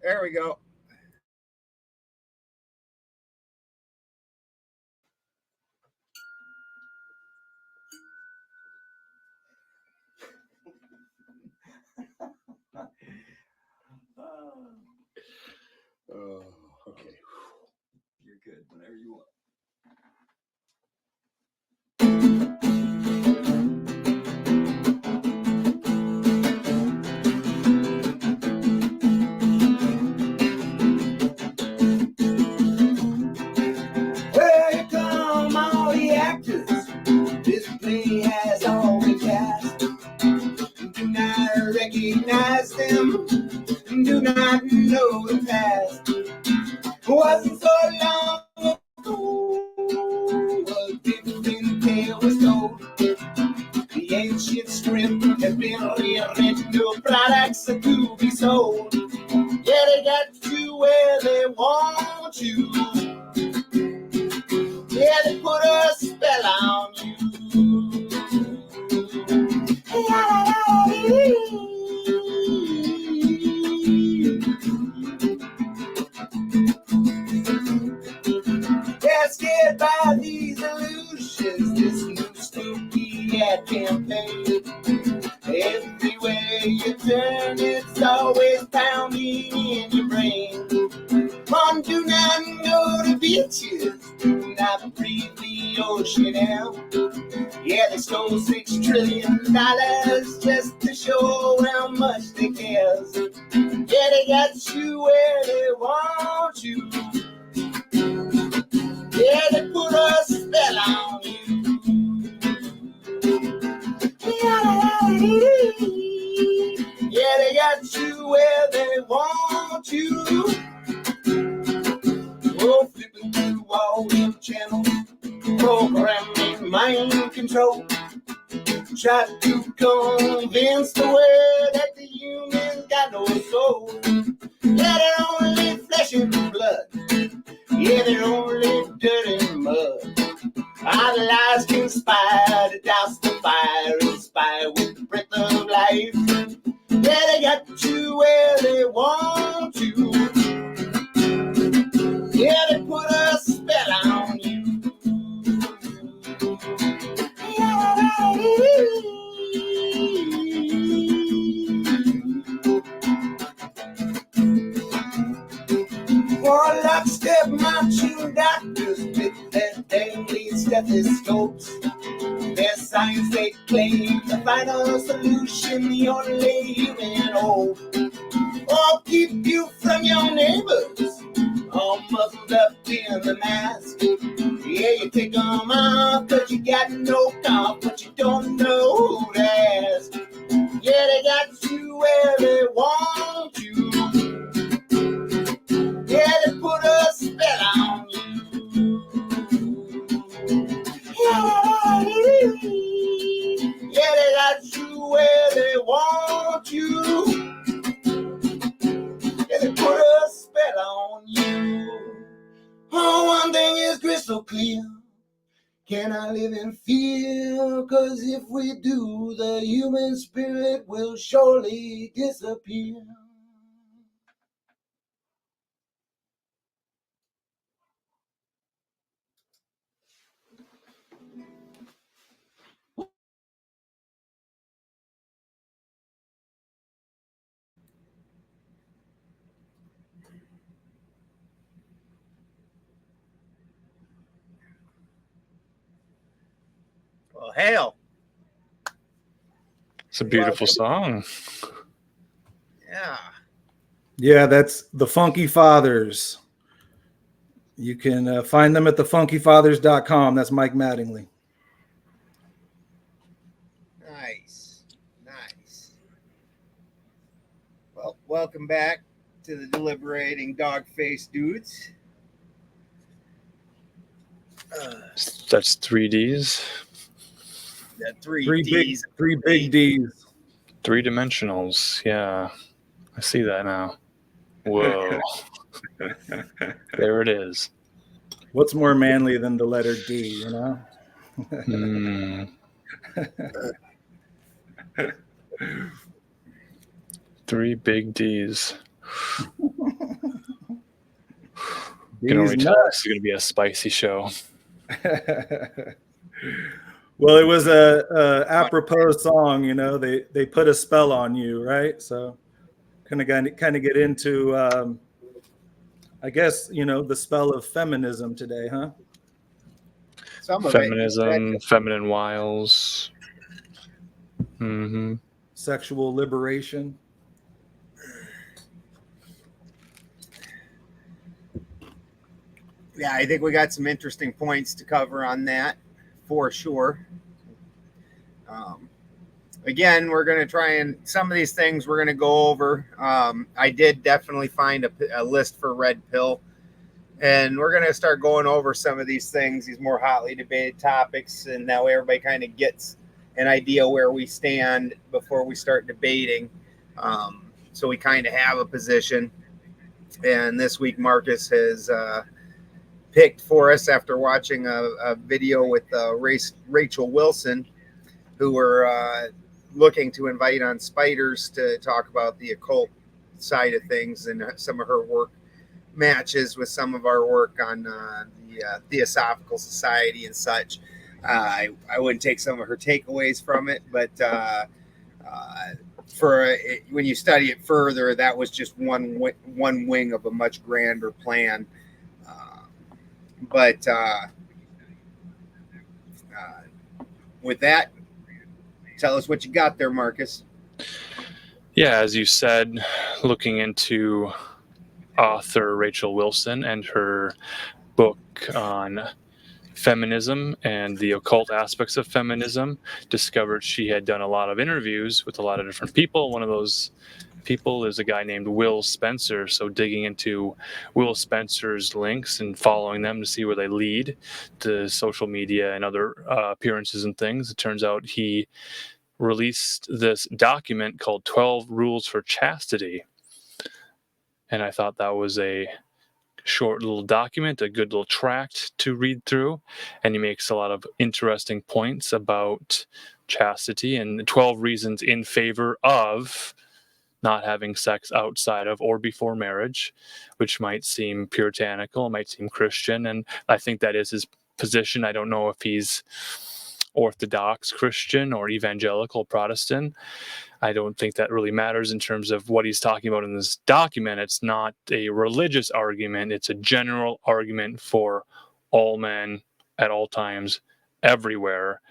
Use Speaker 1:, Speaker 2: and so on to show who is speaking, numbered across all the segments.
Speaker 1: There we go.
Speaker 2: Oh, okay. You're good whenever you want.
Speaker 3: Well, here come all the actors. This play has all been cast. Do not recognize them. Do not know the past. Wasn't so long ago. A different tale was told. The ancient script has been rearranged. New products are to be sold. Yeah, they got you where they want you. Yeah, they put a spell on you. They're scared by these illusions, this new spooky ad campaign. Everywhere you turn, it's always pounding in your brain. Mom, do not go to beaches, do not breathe the ocean air. Yeah, they stole $6 trillion just to show how much they care. Yeah, they got you where they want you. Yeah, they put a spell on you. Yeah, they got you where they want you. Oh, flipping through all them channels, programming mind control. Try to convince the world that the humans got no soul. Yeah, they're only flesh and blood. Yeah, they're only dirt and mud. Our lies conspire to douse the fire, inspire with the breath of life. Yeah, they got you where they want you. Yeah, they put a spell on you. Warlock step marching doctors with their daily stethoscopes. Their science they claim the final solution, the only human hope. Or keep you from your neighbors, all muffled up in the mask. Yeah, you take them off, cause you got no cough, but you don't know who to ask. Yeah, they got you where they want you. Yeah, they put a spell on you. Yeah, they got you where they want you. Yeah, they put a spell on you. Oh, one thing is crystal clear. Can I live in fear? Cause if we do, the human spirit will surely disappear.
Speaker 1: Well, hail.
Speaker 4: It's a beautiful song.
Speaker 1: Yeah.
Speaker 5: Yeah, that's the Funky Fathers. You can find them at thefunkyfathers.com. That's Mike Mattingly.
Speaker 1: Nice. Nice. Well, welcome back to the Deliberating Dogface Dudes.
Speaker 4: That's 3Ds.
Speaker 1: The three Ds.
Speaker 5: Three big Ds.
Speaker 4: 3-dimensionals. Yeah. I see that now. Whoa. There it is.
Speaker 5: What's more manly than the letter D, you know?
Speaker 4: Mm. 3 big Ds. You can
Speaker 5: These
Speaker 4: already tell
Speaker 5: nuts.
Speaker 4: this is going to be a spicy show.
Speaker 5: Well, it was a apropos song, you know. They put a spell on you, right? So kind of get into, I guess, you know, the spell of feminism today, huh?
Speaker 1: Some of
Speaker 4: Feminism, feminine wiles. Mm-hmm.
Speaker 5: Sexual liberation.
Speaker 1: Yeah, I think we got some interesting points to cover on that for sure. Again, we're going to try and some of these things we're going to go over. I did definitely find a list for Red Pill, and we're going to start going over some of these things, these more hotly debated topics, and that way everybody kind of gets an idea where we stand before we start debating. So we kind of have a position. And this week, Marcus has picked for us after watching a video with Rachel Wilson, who were looking to invite on Spiders to talk about the occult side of things and some of her work matches with some of our work on the Theosophical Society and such. I wouldn't take some of her takeaways from it, but when you study it further, that was just one wing of a much grander plan. But with that, tell us what you got there, Marcus.
Speaker 4: Yeah, as you said, looking into author Rachel Wilson and her book on feminism and the occult aspects of feminism, discovered she had done a lot of interviews with a lot of different people. One of those people is a guy named Will Spencer. So digging into Will Spencer's links and following them to see where they lead to social media and other appearances and things, it turns out he released this document called 12 Rules for Chastity. And I thought that was a short little document, a good little tract to read through. And he makes a lot of interesting points about chastity and 12 reasons in favor of not having sex outside of or before marriage, which might seem puritanical, might seem Christian. And I think that is his position. I don't know if he's Orthodox Christian or evangelical Protestant. I don't think that really matters in terms of what he's talking about in this document. It's not a religious argument. It's a general argument for all men at all times, everywhere.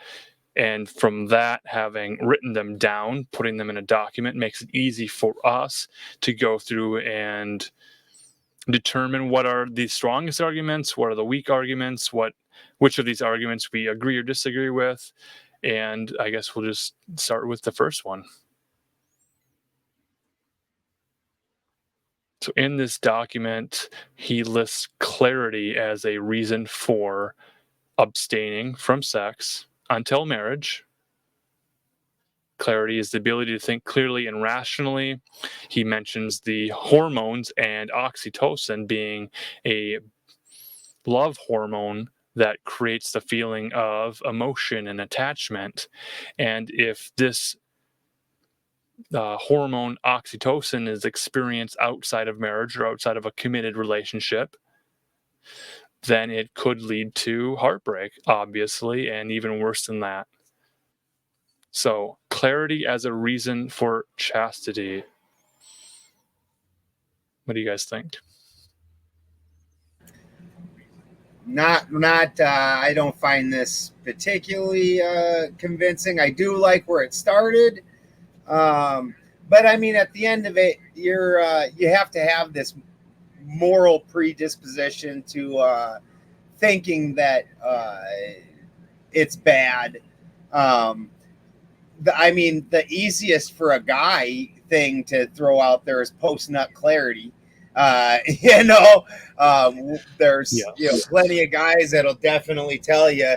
Speaker 4: And from that, having written them down, putting them in a document makes it easy for us to go through and determine what are the strongest arguments, what are the weak arguments, which of these arguments we agree or disagree with. And I guess we'll just start with the first one. So in this document, he lists clarity as a reason for abstaining from sex until marriage. Clarity is the ability to think clearly and rationally. He mentions the hormones and oxytocin being a love hormone that creates the feeling of emotion and attachment. And if this hormone oxytocin is experienced outside of marriage or outside of a committed relationship, then it could lead to heartbreak, obviously, and even worse than that. So, clarity as a reason for chastity. What do you guys think?
Speaker 1: I don't find this particularly convincing. I do like where it started. But I mean, at the end of it, you have to have this moral predisposition to thinking that it's bad. The easiest for a guy thing to throw out there is post-nut clarity. There's plenty of guys that'll definitely tell you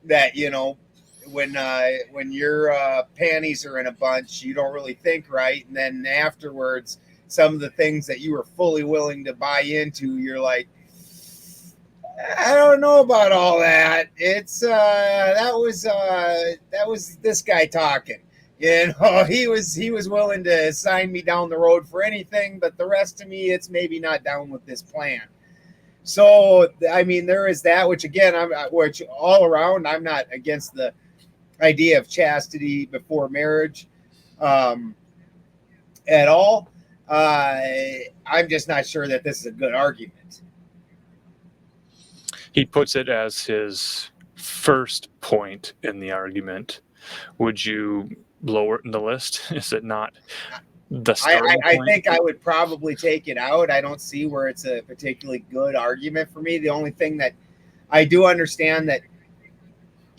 Speaker 1: that, when your panties are in a bunch, you don't really think right. And then afterwards, some of the things that you were fully willing to buy into, you're like, I don't know about all that. It's that was this guy talking. He was willing to sign me down the road for anything, but the rest of me, it's maybe not down with this plan. So I mean, there is that, which again, which all around, I'm not against the idea of chastity before marriage at all. I'm just not sure that this is a good argument.
Speaker 4: He puts it as his first point in the argument. Would you lower it in the list? Is it not the starting
Speaker 1: I
Speaker 4: point?
Speaker 1: think I would probably take it out. I don't see where it's a particularly good argument for me. The only thing that I do understand that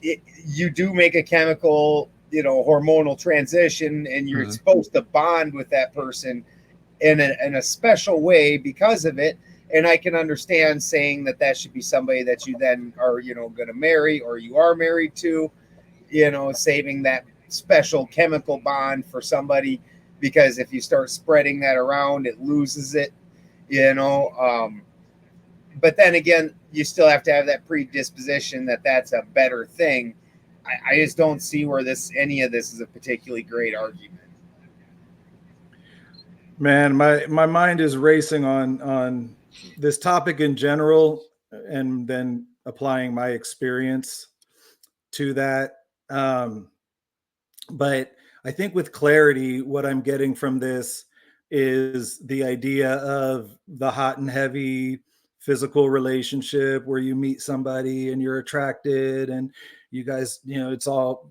Speaker 1: you do make a chemical, hormonal transition, and you're supposed to bond with that person in a special way because of it. And I can understand saying that should be somebody that you then are, going to marry, or you are married to, saving that special chemical bond for somebody, because if you start spreading that around, it loses it, but then again, you still have to have that predisposition that's a better thing. I just don't see where any of this is a particularly great argument.
Speaker 5: Man, my mind is racing on this topic in general, and then applying my experience to that. But I think with clarity, what I'm getting from this is the idea of the hot and heavy physical relationship where you meet somebody and you're attracted, and you guys, it's all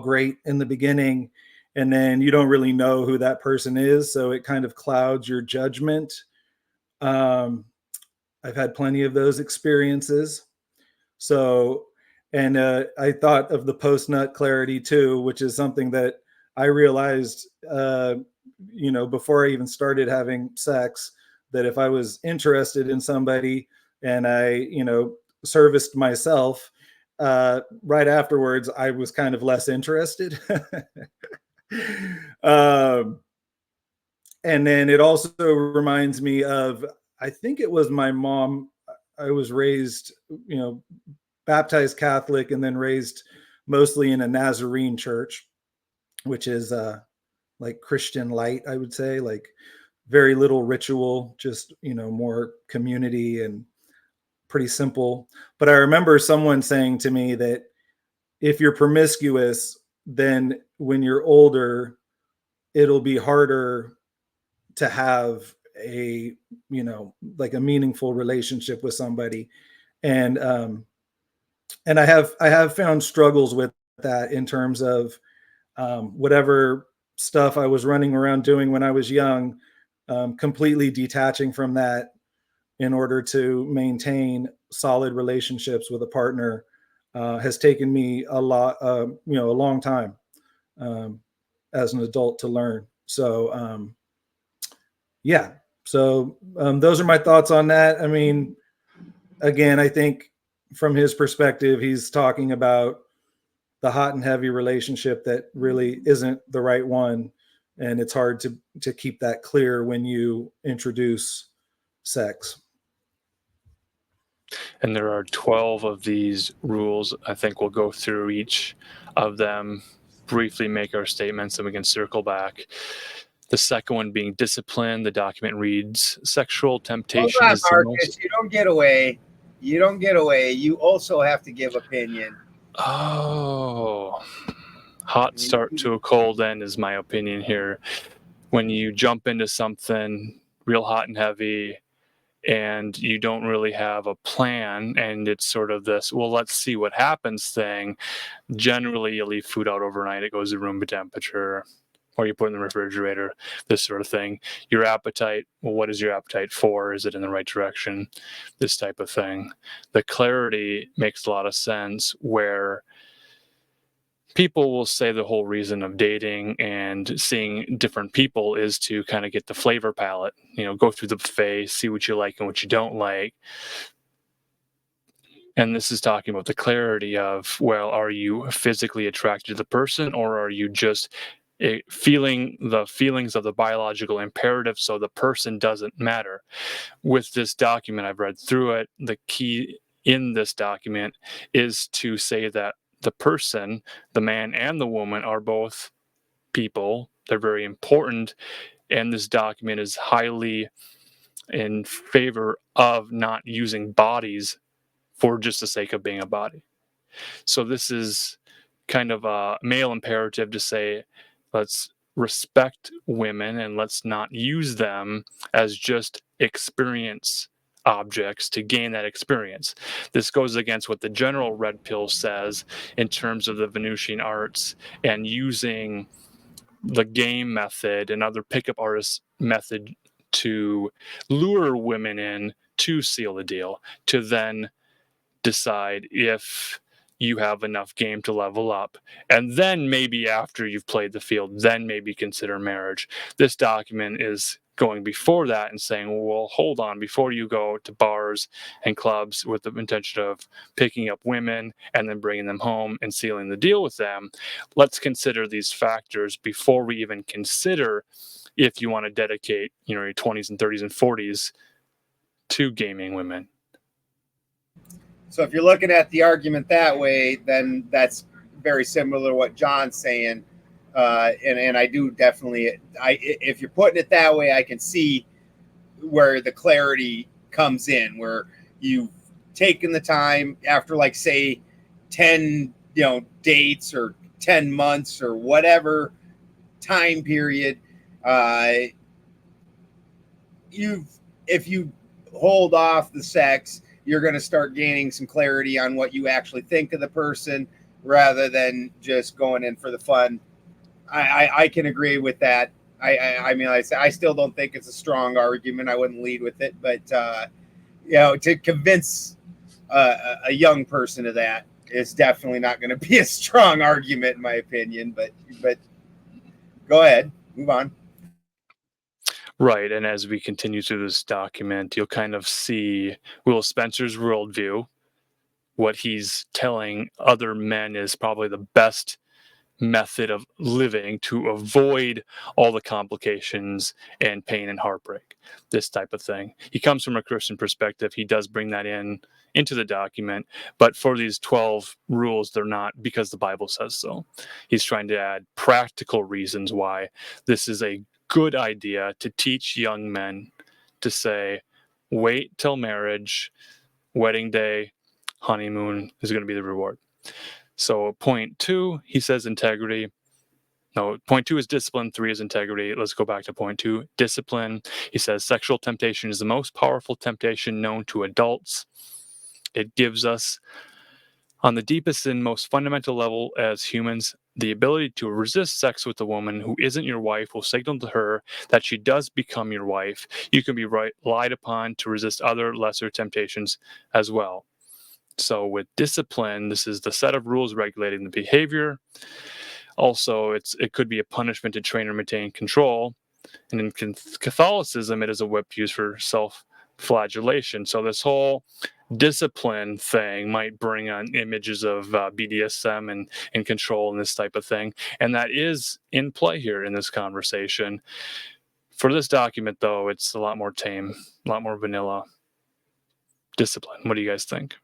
Speaker 5: great in the beginning, and then you don't really know who that person is, so it kind of clouds your judgment. I've had plenty of those experiences. So, and I thought of the post-nut clarity too, which is something that I realized, before I even started having sex, that if I was interested in somebody and I, serviced myself, right afterwards, I was kind of less interested. And then it also reminds me of, I think it was my mom. I was raised, baptized Catholic, and then raised mostly in a Nazarene church, which is like Christian light, I would say, like very little ritual, just, more community and pretty simple. But I remember someone saying to me that if you're promiscuous, then when you're older, it'll be harder to have a, like a meaningful relationship with somebody. And I have found struggles with that in terms of whatever stuff I was running around doing when I was young, completely detaching from that in order to maintain solid relationships with a partner has taken me a long time as an adult to learn. So yeah, so those are my thoughts on that. I mean, again, I think from his perspective, he's talking about the hot and heavy relationship that really isn't the right one. And it's hard to keep that clear when you introduce sex.
Speaker 4: And there are 12 of these rules. I think we'll go through each of them, briefly make our statements, and we can circle back. The second one being discipline. The document reads, sexual temptation
Speaker 1: Hold on,
Speaker 4: is the
Speaker 1: Marcus,
Speaker 4: most...
Speaker 1: you don't get away. You don't get away. You also have to give opinion.
Speaker 4: Oh, hot start to a cold end is my opinion here. When you jump into something real hot and heavy and you don't really have a plan, and it's sort of this, well, let's see what happens thing. Generally, you leave food out overnight. It goes to room temperature, or you put it in the refrigerator, this sort of thing. Your appetite, well, what is your appetite for? Is it in the right direction? This type of thing. The clarity makes a lot of sense, where people will say the whole reason of dating and seeing different people is to kind of get the flavor palette, go through the buffet, see what you like and what you don't like. And this is talking about the clarity of, well, are you physically attracted to the person, or are you just feeling the feelings of the biological imperative, so the person doesn't matter? With this document, I've read through it. The key in this document is to say that the person, the man and the woman, are both people. They're very important. And this document is highly in favor of not using bodies for just the sake of being a body. So this is kind of a male imperative to say, let's respect women and let's not use them as just experience objects to gain that experience. This goes against what the general red pill says in terms of the Venusian arts and using the game method and other pickup artist method to lure women in to seal the deal, to then decide if you have enough game to level up. And then maybe after you've played the field, then maybe consider marriage. This document is going before that and saying, well, hold on, before you go to bars and clubs with the intention of picking up women and then bringing them home and sealing the deal with them, let's consider these factors before we even consider if you want to dedicate, your 20s and 30s and 40s to gaming women.
Speaker 1: So if you're looking at the argument that way, then that's very similar to what John's saying. And I do definitely, if you're putting it that way, I can see where the clarity comes in, where you've taken the time after, like, say 10, dates or 10 months or whatever time period, if you hold off the sex, you're going to start gaining some clarity on what you actually think of the person rather than just going in for the fun. I can agree with that. I mean, I still don't think it's a strong argument. I wouldn't lead with it, but to convince a young person of that is definitely not going to be a strong argument in my opinion. But go ahead, move on.
Speaker 4: Right, and as we continue through this document, you'll kind of see Will Spencer's worldview. What he's telling other men is probably the best method of living to avoid all the complications and pain and heartbreak, this type of thing. He comes from a Christian perspective. He does bring that into the document, but for these 12 rules, they're not because the Bible says so. He's trying to add practical reasons why this is a good idea to teach young men to say, wait till marriage, wedding day, honeymoon is going to be the reward. So point 2, he says integrity. No, point 2 is discipline. 3 is integrity. Let's go back to point 2, discipline. He says sexual temptation is the most powerful temptation known to adults. It gives us, on the deepest and most fundamental level as humans, the ability to resist sex with a woman who isn't your wife will signal to her that she does become your wife. You can be relied upon to resist other lesser temptations as well. So with discipline, this is the set of rules regulating the behavior. Also, it could be a punishment to train or maintain control. And in Catholicism, it is a whip used for self-flagellation. So this whole discipline thing might bring on images of BDSM and control and this type of thing. And that is in play here in this conversation. For this document, though, it's a lot more tame, a lot more vanilla discipline. What do you guys think?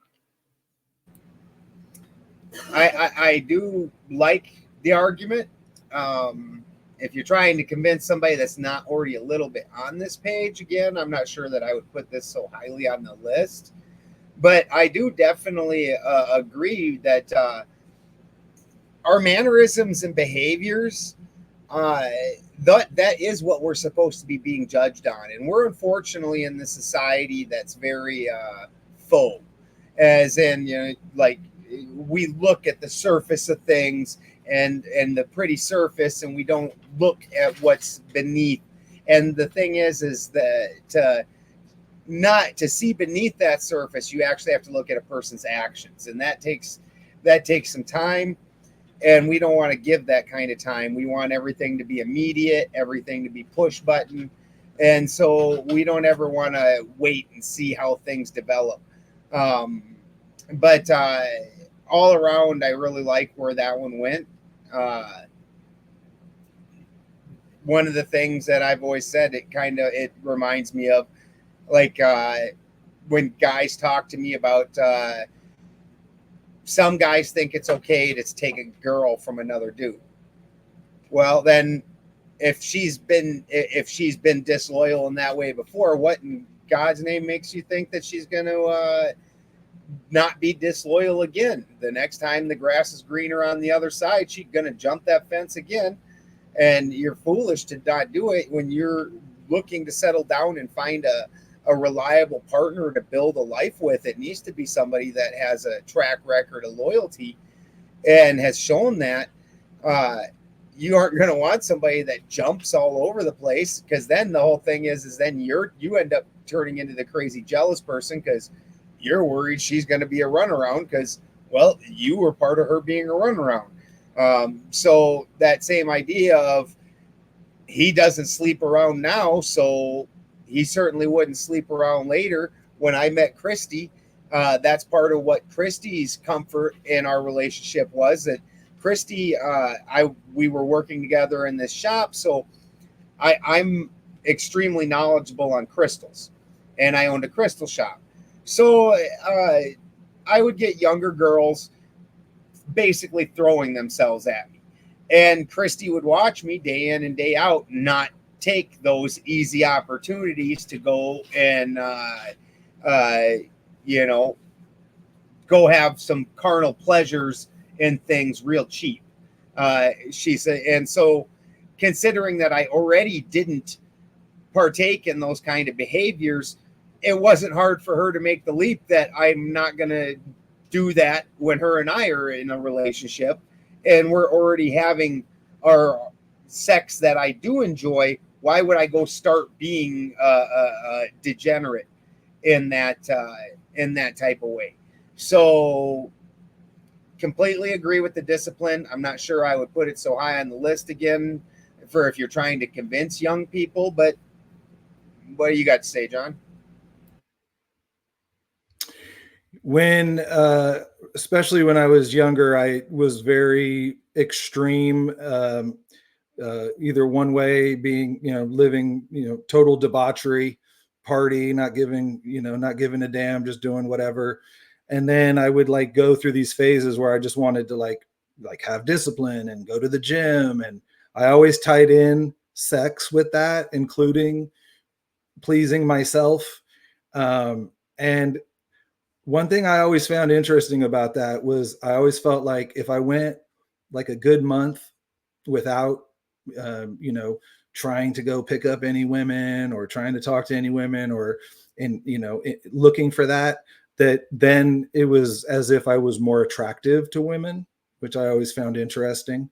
Speaker 1: I do like the argument. If you're trying to convince somebody that's not already a little bit on this page, again, I'm not sure that I would put this so highly on the list. But I do definitely agree that our mannerisms and behaviors, that is what we're supposed to be being judged on. And we're unfortunately in this society that's very faux, as in, like, we look at the surface of things and the pretty surface, and we don't look at what's beneath. And the thing is that not to see beneath that surface, you actually have to look at a person's actions, and that takes some time. And we don't want to give that kind of time. We want everything to be immediate, everything to be push button, and so we don't ever want to wait and see how things develop. But all around, I really like where that one went. One of the things that I've always said, it reminds me of, like, when guys talk to me about some guys think it's okay to take a girl from another dude. Well, then if she's been disloyal in that way before, what in God's name makes you think that she's going to not be disloyal again? The next time the grass is greener on the other side, she's going to jump that fence again. And you're foolish to not do it when you're looking to settle down and find a reliable partner to build a life with. It needs to be somebody that has a track record of loyalty and has shown that. You aren't going to want somebody that jumps all over the place, because then the whole thing is then you end up turning into the crazy jealous person because you're worried she's going to be a runaround because, well, you were part of her being a runaround. So that same idea of he doesn't sleep around now, so he certainly wouldn't sleep around later. When I met Christy, that's part of what Christy's comfort in our relationship was, that Christy, we were working together in this shop, so I'm extremely knowledgeable on crystals, and I owned a crystal shop. So I would get younger girls basically throwing themselves at me, and Christy would watch me day in and day out not take those easy opportunities to go and go have some carnal pleasures and things real cheap. She said, and so considering that I already didn't partake in those kind of behaviors, it wasn't hard for her to make the leap that I'm not going to do that when her and I are in a relationship and we're already having our sex that I do enjoy. Why would I go start being degenerate in that type of way? So completely agree with the discipline. I'm not sure I would put it so high on the list again for if you're trying to convince young people, but what do you got to say, John?
Speaker 5: When, especially when I was younger, I was very extreme, either one way, being, living, total debauchery, party, not giving a damn, just doing whatever. And then I would go through these phases where I just wanted to have discipline and go to the gym. And I always tied in sex with that, including pleasing myself. And one thing I always found interesting about that was I always felt like if I went a good month without, trying to go pick up any women or trying to talk to any women looking for that then it was as if I was more attractive to women, which I always found interesting.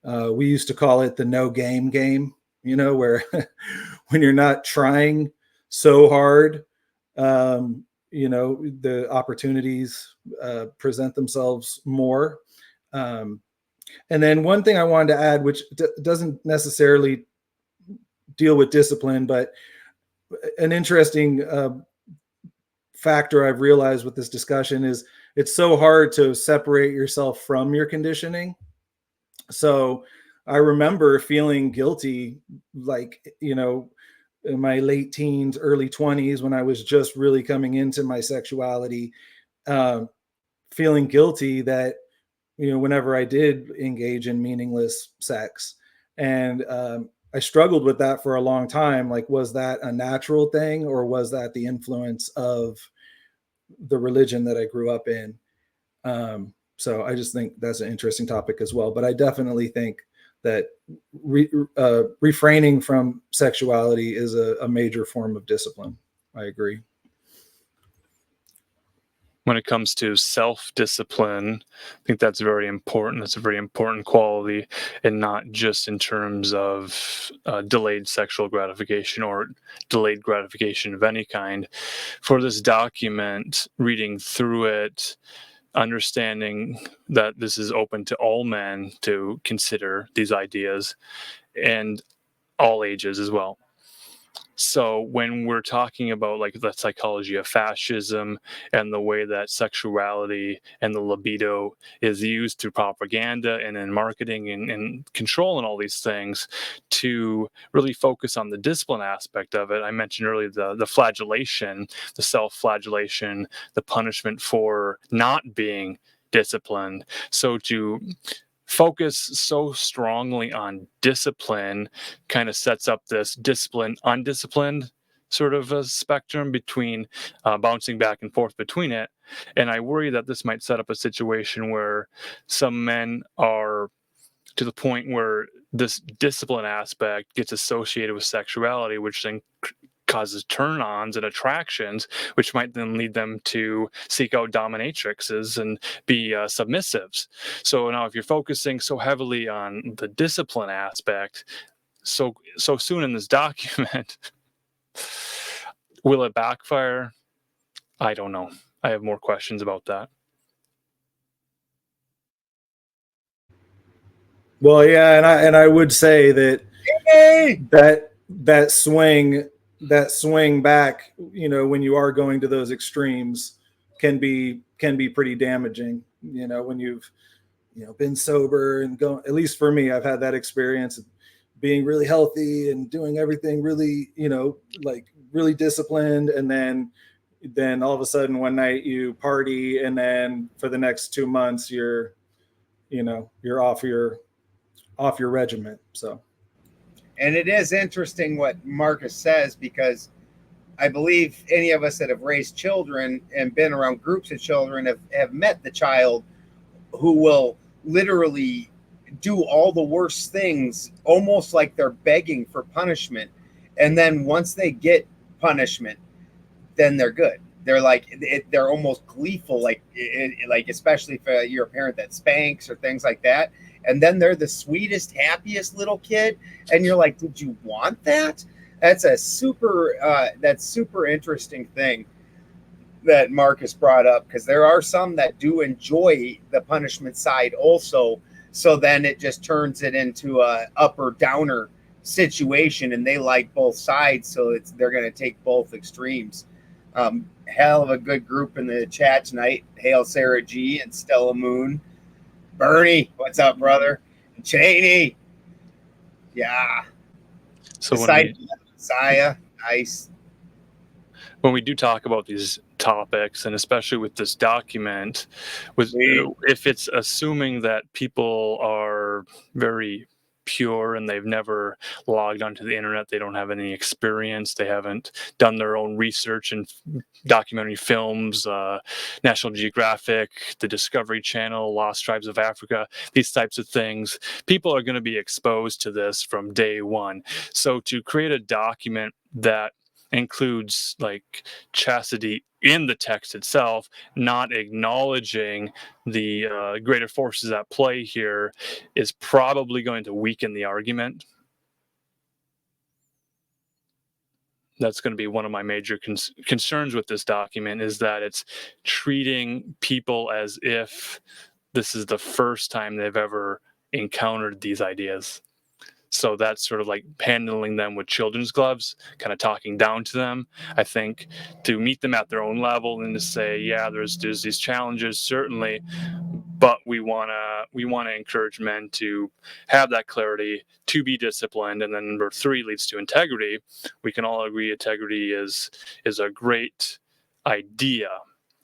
Speaker 5: We used to call it the no game game, where when you're not trying so hard, the opportunities present themselves more. And then one thing I wanted to add, which doesn't necessarily deal with discipline, but an interesting factor I've realized with this discussion is it's so hard to separate yourself from your conditioning. So I remember feeling guilty, in my late teens, early 20s, when I was just really coming into my sexuality, feeling guilty that, whenever I did engage in meaningless sex. And I struggled with that for a long time. Was that a natural thing, or was that the influence of the religion that I grew up in? So I just think that's an interesting topic as well. But I definitely think that refraining from sexuality is a major form of discipline. I agree.
Speaker 4: When it comes to self-discipline, I think that's very important. That's a very important quality, and not just in terms of delayed sexual gratification or delayed gratification of any kind. For this document, reading through it, understanding that this is open to all men to consider these ideas, and all ages as well. So when we're talking about the psychology of fascism and the way that sexuality and the libido is used through propaganda and in marketing and control and all these things to really focus on the discipline aspect of it, I mentioned earlier the flagellation, the self-flagellation, the punishment for not being disciplined. So to focus so strongly on discipline kind of sets up this discipline undisciplined sort of a spectrum between bouncing back and forth between it. And I worry that this might set up a situation where some men are to the point where this discipline aspect gets associated with sexuality, which then causes turn-ons and attractions, which might then lead them to seek out dominatrixes and be submissives. So now if you're focusing so heavily on the discipline aspect so soon in this document, will it backfire? I don't know. I have more questions about that.
Speaker 5: Well, yeah, and I would say that that swing back, when you are going to those extremes, can be pretty damaging. When you've been sober and go. At least for me, I've had that experience of being really healthy and doing everything really, like really disciplined, and then all of a sudden one night you party, and then for the next 2 months you're off your regiment. So,
Speaker 1: and it is interesting what Marcus says, because I believe any of us that have raised children and been around groups of children have met the child who will literally do all the worst things, almost like they're begging for punishment. And then once they get punishment, then they're good. They're like, they're almost gleeful, like especially if you're a parent that spanks or things like that. And then they're the sweetest, happiest little kid. And you're like, did you want that? That's a super interesting thing that Marcus brought up, because there are some that do enjoy the punishment side also. So then it just turns it into a upper downer situation, and they like both sides. So they're going to take both extremes. Hell of a good group in the chat tonight. Hail Sarah G and Stella Moon. Bernie, what's up, brother? And Cheney. Yeah.
Speaker 4: So
Speaker 1: Messiah, nice.
Speaker 4: When we do talk about these topics, and especially with this document, if it's assuming that people are very pure and they've never logged onto the internet, they don't have any experience, they haven't done their own research in documentary films, National Geographic, the Discovery Channel, Lost Tribes of Africa, these types of things, people are going to be exposed to this from day one. So to create a document that includes like chastity in the text itself, not acknowledging the greater forces at play here, is probably going to weaken the argument. That's going to be one of my major concerns with this document, is that it's treating people as if this is the first time they've ever encountered these ideas. So that's sort of like handling them with children's gloves, kind of talking down to them. I think to meet them at their own level and to say, yeah, there's these challenges, certainly, but we want to encourage men to have that clarity, to be disciplined. And then number 3 leads to integrity. We can all agree integrity is a great idea.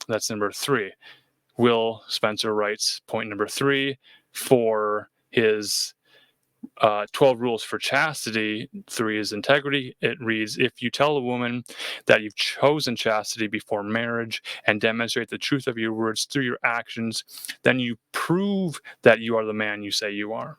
Speaker 4: That's number 3. Will Spencer writes point number 3 for his 12 rules for chastity. 3 is integrity. It reads, if you tell a woman that you've chosen chastity before marriage and demonstrate the truth of your words through your actions, then you prove that you are the man you say you are.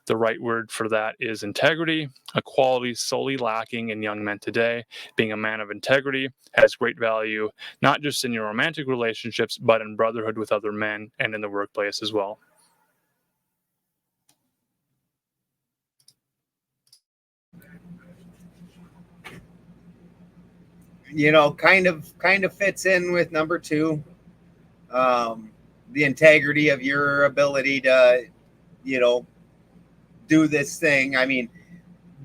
Speaker 4: The right word for that is integrity, a quality solely lacking in young men today. Being a man of integrity has great value, not just in your romantic relationships, but in brotherhood with other men and in the workplace as well.
Speaker 1: Kind of fits in with number 2. The integrity of your ability to, do this thing. I mean,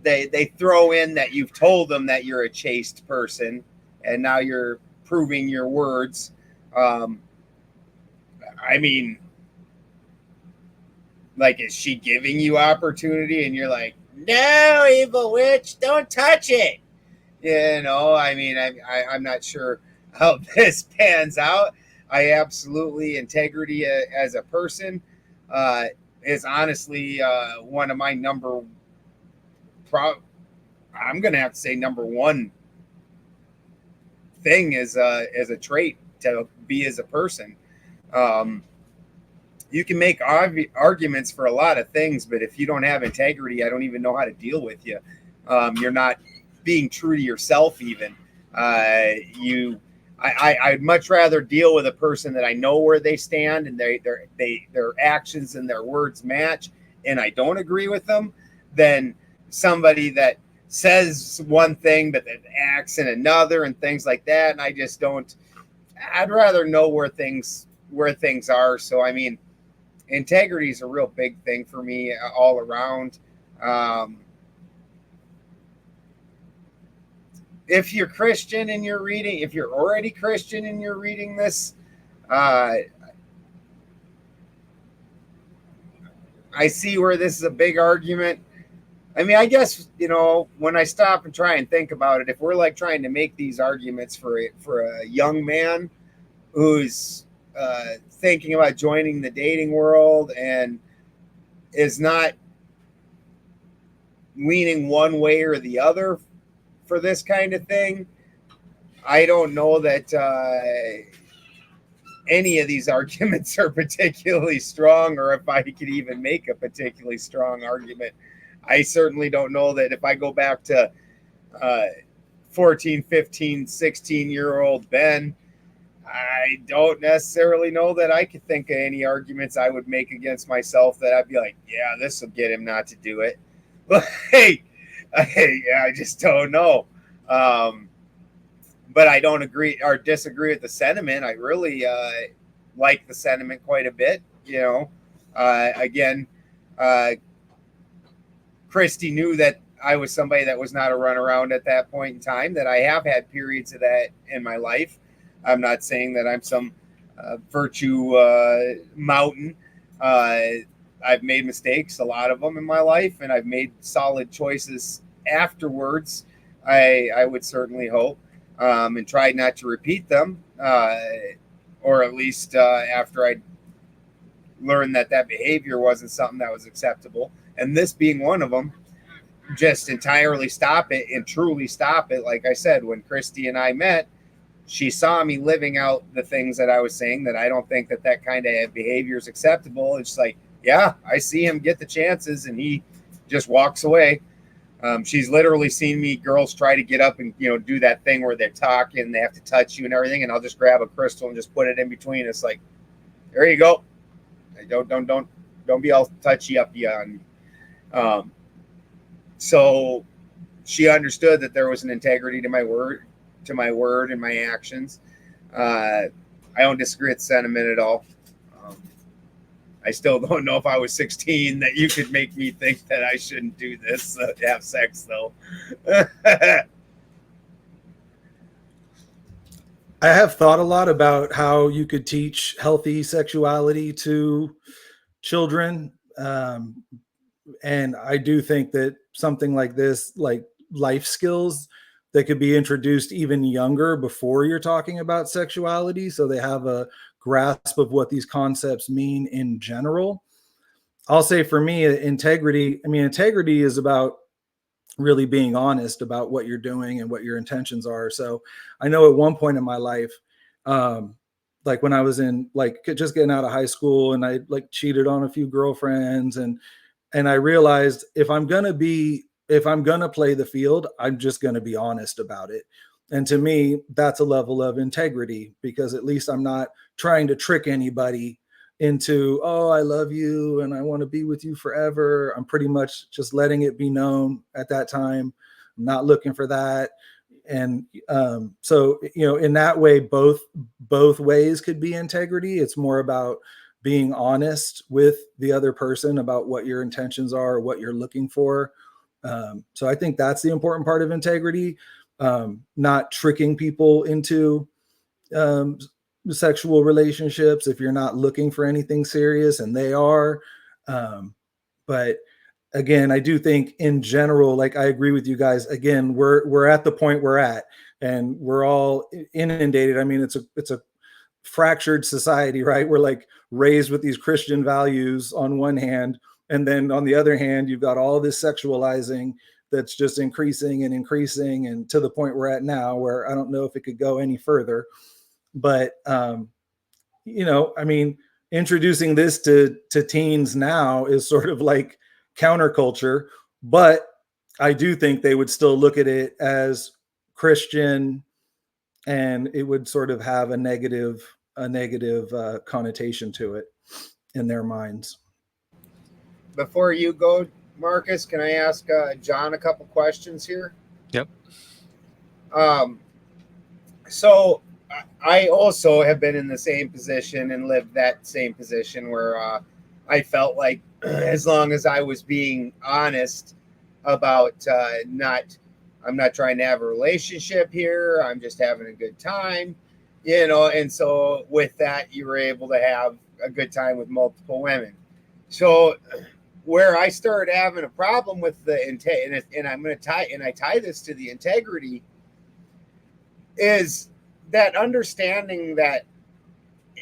Speaker 1: they throw in that you've told them that you're a chaste person, and now you're proving your words. I mean, like, is she giving you opportunity and you're like, no, evil witch, don't touch it? I mean, I'm not sure how this pans out. Integrity as a person is honestly one of my I'm going to have to say number 1 thing as a trait to be as a person. You can make arguments for a lot of things, but if you don't have integrity, I don't even know how to deal with you. You're not being true to yourself even. I'd much rather deal with a person that I know where they stand and their actions and their words match, and I don't agree with them, than somebody that says one thing but then acts in another and things like that. And I just don't. I'd rather know where things are. So I mean, integrity is a real big thing for me all around. If you're Christian and you're reading, if you're already Christian and you're reading this, I see where this is a big argument. I mean, I guess, when I stop and try and think about it, if we're like trying to make these arguments for a young man who's thinking about joining the dating world and is not leaning one way or the other for this kind of thing, I don't know that any of these arguments are particularly strong, or if I could even make a particularly strong argument. I certainly don't know that if I go back to 14, 15, 16-year-old Ben, I don't necessarily know that I could think of any arguments I would make against myself that I'd be like, yeah, this will get him not to do it. But hey, I just don't know. But I don't agree or disagree with the sentiment. I really like the sentiment quite a bit. Again, Christy knew that I was somebody that was not a runaround at that point in time, that I have had periods of that in my life. I'm not saying that I'm some virtue mountain. I've made mistakes, a lot of them in my life, and I've made solid choices afterwards, I would certainly hope, and tried not to repeat them, or at least after I learned that behavior wasn't something that was acceptable. And this being one of them, just entirely stop it and truly stop it. Like I said, when Christy and I met, she saw me living out the things that I was saying, that I don't think that kind of behavior is acceptable. It's like, yeah, I see him get the chances and he just walks away. She's literally seen girls try to get up and, do that thing where they're talking, they have to touch you and everything. And I'll just grab a crystal and just put it in between. It's like, there you go. Don't be all touchy uppy on me. So she understood that there was an integrity to my word and my actions. I don't disagree with the sentiment at all. I still don't know if I was 16 that you could make me think that I shouldn't do this, have sex though.
Speaker 5: I have thought a lot about how you could teach healthy sexuality to children. And I do think that something like this, like life skills, that could be introduced even younger before you're talking about sexuality, so they have a grasp of what these concepts mean in general. I'll say for me, integrity is about really being honest about what you're doing and what your intentions are. So I know at one point in my life, like when I was in just getting out of high school, and I cheated on a few girlfriends, and I realized if I'm going to play the field, I'm just going to be honest about it. And to me, that's a level of integrity, because at least I'm not trying to trick anybody into, oh, I love you and I want to be with you forever. I'm pretty much just letting it be known at that time. I'm not looking for that. And so, in that way, both ways could be integrity. It's more about being honest with the other person about what your intentions are, what you're looking for. So I think that's the important part of integrity, not tricking people into sexual relationships if you're not looking for anything serious and they are. But again, I do think in general, I agree with you guys. Again, we're at the point we're at, and we're all inundated. I mean, it's a fractured society, right? We're raised with these Christian values on one hand, and then on the other hand, you've got all this sexualizing that's just increasing and increasing, and to the point we're at now, where I don't know if it could go any further. But you know, I mean, introducing this to teens now is sort of like counterculture, but I do think they would still look at it as Christian, and it would sort of have a negative connotation to it in their minds.
Speaker 1: Before you go, Marcus, can I ask John a couple questions here?
Speaker 4: Yep.
Speaker 1: So I also have been in the same position and lived that same position where I felt like as long as I was being honest about I'm not trying to have a relationship here, I'm just having a good time, you know, and so with that, you were able to have a good time with multiple women. So where I started having a problem with the intent, and I'm going to tie this to the integrity, is that understanding that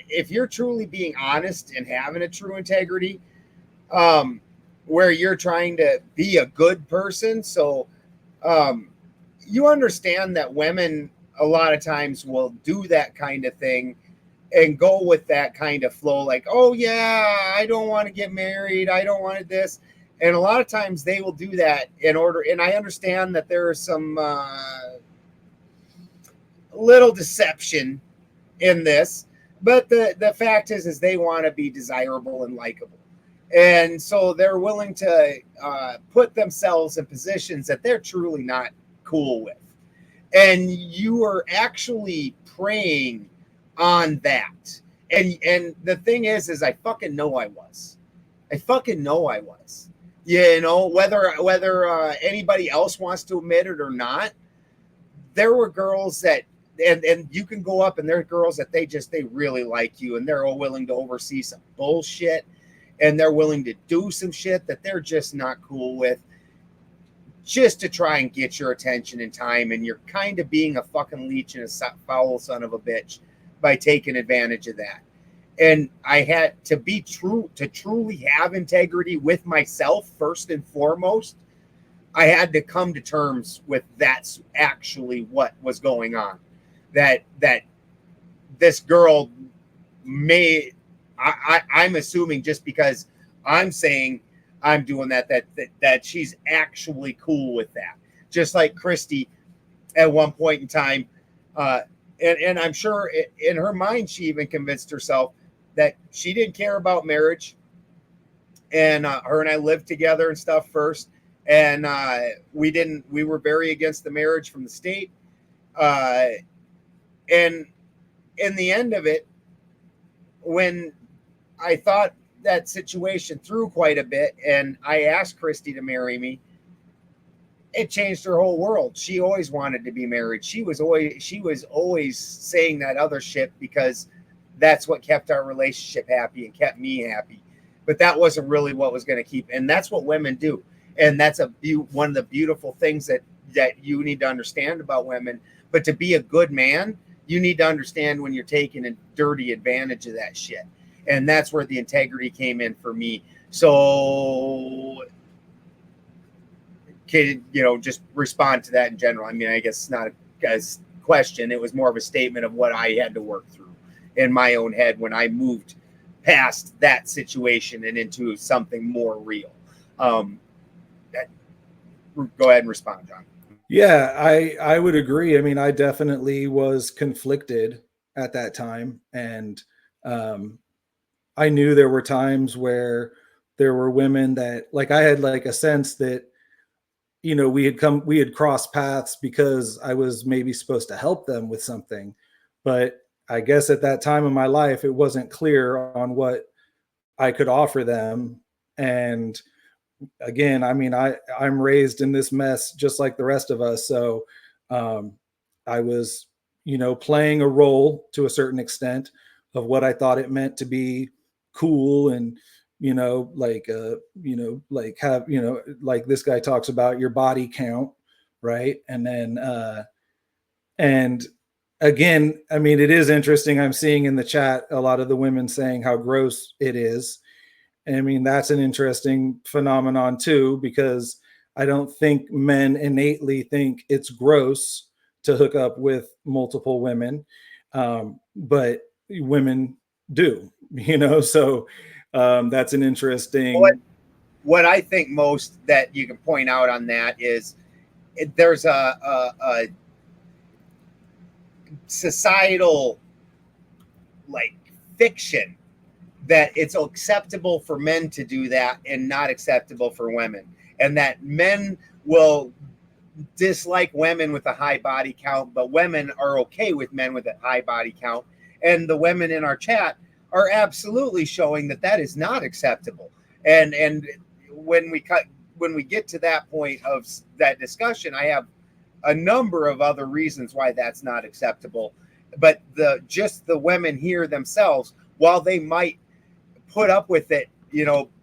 Speaker 1: if you're truly being honest and having a true integrity, where you're trying to be a good person, so you understand that women a lot of times will do that kind of thing and go with that kind of flow, like, oh yeah, I don't want to get married, I don't want this. And a lot of times they will do that in order, and I understand that there is some little deception in this, but the fact is they want to be desirable and likable. And so they're willing to put themselves in positions that they're truly not cool with. And you are actually preying on that. And the thing is I fucking know I was. You know, whether anybody else wants to admit it or not, there were girls that, and you can go up and there are girls that they really like you, and they're all willing to oversee some bullshit, and they're willing to do some shit that they're just not cool with, just to try and get your attention in time. And you're kind of being a fucking leech and a foul son of a bitch by taking advantage of that. And I had to be to truly have integrity with myself first and foremost. I had to come to terms with that's actually what was going on. That this girl I'm assuming just because I'm saying I'm doing that she's actually cool with that. Just like Christy at one point in time, and I'm sure in her mind she even convinced herself that she didn't care about marriage, and her and I lived together and stuff first, and we were very against the marriage from the state, and in the end of it, when I thought that situation through quite a bit, and I asked Christy to marry me, it changed her whole world. She always wanted to be married. She was always saying that other shit because that's what kept our relationship happy and kept me happy. But that wasn't really what was going to keep. And that's what women do. And that's one of the beautiful things that you need to understand about women. But to be a good man, you need to understand when you're taking a dirty advantage of that shit. And that's where the integrity came in for me. So, just respond to that in general. I mean, I guess it's not a question. It was more of a statement of what I had to work through in my own head when I moved past that situation and into something more real. Go ahead and respond, John.
Speaker 5: Yeah, I would agree. I mean, I definitely was conflicted at that time. And I knew there were times where there were women that, like, I had like a sense that, you know, we had crossed paths because I was maybe supposed to help them with something. But I guess at that time in my life, it wasn't clear on what I could offer them. And again, I mean, I'm raised in this mess just like the rest of us. So I was, playing a role to a certain extent of what I thought it meant to be cool and, like this guy talks about your body count. Right. And then, and again, I mean, it is interesting. I'm seeing in the chat a lot of the women saying how gross it is. I mean, that's an interesting phenomenon too, because I don't think men innately think it's gross to hook up with multiple women, but women do, So that's an interesting.
Speaker 1: What I think most that you can point out on that is there's a societal like fiction that it's acceptable for men to do that and not acceptable for women, and that men will dislike women with a high body count, but women are okay with men with a high body count. And the women in our chat are absolutely showing that that is not acceptable. And when we get to that point of that discussion, I have a number of other reasons why that's not acceptable. But the women here themselves, while they might put up with it,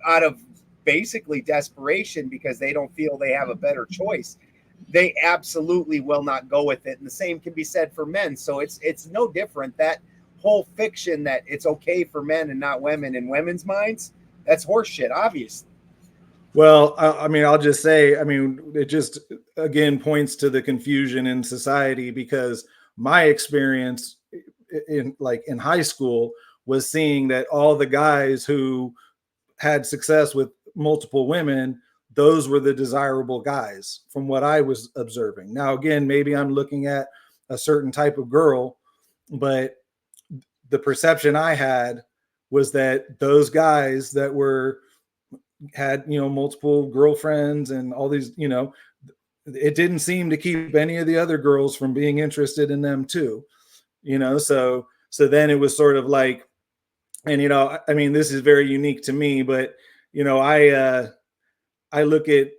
Speaker 1: out of basically desperation because they don't feel they have a better choice, they absolutely will not go with it. And the same can be said for men. So it's no different. That whole fiction that it's okay for men and not women in women's minds, that's horseshit, obviously.
Speaker 5: Well, I'll just say, it just, again, points to the confusion in society, because my experience in high school was seeing that all the guys who had success with multiple women, those were the desirable guys from what I was observing. Now, again, maybe I'm looking at a certain type of girl, but the perception I had was that those guys that had multiple girlfriends and all these, it didn't seem to keep any of the other girls from being interested in them too, so then it was sort of like, and this is very unique to me, but I look at,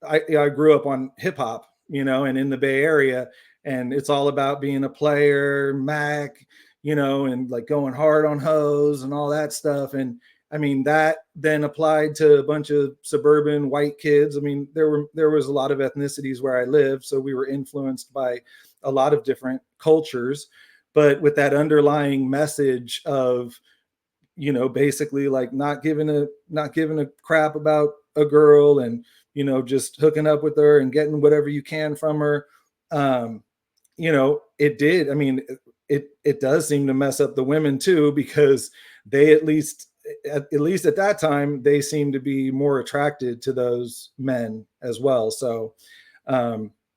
Speaker 5: I grew up on hip hop, and in the Bay Area, and it's all about being a player, Mac, and like going hard on hoes and all that stuff. And that then applied to a bunch of suburban white kids. There was a lot of ethnicities where I lived, so we were influenced by a lot of different cultures, but with that underlying message of, basically like not giving a crap about a girl, and, just hooking up with her and getting whatever you can from her. It did. It does seem to mess up the women too, because they, at least at that time, they seem to be more attracted to those men as well. So,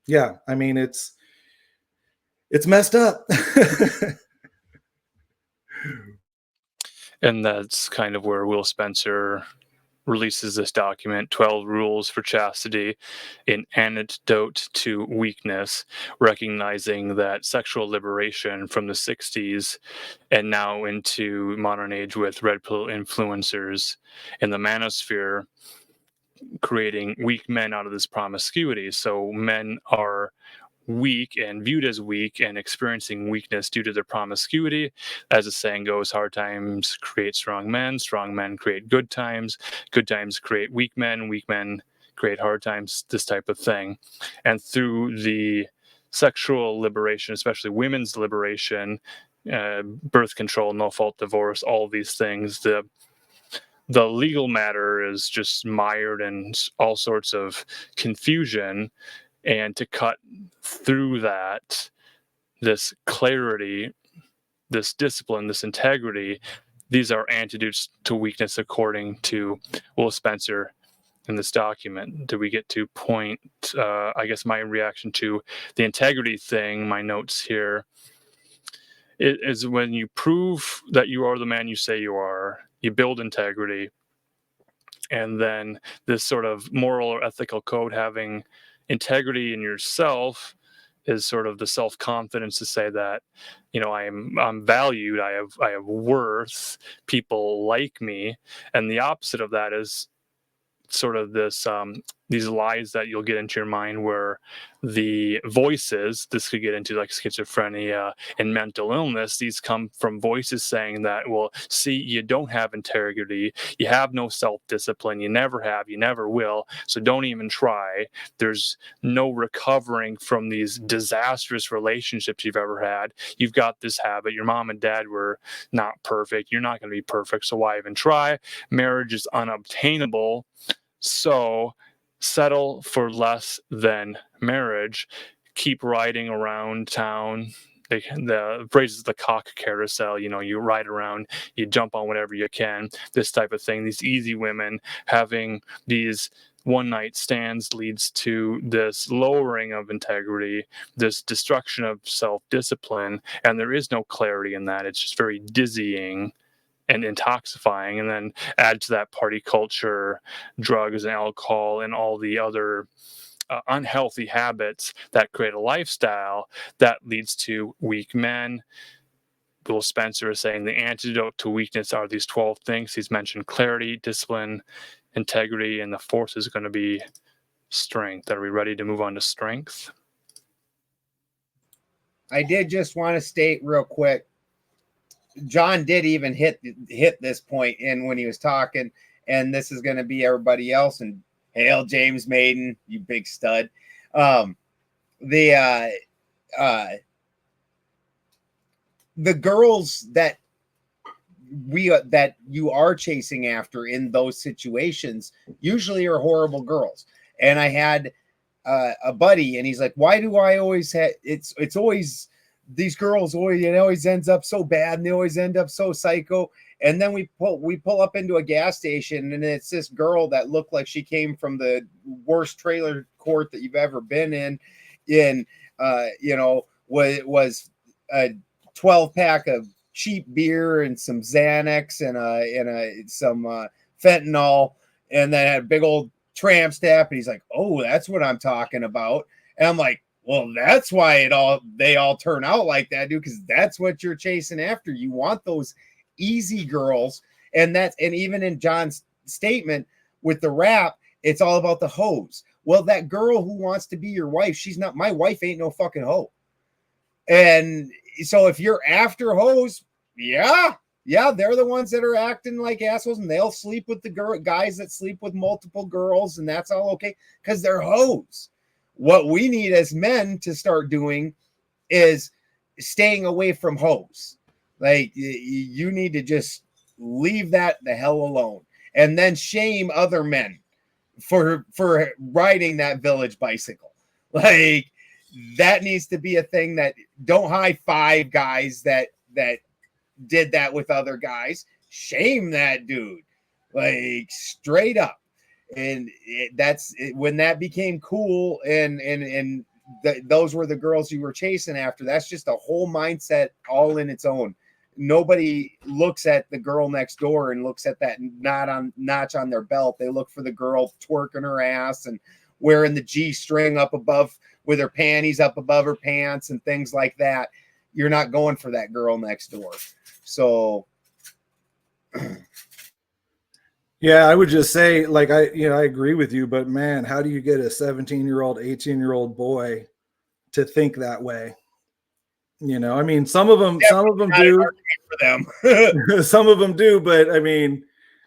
Speaker 5: yeah, it's messed up.
Speaker 4: And that's kind of where Will Spencer releases this document, 12 Rules for Chastity, an antidote to weakness, recognizing that sexual liberation from the 60s and now into modern age with red pill influencers in the manosphere, creating weak men out of this promiscuity. So men are weak and viewed as weak and experiencing weakness due to their promiscuity. As the saying goes, hard times create strong men create good times create weak men create hard times, this type of thing. And through the sexual liberation, especially women's liberation, birth control, no fault divorce, all these things, the legal matter is just mired in all sorts of confusion. And to cut through that, this clarity, this discipline, this integrity, these are antidotes to weakness, according to Will Spencer in this document. Do we get to point, I guess my reaction to the integrity thing, my notes here, it is when you prove that you are the man you say you are, you build integrity, and then this sort of moral or ethical code, having integrity in yourself, is sort of the self-confidence to say that, I'm valued, I have worth, people like me. And the opposite of that is sort of this these lies that you'll get into your mind, where the voices, this could get into like schizophrenia and mental illness, these come from voices saying that, well, see, you don't have integrity, you have no self-discipline, you never have, you never will, so don't even try. There's no recovering from these disastrous relationships you've ever had. You've got this habit, your mom and dad were not perfect, you're not going to be perfect, so why even try? Marriage is unobtainable, so settle for less than marriage, keep riding around town. The phrase is the cock carousel. You ride around, you jump on whatever you can, this type of thing. These easy women having these one night stands leads to this lowering of integrity, this destruction of self-discipline, and there is no clarity in that. It's just very dizzying and intoxifying. And then add to that party culture, drugs and alcohol, and all the other unhealthy habits that create a lifestyle that leads to weak men. Will Spencer is saying the antidote to weakness are these 12 things. He's mentioned clarity, discipline, integrity, and the fourth is going to be strength. Are we ready to move on to strength?
Speaker 1: I did just want to state real quick, John did even hit this point in when he was talking, and this is going to be everybody else. And hail James Maiden, you big stud. The girls that you are chasing after in those situations usually are horrible girls. And I had a buddy, and he's like, why do I always have it's always these girls always, it always ends up so bad, and they always end up so psycho. And then we pull up into a gas station, and it's this girl that looked like she came from the worst trailer court that you've ever been in was a 12-pack of cheap beer and some Xanax and some fentanyl, and then had a big old tramp stamp. And he's like, oh, that's what I'm talking about. And I'm like, well, that's why they all turn out like that, dude, because that's what you're chasing after. You want those easy girls. And even in John's statement with the rap, it's all about the hoes. Well, that girl who wants to be your wife, she's not my wife, ain't no fucking hoe. And so if you're after hoes, yeah, they're the ones that are acting like assholes, and they'll sleep with the guys that sleep with multiple girls, and that's all okay because they're hoes. What we need as men to start doing is staying away from hoes. Like, you need to just leave that the hell alone, and then shame other men for riding that village bicycle. Like, that needs to be a thing. That don't high five guys that did that with other guys. Shame that dude, like, straight up. And when that became cool, and those were the girls you were chasing after. That's just a whole mindset all in its own. Nobody looks at the girl next door and looks at that notch on their belt. They look for the girl twerking her ass and wearing the G-string up above with her panties up above her pants and things like that. You're not going for that girl next door. So
Speaker 5: yeah, I would just say, like, I agree with you, but man, how do you get a 17-year-old, 18-year-old boy to think that way? I mean, some of them do.
Speaker 1: For them.
Speaker 5: Some of them do, but I mean,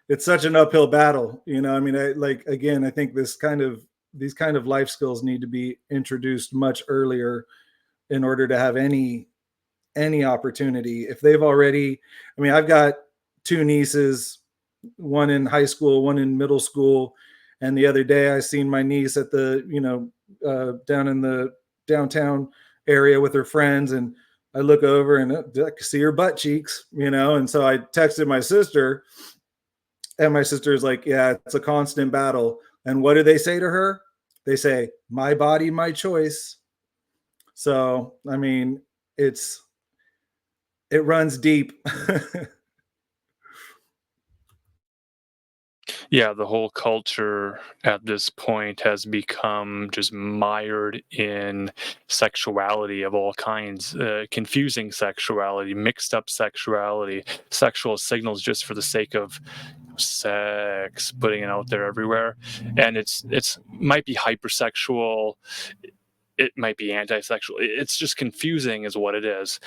Speaker 5: it's such an uphill battle. I mean, I think these kind of life skills need to be introduced much earlier in order to have any opportunity. If they've already, I mean, I've got two nieces, one in high school, one in middle school. And the other day I seen my niece at the, down in the downtown area with her friends. And I look over and I can see her butt cheeks, and so I texted my sister, and my sister's like, yeah, it's a constant battle. And what do they say to her? They say, my body, my choice. So, I mean, it runs deep.
Speaker 4: Yeah, the whole culture at this point has become just mired in sexuality of all kinds, confusing sexuality, mixed up sexuality, sexual signals just for the sake of sex, putting it out there everywhere. And it's might be hypersexual, it might be anti-sexual. It's just confusing is what it is.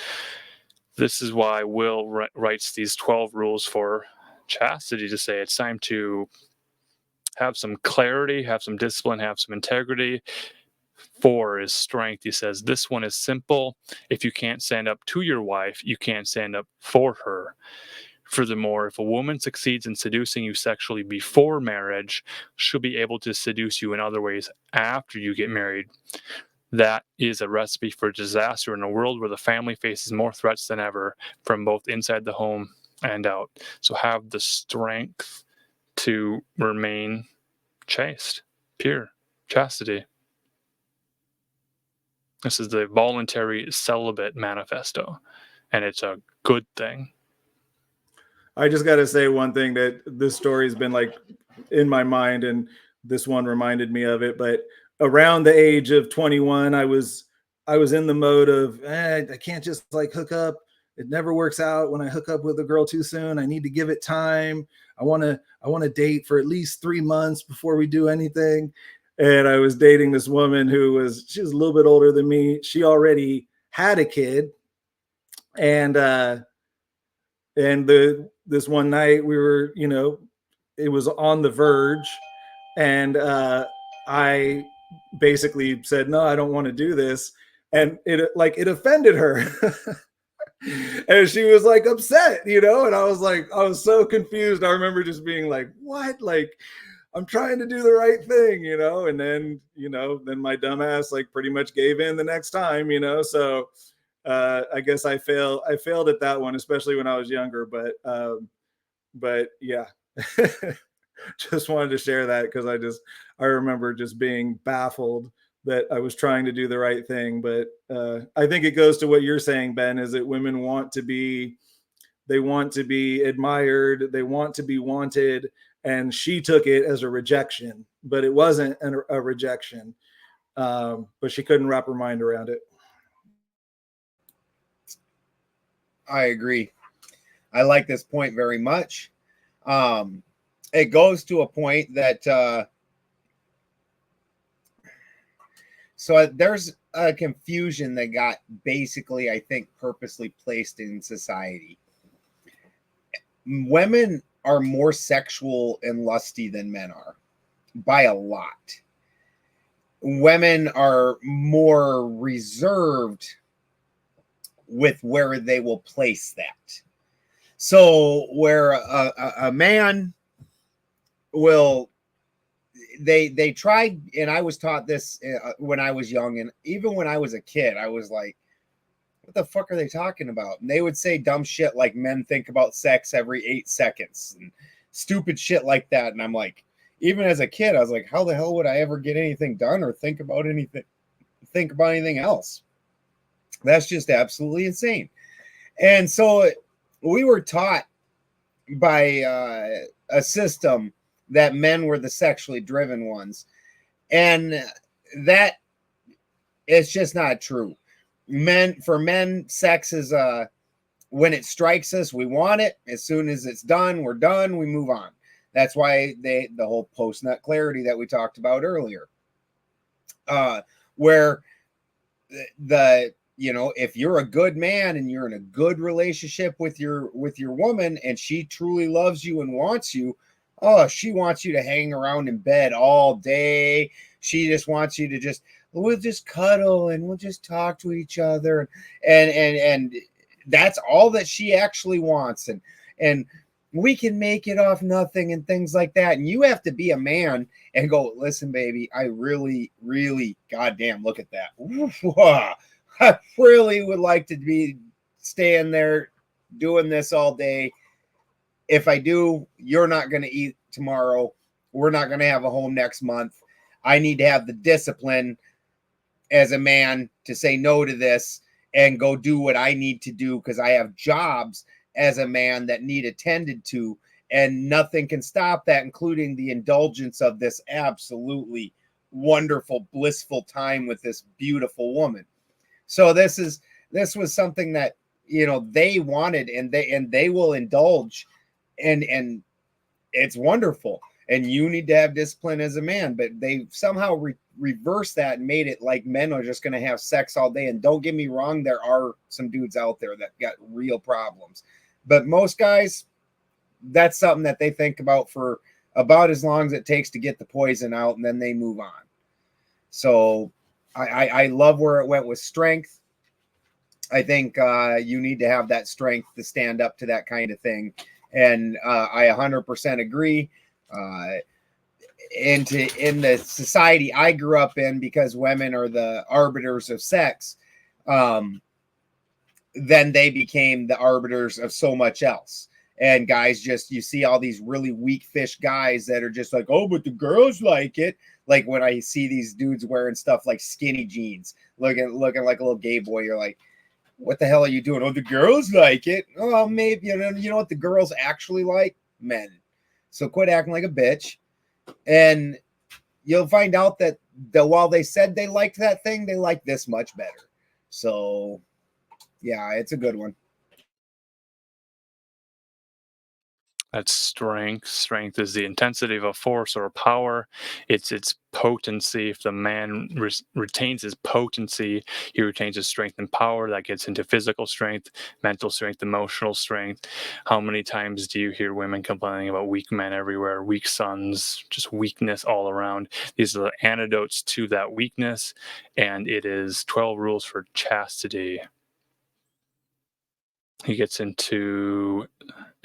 Speaker 4: This is why Will writes these 12 rules for chastity, to say it's time to have some clarity, have some discipline, have some integrity. 4 is strength. He says this one is simple. If you can't stand up to your wife, you can't stand up for her. Furthermore, if a woman succeeds in seducing you sexually before marriage, she'll be able to seduce you in other ways after you get married. That is a recipe for disaster in a world where the family faces more threats than ever from both inside the home and out. So have the strength to remain chaste, pure, chastity. This is the voluntary celibate manifesto, and it's a good thing.
Speaker 5: I just got to say one thing, that this story's been like in my mind, and this one reminded me of it. But around the age of 21, I was in the mode of, I can't just like hook up. It never works out when I hook up with a girl too soon. I need to give it time. I want to date for at least 3 months before we do anything. And I was dating this woman she was a little bit older than me. She already had a kid. And this one night we were, it was on the verge, and I basically said, no, I don't want to do this. And it offended her. And she was like upset, and I was so confused. I remember just being like, what? Like, I'm trying to do the right thing, and then my dumbass like pretty much gave in the next time, so I guess I failed at that one, especially when I was younger, but yeah. Just wanted to share that because I remember just being baffled that I was trying to do the right thing. But I think it goes to what you're saying, Ben, is that women want to be admired. They want to be wanted. And she took it as a rejection, but it wasn't a rejection. But she couldn't wrap her mind around it.
Speaker 1: I agree. I like this point very much. It goes to a point that so there's a confusion that got basically, I think, purposely placed in society. Women are more sexual and lusty than men are by a lot. Women are more reserved with where they will place that. So where a man will, they tried, and I was taught this when I was young, and even when I was a kid, I was like, what the fuck are they talking about? And they would say dumb shit like men think about sex every 8 seconds and stupid shit like that. And I'm like, even as a kid, I was like, how the hell would I ever get anything done or think about anything else? That's just absolutely insane. And so we were taught by a system that men were the sexually driven ones. And that is just not true. For men, sex is when it strikes us, we want it. As soon as it's done, we're done, we move on. That's why the whole post-nut clarity that we talked about earlier. Where if you're a good man and you're in a good relationship with your woman, and she truly loves you and wants you, she wants you to hang around in bed all day. She just wants you to we'll just cuddle and we'll just talk to each other. And that's all that she actually wants. And we can make it off nothing and things like that. And you have to be a man and go, listen, baby, I really, really, goddamn, look at that. I really would like to be staying there doing this all day. If I do, you're not going to eat tomorrow. We're not going to have a home next month. I need to have the discipline as a man to say no to this and go do what I need to do, because I have jobs as a man that need attended to, and nothing can stop that, including the indulgence of this absolutely wonderful, blissful time with this beautiful woman. So this was something that, they wanted, and they will indulge, and it's wonderful. And you need to have discipline as a man, but they somehow reversed that and made it like men are just going to have sex all day. And don't get me wrong, there are some dudes out there that got real problems, but most guys, that's something that they think about for about as long as it takes to get the poison out, and then they move on. So I love where it went with strength. I think you need to have that strength to stand up to that kind of thing. And I 100% agree. In the society I grew up in, because women are the arbiters of sex, then they became the arbiters of so much else. And guys, just, you see all these really weak fish guys that are just like, oh, but the girls like it. Like when I see these dudes wearing stuff like skinny jeans, looking like a little gay boy, you're like, what the hell are you doing? Oh, the girls like it. Oh, maybe, you know what the girls actually like? Men. So quit acting like a bitch. And you'll find out that while they said they liked that thing, they like this much better. So yeah, it's a good one.
Speaker 4: That's strength. Strength is the intensity of a force or a power. It's its potency. If the man retains his potency, he retains his strength and power. That gets into physical strength, mental strength, emotional strength. How many times do you hear women complaining about weak men everywhere, weak sons, just weakness all around? These are the antidotes to that weakness, and it is 12 rules for chastity. He gets into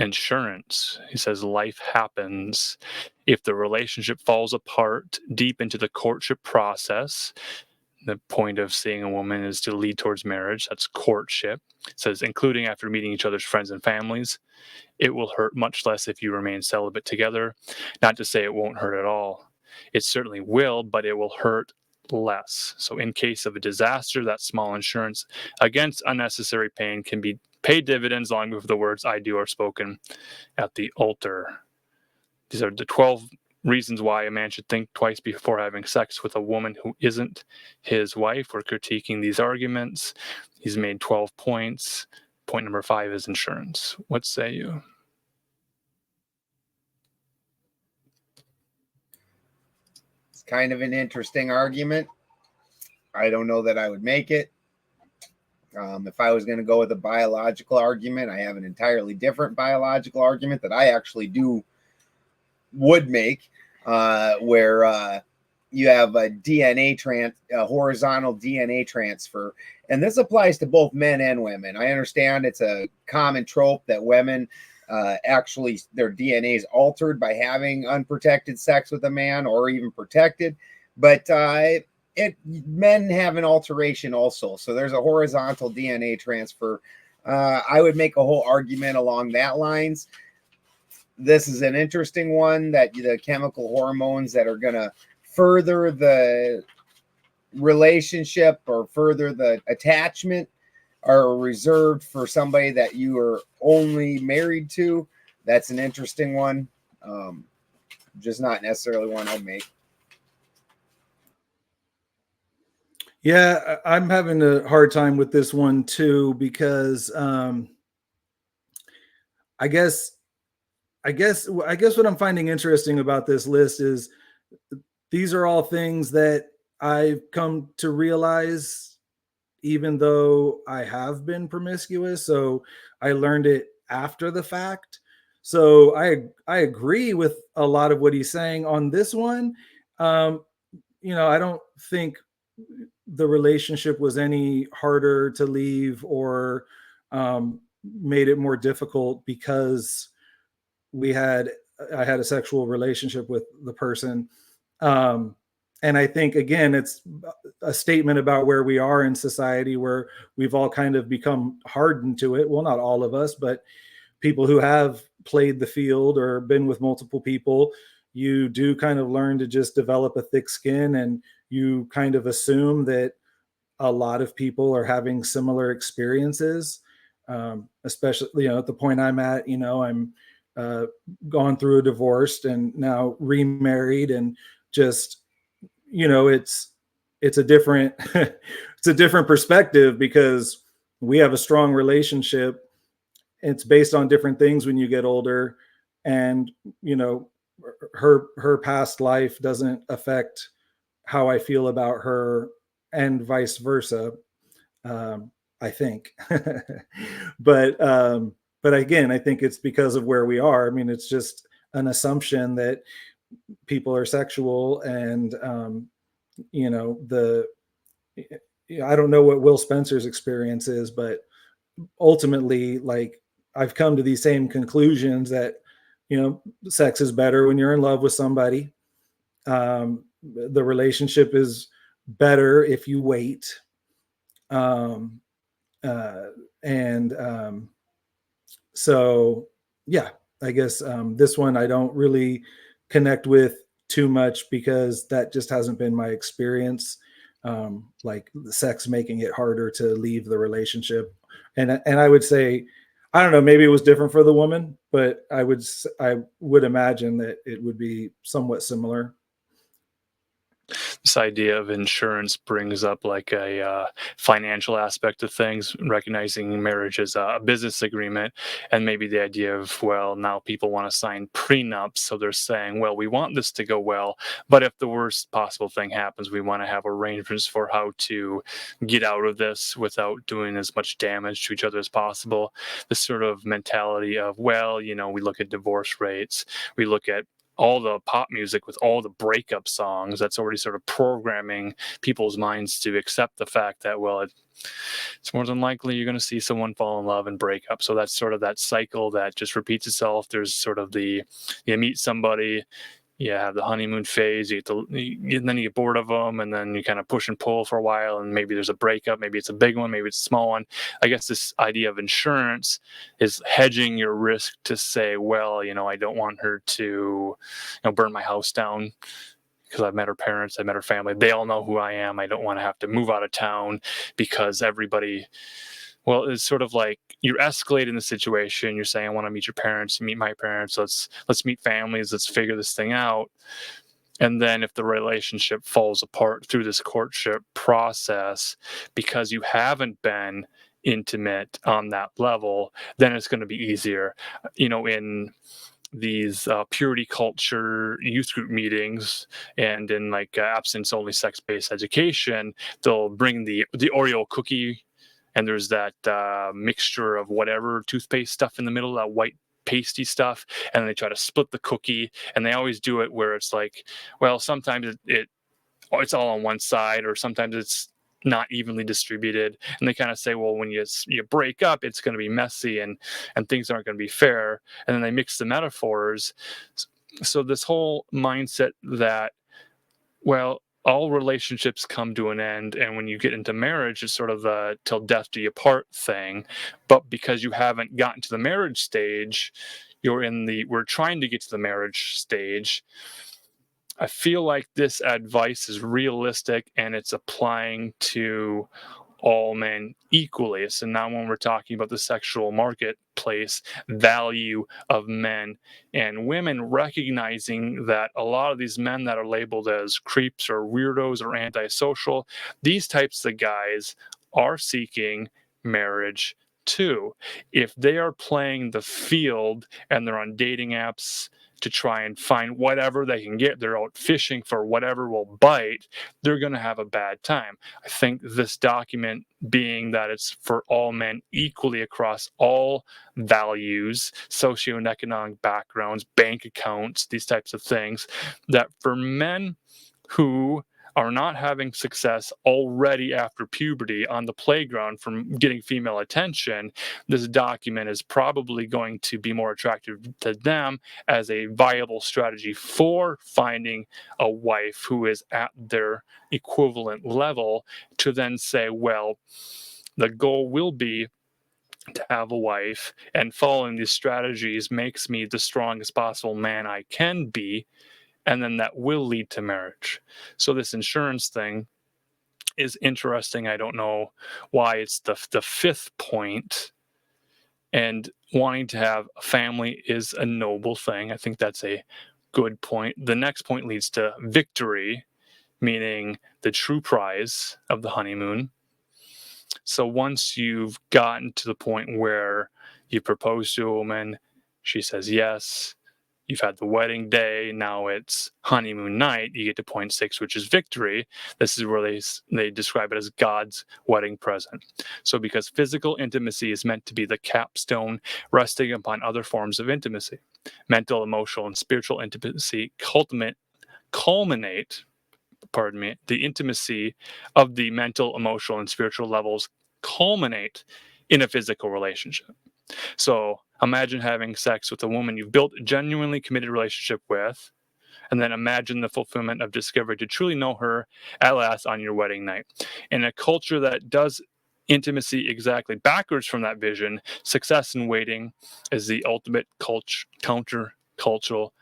Speaker 4: insurance. He says life happens. If the relationship falls apart deep into the courtship process, the point of seeing a woman is to lead towards marriage. That's courtship. It says, including after meeting each other's friends and families. It will hurt much less if you remain celibate together. Not to say it won't hurt at all. It certainly will, but it will hurt less. So in case of a disaster, that small insurance against unnecessary pain can be paid dividends long before the words I do are spoken at the altar. These are the 12 reasons why a man should think twice before having sex with a woman who isn't his wife. We're critiquing these arguments. He's made 12 points. Point number 5 is insurance. What say you?
Speaker 1: It's kind of an interesting argument. I don't know that I would make it. If I was going to go with a biological argument, I have an entirely different biological argument that I actually would make, where you have a horizontal DNA transfer. And this applies to both men and women. I understand it's a common trope that women actually, their DNA is altered by having unprotected sex with a man, or even protected. But men have an alteration also. So there's a horizontal DNA transfer. I would make a whole argument along that lines. This is an interesting one, that the chemical hormones that are going to further the relationship or further the attachment are reserved for somebody that you are only married to. That's an interesting one. Just not necessarily one I'd make.
Speaker 5: Yeah, I'm having a hard time with this one too, because I guess what I'm finding interesting about this list is these are all things that I've come to realize, even though I have been promiscuous. So I learned it after the fact. So I agree with a lot of what he's saying on this one. I don't think the relationship was any harder to leave or made it more difficult because I had a sexual relationship with the person. And I think, again, it's a statement about where we are in society, where we've all kind of become hardened to it. Well, not all of us, but people who have played the field or been with multiple people, you do kind of learn to just develop a thick skin, and you kind of assume that a lot of people are having similar experiences, especially, at the point I'm at, I'm gone through a divorce and now remarried, and just, it's a different, it's a different perspective, because we have a strong relationship. It's based on different things when you get older, and, her past life doesn't affect how I feel about her, and vice versa. I think, but again, I think it's because of where we are. I mean, it's just an assumption that people are sexual, and I don't know what Will Spencer's experience is, but ultimately, like, I've come to these same conclusions that, sex is better when you're in love with somebody. The relationship is better if you wait. Um, and so, yeah, I guess this one I don't really connect with too much because that just hasn't been my experience. Like the sex making it harder to leave the relationship. And I would say, I don't know, maybe it was different for the woman, but I would imagine that it would be somewhat similar.
Speaker 4: This idea of insurance brings up like a financial aspect of things, recognizing marriage as a business agreement, and maybe the idea of, well, now people want to sign prenups, so they're saying, well, we want this to go well, but if the worst possible thing happens, we want to have arrangements for how to get out of this without doing as much damage to each other as possible. This sort of mentality of, well, we look at divorce rates, we look at all the pop music with all the breakup songs, that's already sort of programming people's minds to accept the fact that, well, it's more than likely you're going to see someone fall in love and break up. So that's sort of that cycle that just repeats itself. There's sort of you meet somebody, you have the honeymoon phase, and then you get bored of them, and then you kind of push and pull for a while, and maybe there's a breakup, maybe it's a big one, maybe it's a small one. I guess this idea of insurance is hedging your risk to say, well, I don't want her to burn my house down because I've met her parents, I've met her family, they all know who I am. I don't want to have to move out of town because everybody... Well, it's sort of like you're escalating the situation. You're saying, I want to meet your parents, meet my parents. Let's meet families. Let's figure this thing out. And then if the relationship falls apart through this courtship process because you haven't been intimate on that level, then it's going to be easier. In these purity culture youth group meetings and in like abstinence only sex-based education, they'll bring the Oreo cookie, and there's that mixture of whatever toothpaste stuff in the middle, that white pasty stuff, and they try to split the cookie, and they always do it where it's like, well, sometimes it's all on one side, or sometimes it's not evenly distributed, and they kind of say, well, when you break up, it's going to be messy and things aren't going to be fair, and then they mix the metaphors. So this whole mindset that, well, all relationships come to an end, and when you get into marriage, it's sort of the till death do you part thing. But because you haven't gotten to the marriage stage, we're trying to get to the marriage stage. I feel like this advice is realistic and it's applying to all men equally. So now when we're talking about the sexual marketplace value of men and women, recognizing that a lot of these men that are labeled as creeps or weirdos or antisocial, these types of guys are seeking marriage too. If they are playing the field and they're on dating apps to try and find whatever they can get, they're out fishing for whatever will bite, they're going to have a bad time. I think this document, being that it's for all men equally across all values, socio and economic backgrounds, bank accounts, these types of things, that for men who are not having success already after puberty on the playground from getting female attention, this document is probably going to be more attractive to them as a viable strategy for finding a wife who is at their equivalent level, to then say, well, the goal will be to have a wife, and following these strategies makes me the strongest possible man I can be, and then that will lead to marriage. So this insurance thing is interesting. I don't know why it's the fifth point, and wanting to have a family is a noble thing. I think that's a good point. The next point leads to victory, meaning the true prize of the honeymoon. So once you've gotten to the point where you propose to a woman, she says yes, you've had the wedding day, now it's honeymoon night, you get to point 6, which is victory. This is where they describe it as God's wedding present. So because physical intimacy is meant to be the capstone resting upon other forms of intimacy, mental, emotional, and spiritual intimacy culminate, the intimacy of the mental, emotional, and spiritual levels culminate in a physical relationship. So imagine having sex with a woman you've built a genuinely committed relationship with, and then imagine the fulfillment of discovery to truly know her at last on your wedding night. In a culture that does intimacy exactly backwards from that vision, success in waiting is the ultimate counter-cultural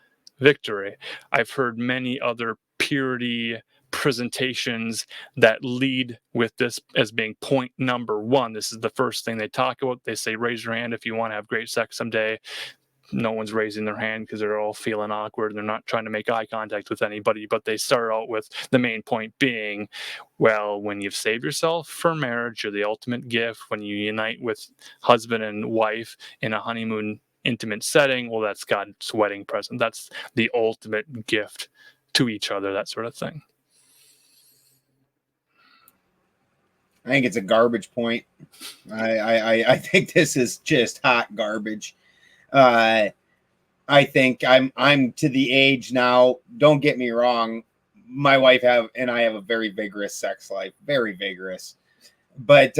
Speaker 4: victory. I've heard many other purity presentations that lead with this as being point number one. This is the first thing they talk about. They say, raise your hand if you want to have great sex someday. No one's raising their hand because they're all feeling awkward and they're not trying to make eye contact with anybody. But they start out with the main point being, well, when you've saved yourself for marriage, you're the ultimate gift. When you unite with husband and wife in a honeymoon intimate setting, well, that's God's wedding present. That's the ultimate gift to each other, that sort of thing.
Speaker 1: I think it's a garbage point. I think this is just hot garbage. I think I'm to the age now. Don't get me wrong. My wife and I have a very vigorous sex life, very vigorous. But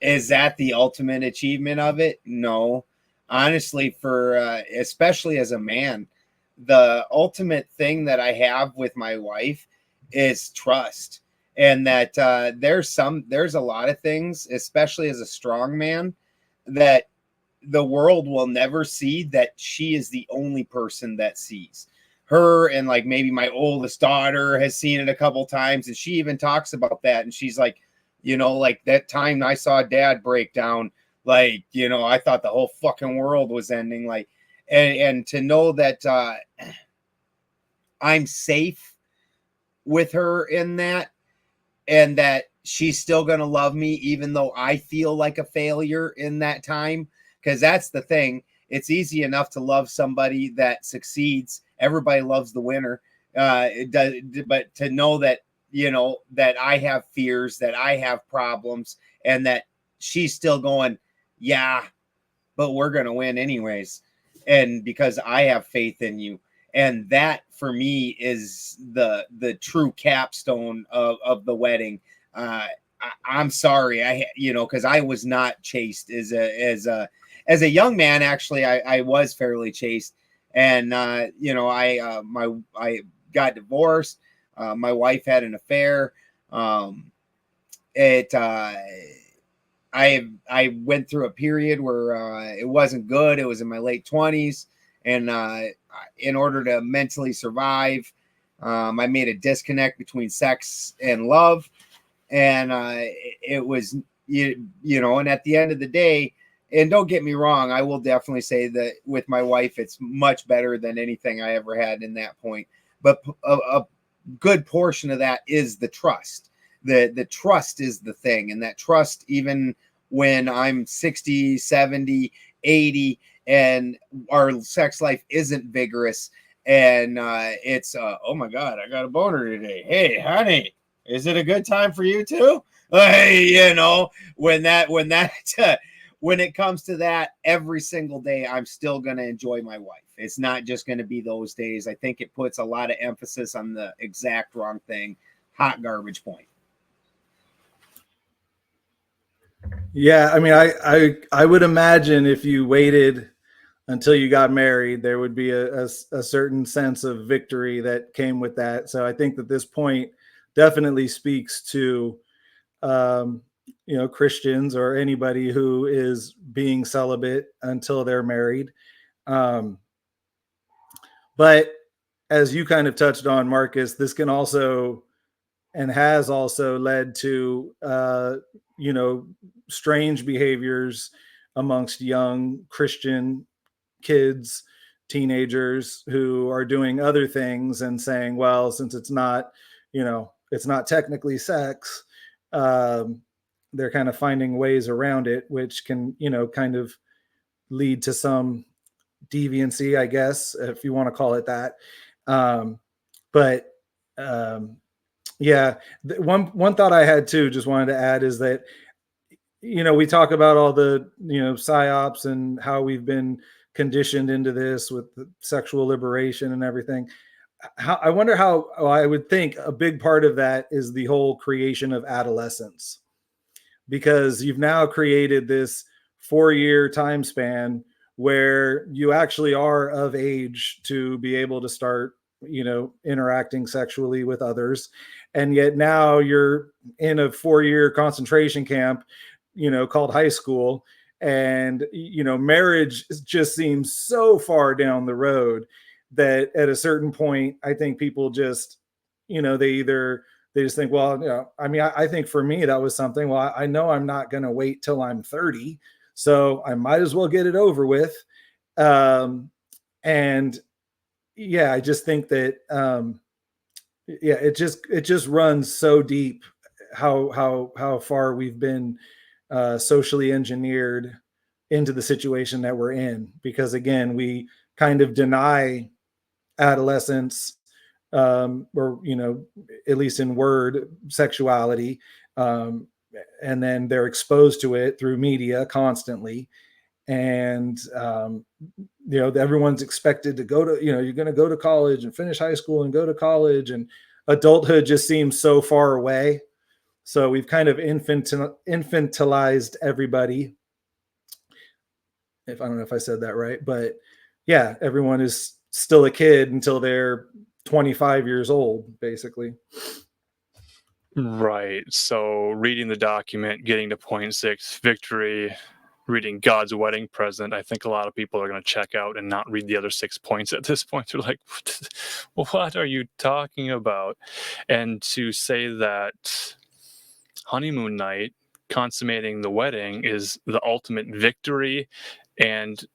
Speaker 1: is that the ultimate achievement of it? No. Honestly, for especially as a man, the ultimate thing that I have with my wife is trust. And that there's a lot of things, especially as a strong man, that the world will never see, that she is the only person that sees. Her and like maybe my oldest daughter has seen it a couple times, and she even talks about that. And she's like, you know, like that time I saw Dad break down, like, you know, I thought the whole fucking world was ending. Like, and to know that I'm safe with her in that, and that she's still going to love me, even though I feel like a failure in that time. Because that's the thing. It's easy enough to love somebody that succeeds. Everybody loves the winner. But to know that, you know, that I have fears, that I have problems, and that she's still going, yeah, but we're going to win anyways. And because I have faith in you. And that for me is the true capstone of the wedding. I'm sorry, you know, because I was not chaste as a young man. Actually, I was fairly chaste, and you know, I got divorced. My wife had an affair. I went through a period where it wasn't good. It was in my late 20s, and in order to mentally survive, I made a disconnect between sex and love, and it was you know. And at the end of the day, and don't get me wrong, I will definitely say that with my wife, it's much better than anything I ever had in that point. But a good portion of that is the trust. The trust is the thing, and that trust, even when I'm 60, 70, 80, and our sex life isn't vigorous, and it's oh my God, I got a boner today. Hey, honey, is it a good time for you too? You know, when it comes to that, every single day, I'm still going to enjoy my wife. It's not just going to be those days. I think it puts a lot of emphasis on the exact wrong thing. Hot garbage point.
Speaker 5: Yeah, I mean, I would imagine if you waited until you got married, there would be a certain sense of victory that came with that. So I think that this point definitely speaks to, you know, Christians or anybody who is being celibate until they're married. But as you kind of touched on, Marcus, this can also and has also led to, you know, strange behaviors amongst young Christian kids, teenagers who are doing other things and saying, well, since it's not, you know, it's not technically sex, they're kind of finding ways around it, which can, you know, kind of lead to some deviancy, I guess, if you want to call it that. Yeah, one thought I had too, just wanted to add, is that, you know, we talk about all the, you know, psyops and how we've been conditioned into this with the sexual liberation and everything. I wonder how, I would think a big part of that is the whole creation of adolescence, because you've now created this 4-year time span where you actually are of age to be able to start, interacting sexually with others. And yet now you're in a 4-year concentration camp, called high school. And, marriage just seems so far down the road that at a certain point, I think people just, they just think, well, I think for me, that was something, well, I know I'm not going to wait till I'm 30. So I might as well get it over with. And yeah, I just think that, it just runs so deep how far we've been socially engineered into the situation that we're in, because again, we kind of deny adolescence, or at least in word, sexuality, and then they're exposed to it through media constantly. And everyone's expected to go to, you're going to go to college and finish high school and go to college, and adulthood just seems so far away. So we've kind of infantilized everybody. I don't know if I said that right, but yeah, everyone is still a kid until they're 25 years old, basically.
Speaker 4: Right. So reading the document, getting to point 6, victory, reading God's wedding present, I think a lot of people are going to check out and not read the other 6 points at this point. They're like, what are you talking about? And to say that honeymoon night, consummating the wedding, is the ultimate victory, and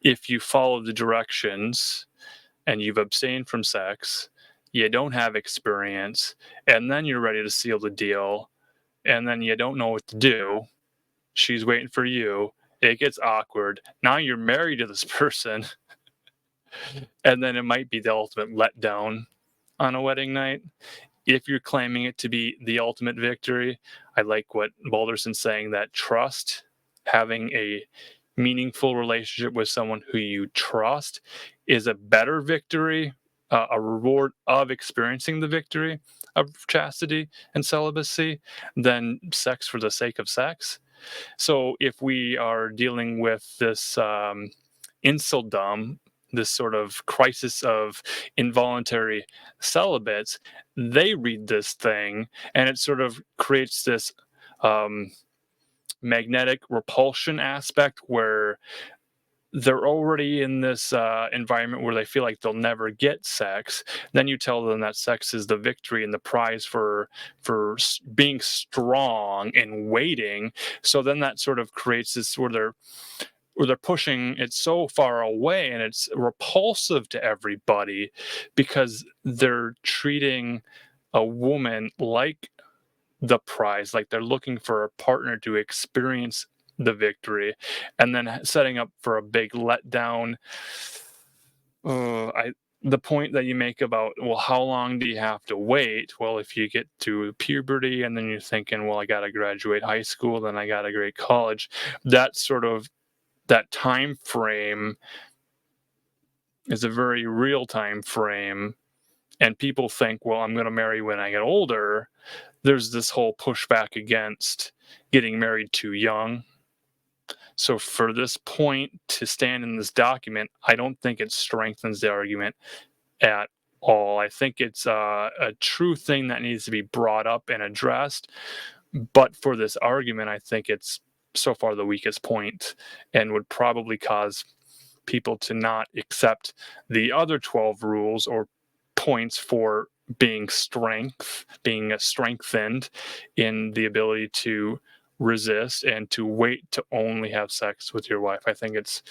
Speaker 4: if you follow the directions and you've abstained from sex, you don't have experience, and then you're ready to seal the deal, and then you don't know what to do. She's waiting for you. It gets awkward. Now you're married to this person, and then it might be the ultimate letdown on a wedding night. If you're claiming it to be the ultimate victory, I like what Balderson's saying, that trust, having a meaningful relationship with someone who you trust, is a better victory, a reward of experiencing the victory of chastity and celibacy than sex for the sake of sex. So if we are dealing with this inceldom, this sort of crisis of involuntary celibates, they read this thing and it sort of creates this magnetic repulsion aspect where they're already in this environment where they feel like they'll never get sex. Then you tell them that sex is the victory and the prize for being strong and waiting. So then that sort of creates this where they're pushing it so far away, and it's repulsive to everybody because they're treating a woman like the prize, like they're looking for a partner to experience the victory, and then setting up for a big letdown. The point that you make about, well, how long do you have to wait? Well, if you get to puberty and then you're thinking, well, I got to graduate high school, then I got to grade college, that time frame is a very real time frame. And people think, well, I'm going to marry when I get older. There's this whole pushback against getting married too young. So for this point to stand in this document, I don't think it strengthens the argument at all. I think it's a true thing that needs to be brought up and addressed. But for this argument, I think it's so far the weakest point and would probably cause people to not accept the other 12 rules or points for being strengthened in the ability to resist and to wait to only have sex with your wife. I think it's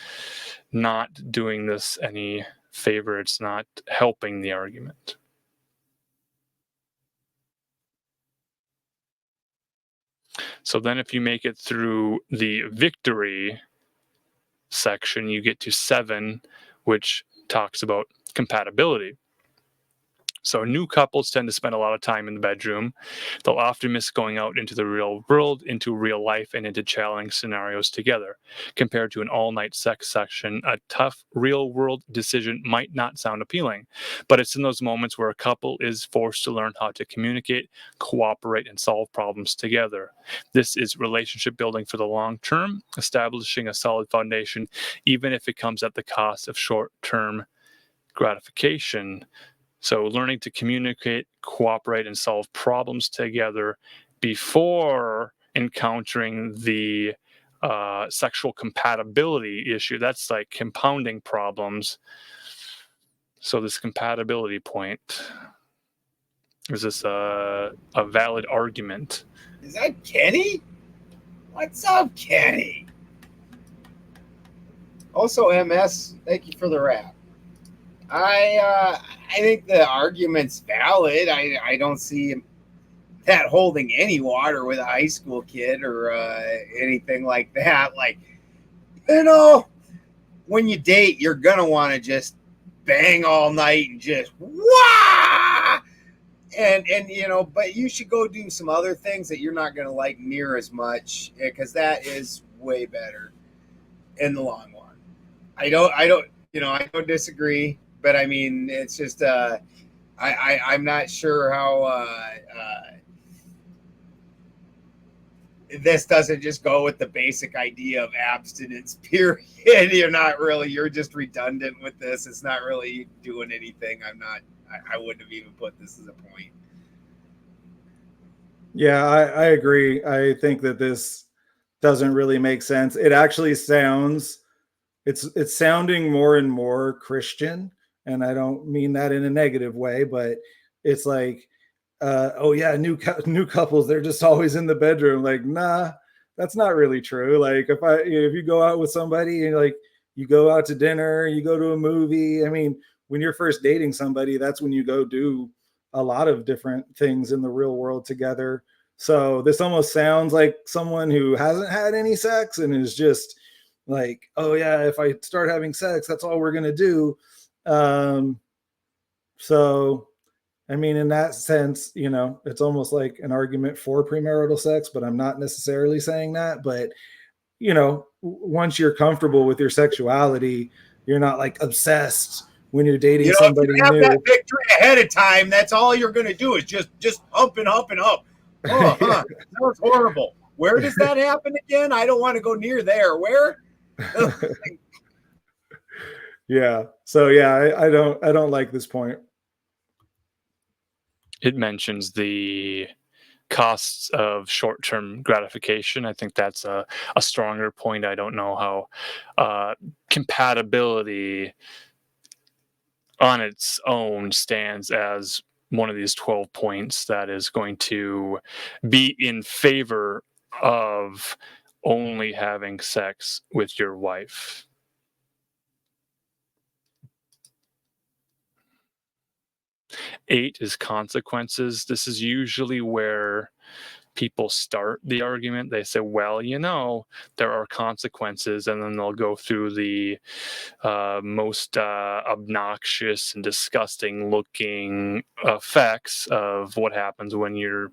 Speaker 4: not doing this any favor. It's not helping the argument. So then if you make it through the victory section, you get to 7, which talks about compatibility. So new couples tend to spend a lot of time in the bedroom. They'll often miss going out into the real world, into real life, and into challenging scenarios together. Compared to an all-night sex session, a tough real-world decision might not sound appealing, but it's in those moments where a couple is forced to learn how to communicate, cooperate, and solve problems together. This is relationship building for the long term, establishing a solid foundation, even if it comes at the cost of short-term gratification. So learning to communicate, cooperate, and solve problems together before encountering the sexual compatibility issue, that's like compounding problems. So this compatibility point, is this a valid argument?
Speaker 1: Is that Kenny? What's up, Kenny? Also, MS, thank you for the rap. I think the argument's valid. I don't see that holding any water with a high school kid or anything like that. Like, when you date, you're gonna want to just bang all night and just wah, and but you should go do some other things that you're not gonna like near as much, because that is way better in the long run. I don't disagree. But I mean, it's just I'm not sure how this doesn't just go with the basic idea of abstinence, period. You're just redundant with this. It's not really doing anything. I wouldn't have even put this as a point.
Speaker 5: Yeah, I agree. I think that this doesn't really make sense. It actually sounds, it's sounding more and more Christian. And I don't mean that in a negative way, but it's like, oh yeah, new couples, they're just always in the bedroom. Like, nah, that's not really true. Like if you go out with somebody and like you go out to dinner, you go to a movie. I mean, when you're first dating somebody, that's when you go do a lot of different things in the real world together. So this almost sounds like someone who hasn't had any sex and is just like, oh yeah, if I start having sex, that's all we're gonna do. So, I mean, in that sense, it's almost like an argument for premarital sex, but I'm not necessarily saying that. But, once you're comfortable with your sexuality, you're not like obsessed when you're dating somebody
Speaker 1: if you have
Speaker 5: new.
Speaker 1: that victory ahead of time, that's all you're going to do is just up and up and up. Oh, that was horrible. Where does that happen again? I don't want to go near there. Where?
Speaker 5: Yeah. So yeah, I don't like this point.
Speaker 4: It mentions the costs of short-term gratification. I think that's a stronger point. I don't know how compatibility on its own stands as one of these 12 points that is going to be in favor of only having sex with your wife. Eight is consequences. This is usually where people start the argument. They say, well, there are consequences, and then they'll go through the most obnoxious and disgusting looking effects of what happens when you're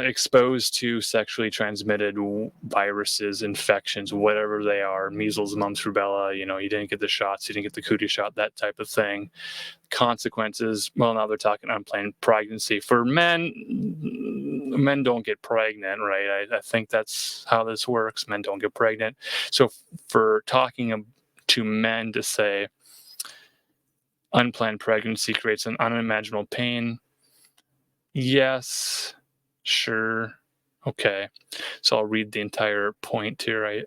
Speaker 4: exposed to sexually transmitted viruses, infections, whatever they are, measles, mumps, rubella, you didn't get the shots, you didn't get the cootie shot, that type of thing. Consequences, well, now they're talking unplanned pregnancy. For men don't get pregnant, right? I think that's how this works. Men don't get pregnant. So for talking to men to say unplanned pregnancy creates an unimaginable pain, yes, sure, okay. So I'll read the entire point here. I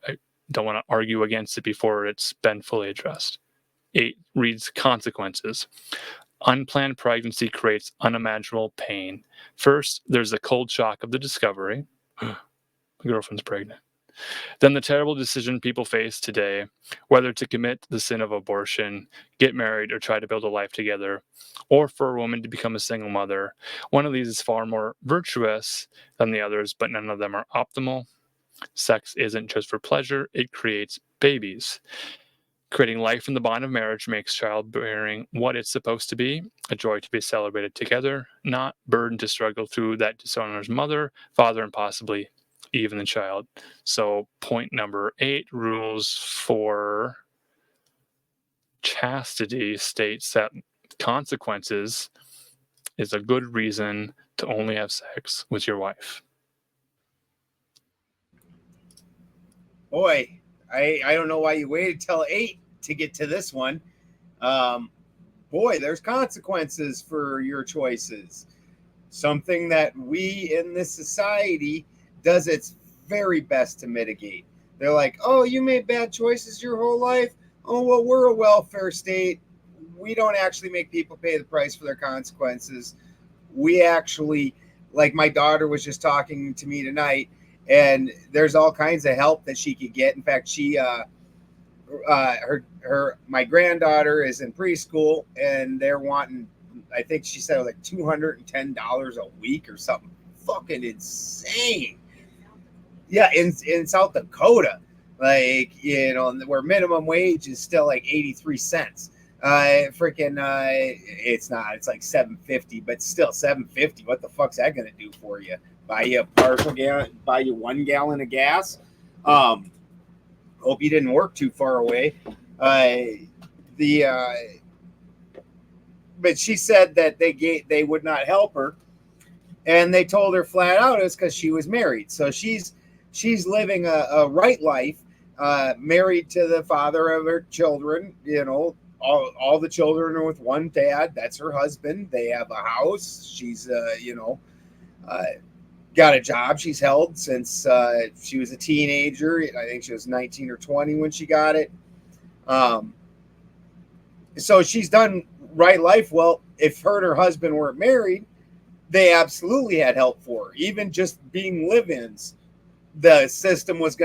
Speaker 4: don't want to argue against it before it's been fully addressed. 8 reads consequences. Unplanned pregnancy creates unimaginable pain. First, there's the cold shock of the discovery. My girlfriend's pregnant. Then the terrible decision people face today, whether to commit the sin of abortion, get married, or try to build a life together, or for a woman to become a single mother. One of these is far more virtuous than the others, but none of them are optimal. Sex isn't just for pleasure, it creates babies. Creating life in the bond of marriage makes childbearing what it's supposed to be, a joy to be celebrated together, not burden to struggle through that dishonors mother, father, and possibly even the child. So point number 8, rules for chastity, states that consequences is a good reason to only have sex with your wife.
Speaker 1: Boy, I don't know why you waited till 8 to get to this one. Boy, there's consequences for your choices. Something that we in this society does its very best to mitigate. They're like, oh, you made bad choices your whole life. Oh, well, we're a welfare state. We don't actually make people pay the price for their consequences. We actually, like my daughter was just talking to me tonight, and there's all kinds of help that she could get. In fact, my granddaughter is in preschool, and they're wanting, I think she said it was like $210 a week or something fucking insane. Yeah, in South Dakota, like, where minimum wage is still like 83 cents. It's not, it's like $7.50, but still $7.50. What the fuck's that gonna do for you? Buy you a partial gallon, buy you 1 gallon of gas. Hope you didn't work too far away. But she said that they would not help her, and they told her flat out it's because she was married. So she's living a right life, married to the father of her children. All the children are with one dad. That's her husband. They have a house. She's got a job she's held since she was a teenager. I think she was 19 or 20 when she got it. So she's done right life. Well, if her and her husband weren't married, they absolutely had help for her. Even just being live-ins, the system would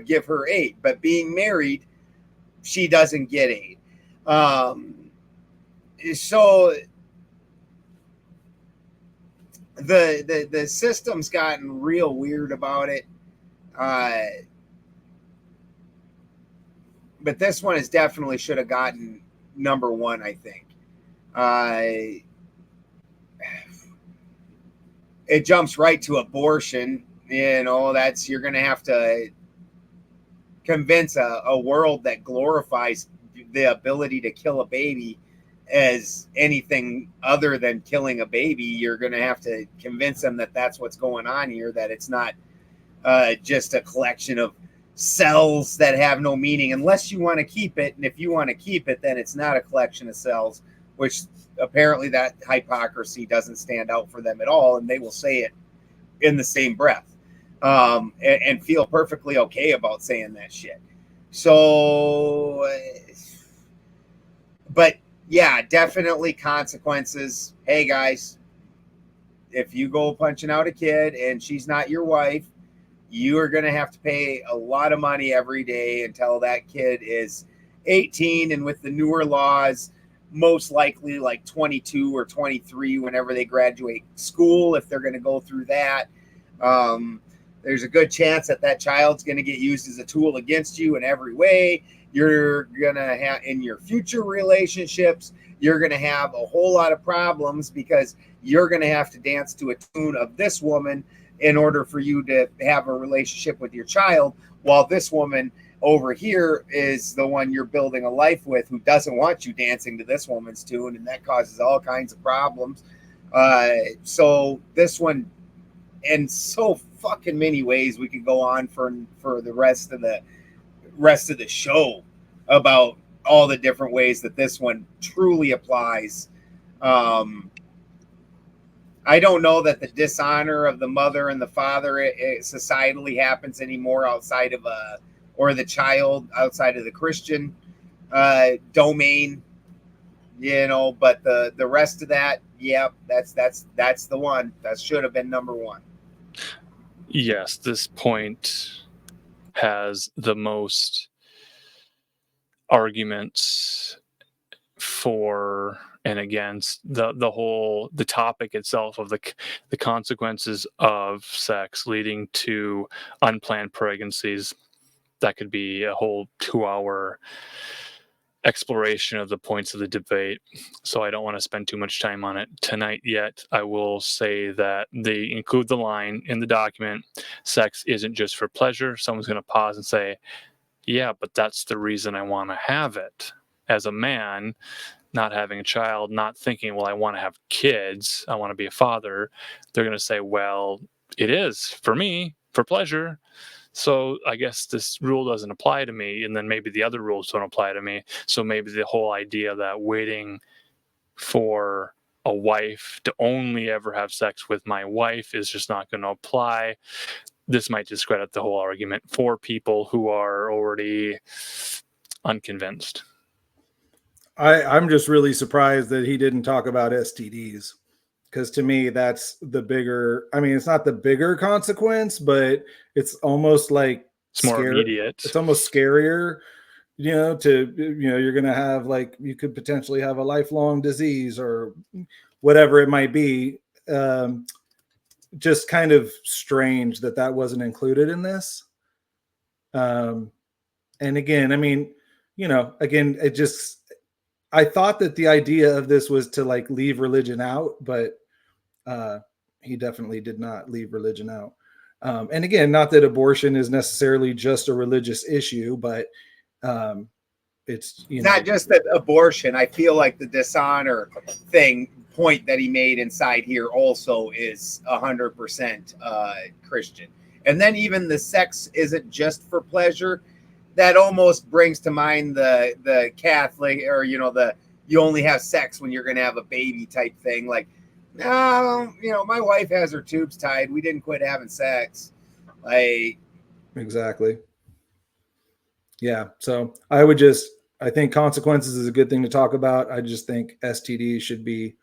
Speaker 1: give her aid. But being married, she doesn't get aid. So the system's gotten real weird about it. But this one is definitely should have gotten number 1, I think. It jumps right to abortion. You're going to have to convince a world that glorifies the ability to kill a baby as anything other than killing a baby. You're going to have to convince them that that's what's going on here, that it's not just a collection of cells that have no meaning unless you want to keep it. And if you want to keep it, then it's not a collection of cells, which apparently that hypocrisy doesn't stand out for them at all. And they will say it in the same breath, and feel perfectly okay about saying that shit. So, but yeah, definitely consequences. Hey guys, if you go punching out a kid and she's not your wife, you are going to have to pay a lot of money every day until that kid is 18. And with the newer laws, most likely like 22 or 23 whenever they graduate school, if they're going to go through that. There's a good chance that child's going to get used as a tool against you in every way. You're going to have, in your future relationships, you're going to have a whole lot of problems because you're going to have to dance to a tune of this woman in order for you to have a relationship with your child, while this woman over here is the one you're building a life with, who doesn't want you dancing to this woman's tune, and that causes all kinds of problems. So this one, in so fucking many ways, we could go on for the rest of the show about all the different ways that this one truly applies. I don't know that the dishonor of the mother and the father societally happens anymore outside of or the child outside of the Christian domain, but the rest of that, yeah, that's the one that should have been number 1.
Speaker 4: Yes, this point has the most arguments for and against the topic itself of the consequences of sex leading to unplanned pregnancies. That could be a whole 2-hour exploration of the points of the debate, so I don't want to spend too much time on it tonight yet. I will say that they include the line in the document, sex isn't just for pleasure. Someone's going to pause and say, yeah, but that's the reason I want to have it. As a man, not having a child, not thinking, well, I want to have kids, I want to be a father, they're going to say, well, it is for me, for pleasure. So I guess this rule doesn't apply to me, and then maybe the other rules don't apply to me. So maybe the whole idea that waiting for a wife to only ever have sex with my wife is just not going to apply. This might discredit the whole argument for people who are already unconvinced.
Speaker 5: I'm just really surprised that he didn't talk about STDs, because to me that's the bigger, I mean, it's not the bigger consequence, but it's almost like
Speaker 4: It's more immediate.
Speaker 5: It's almost scarier, you're going to have, like, you could potentially have a lifelong disease or whatever it might be. Just kind of strange that wasn't included in this. And again, I mean, it just, I thought that the idea of this was to, like, leave religion out, but he definitely did not leave religion out. And again, not that abortion is necessarily just a religious issue, but it's
Speaker 1: not just that abortion. I feel like the dishonor point that he made inside here also is 100% Christian. And then even the sex isn't just for pleasure. That almost brings to mind the Catholic, or you only have sex when you're going to have a baby type thing. Like, no, my wife has her tubes tied. We didn't quit having sex. Like,
Speaker 5: exactly. Yeah. So I think consequences is a good thing to talk about. I just think STD should be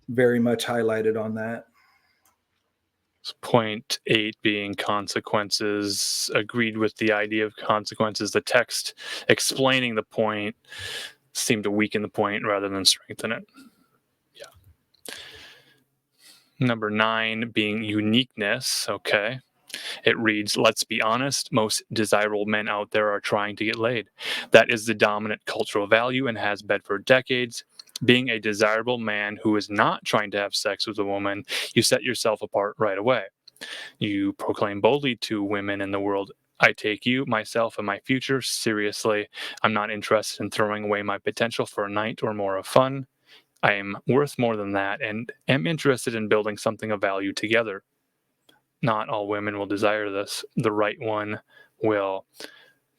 Speaker 5: very much highlighted on that.
Speaker 4: Point 8 being consequences. Agreed with the idea of consequences. The text explaining the point seemed to weaken the point rather than strengthen it. Yeah. Number 9 being uniqueness. Okay. It reads, let's be honest, most desirable men out there are trying to get laid. That is the dominant cultural value and has been for decades. Being a desirable man who is not trying to have sex with a woman, you set yourself apart right away. You proclaim boldly to women in the world, I take you, myself, and my future seriously. I'm not interested in throwing away my potential for a night or more of fun. I am worth more than that and am interested in building something of value together. Not all women will desire this. The right one will.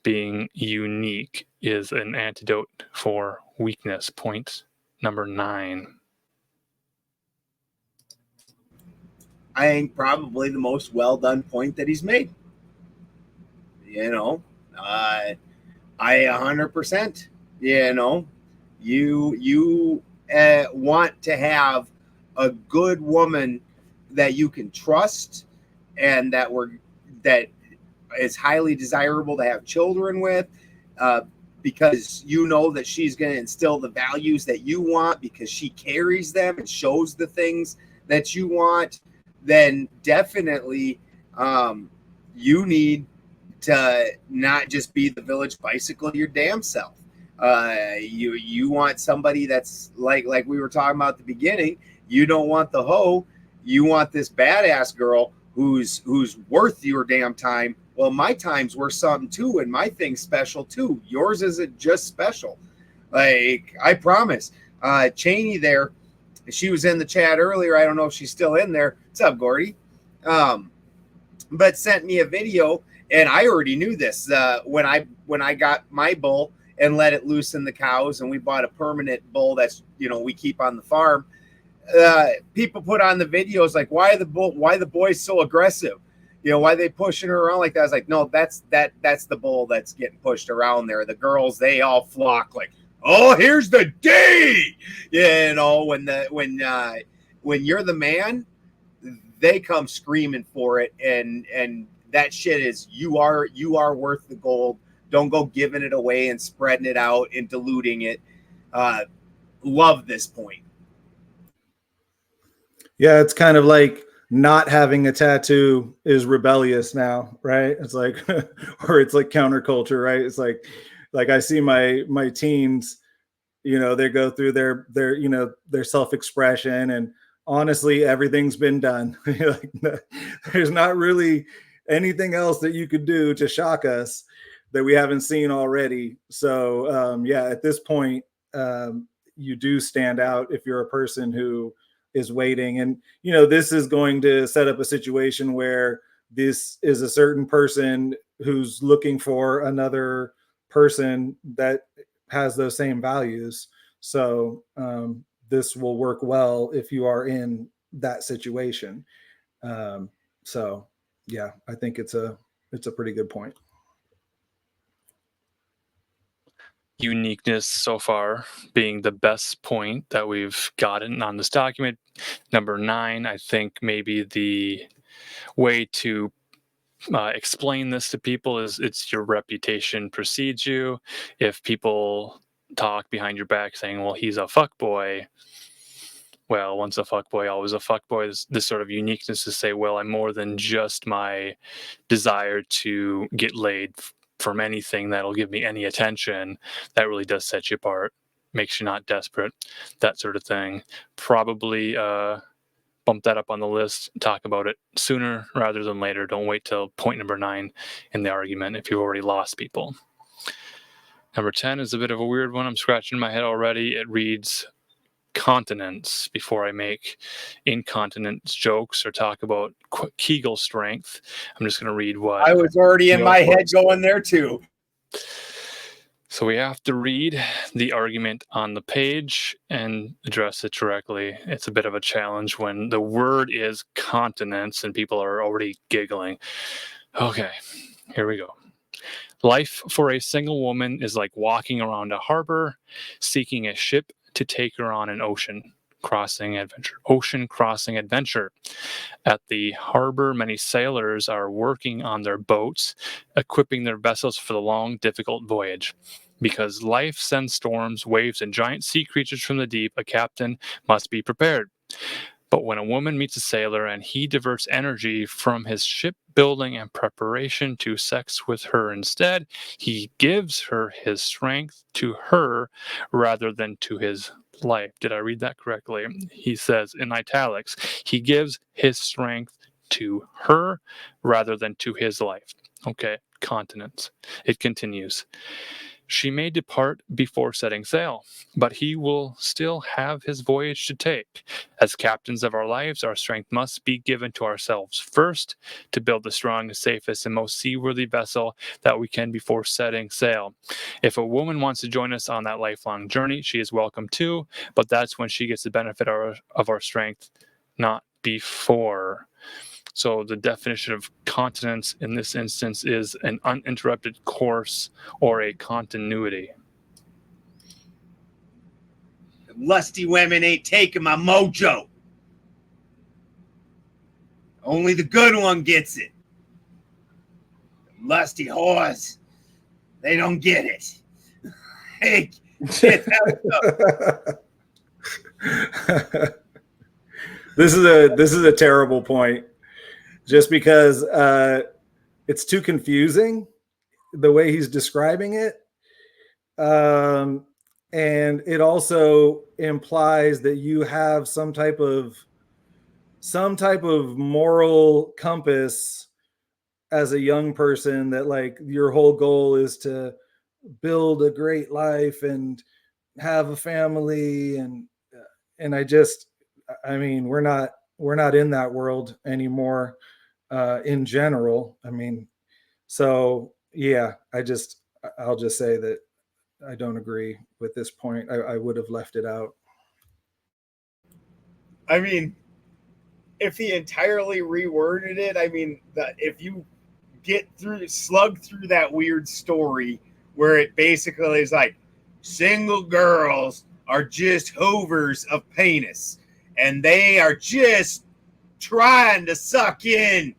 Speaker 4: Being unique is an antidote for weakness. Point number 9.
Speaker 1: I think probably the most well done point that he's made. I 100%. You want to have a good woman that you can trust, and that is highly desirable to have children with, because that she's going to instill the values that you want, because she carries them and shows the things that you want. Then definitely you need to not just be the village bicycle your damn self. You want somebody that's like we were talking about at the beginning. You don't want the hoe. You want this badass girl who's worth your damn time. Well, my time's worth something too, and my thing's special too. Yours isn't just special. Like, I promise. Cheney there, she was in the chat earlier. I don't know if she's still in there. What's up, Gordy? But sent me a video, and I already knew this. When I got my bull and let it loose in the cows, and we bought a permanent bull that's we keep on the farm. People put on the videos like, why the boy's so aggressive? Why are they pushing her around like that? I was like, no, that's the bull that's getting pushed around there. The girls, they all flock like, oh, here's the D. When you're the man, they come screaming for it, and that shit is, you are worth the gold. Don't go giving it away and spreading it out and diluting it. Love this point.
Speaker 5: Yeah, it's kind of like not having a tattoo is rebellious now, right? It's like, or it's like counterculture, right? It's like like I see my teens, they go through their their self-expression, and honestly, everything's been done. Like, there's not really anything else that you could do to shock us that we haven't seen already. So yeah, at this point, you do stand out if you're a person who is waiting. And this is going to set up a situation where this is a certain person who's looking for another person that has those same values. So this will work well if you are in that situation. So yeah, I think it's a pretty good point.
Speaker 4: Uniqueness so far being the best point that we've gotten on this document. Number 9, I think maybe the way to explain this to people is it's your reputation precedes you. If people talk behind your back saying, well, he's a fuckboy, well, once a fuckboy, always a fuckboy. This sort of uniqueness to say, well, I'm more than just my desire to get laid from anything that'll give me any attention. That really does set you apart, makes you not desperate, that sort of thing. Probably bump that up on the list, talk about it sooner rather than later. Don't wait till point number 9 in the argument if you've already lost people. Number 10 is a bit of a weird one. I'm scratching my head already. It reads continence before I make incontinence jokes or talk about Kegel strength. I'm just going to read what
Speaker 1: I was already in my head going there too.
Speaker 4: So we have to read the argument on the page and address it directly. It's a bit of a challenge when the word is continence and people are already giggling. Okay, here we go. Life for a single woman is like walking around a harbor, seeking a ship to take her on an ocean crossing adventure. At the harbor, many sailors are working on their boats, equipping their vessels for the long, difficult voyage. Because life sends storms, waves, and giant sea creatures from the deep, a captain must be prepared. But when a woman meets a sailor and he diverts energy from his shipbuilding and preparation to sex with her instead, he gives her his strength to her rather than to his life. Did I read that correctly? He says in italics, he gives his strength to her rather than to his life. Okay, continence. It continues. She may depart before setting sail, but he will still have his voyage to take. As captains of our lives, our strength must be given to ourselves first to build the strongest, safest, and most seaworthy vessel that we can before setting sail. If a woman wants to join us on that lifelong journey, she is welcome too, but that's when she gets the benefit of our strength, not before. So the definition of continence in this instance is an uninterrupted course or a continuity.
Speaker 1: Lusty women ain't taking my mojo. Only the good one gets it. Lusty whores, they don't get it. Hey, get out.
Speaker 5: This is a terrible point. Just because it's too confusing the way he's describing it. And it also implies that you have some type of moral compass as a young person, that like your whole goal is to build a great life and have a family. And I mean, we're not in that world anymore. In general, I mean, so yeah, I'll just say that I don't agree with this point. I would have left it out.
Speaker 1: I mean, if he entirely reworded it, I mean, if you slug through that weird story where it basically is like single girls are just hovers of penis and they are just trying to suck in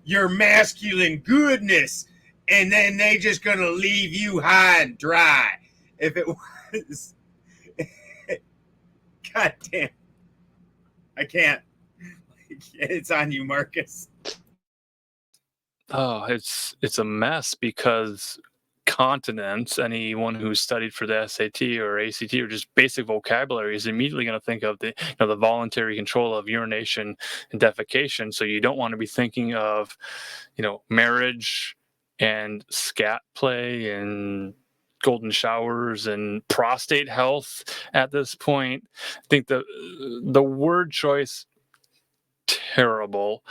Speaker 1: your masculine goodness, and then they just gonna leave you high and dry. If it was, God damn, I can't. It's on you, Marcus.
Speaker 4: Oh, it's a mess because continence, anyone who's studied for the SAT or ACT or just basic vocabulary is immediately going to think of the voluntary control of urination and defecation. So you don't want to be thinking of, marriage and scat play and golden showers and prostate health at this point. I think the word choice, terrible.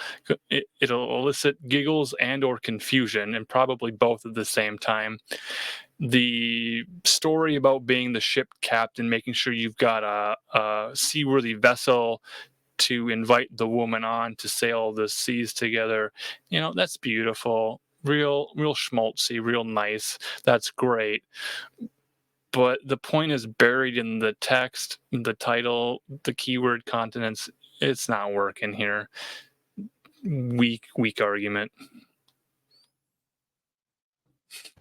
Speaker 4: It'll elicit giggles and or confusion, and probably both at the same time. The story about being the ship captain, making sure you've got a seaworthy vessel to invite the woman on to sail the seas together, that's beautiful. Real schmaltzy, real nice. That's great. But the point is buried in the text, the title, the keyword continents. It's not working here. Weak argument.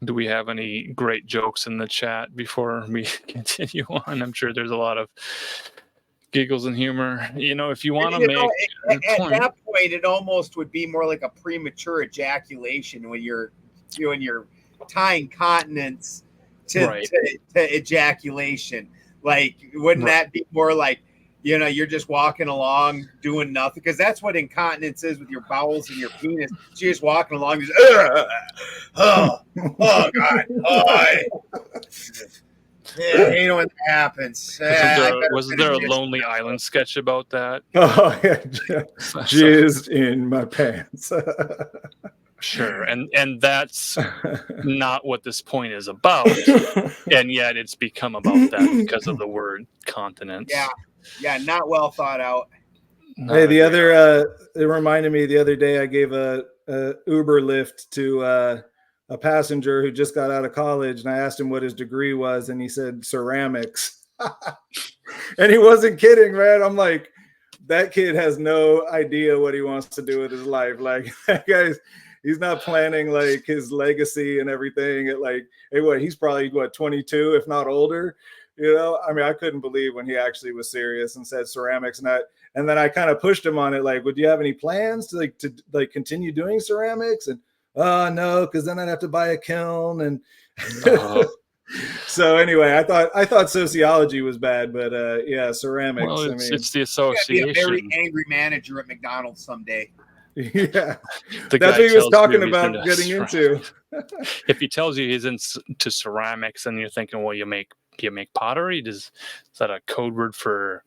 Speaker 4: Do we have any great jokes in the chat before we continue on? I'm sure there's a lot of giggles and humor. If you want to make
Speaker 1: at that point, it almost would be more like a premature ejaculation when you're tying continence to ejaculation. Like, wouldn't that be more like, you're just walking along doing nothing? Because that's what incontinence is with your bowels and your penis. So you're just walking along, just, oh God, I hate when that happens.
Speaker 4: Wasn't there a Lonely Island sketch about that?
Speaker 5: Oh yeah, jizzed in my pants.
Speaker 4: Sure, and that's not what this point is about, and yet it's become about that because of the word continence.
Speaker 1: Yeah, not well thought out.
Speaker 5: Hey, it reminded me the other day I gave a Uber lift to a passenger who just got out of college, and I asked him what his degree was, and he said ceramics. And he wasn't kidding, man. I'm like, that kid has no idea what he wants to do with his life. Like, that guy's, he's not planning like his legacy and everything. He's probably 22, if not older. I mean, I couldn't believe when he actually was serious and said ceramics, and then I kind of pushed him on it. Like, would you have any plans to continue doing ceramics? And no, because then I'd have to buy a kiln. And so anyway, I thought sociology was bad, but ceramics.
Speaker 4: Well, it's the association.
Speaker 1: Be a very angry manager at McDonald's someday.
Speaker 5: Yeah, that's what he was talking about getting into.
Speaker 4: If he tells you he's into ceramics, and you're thinking, well, you make pottery? Is that a code word for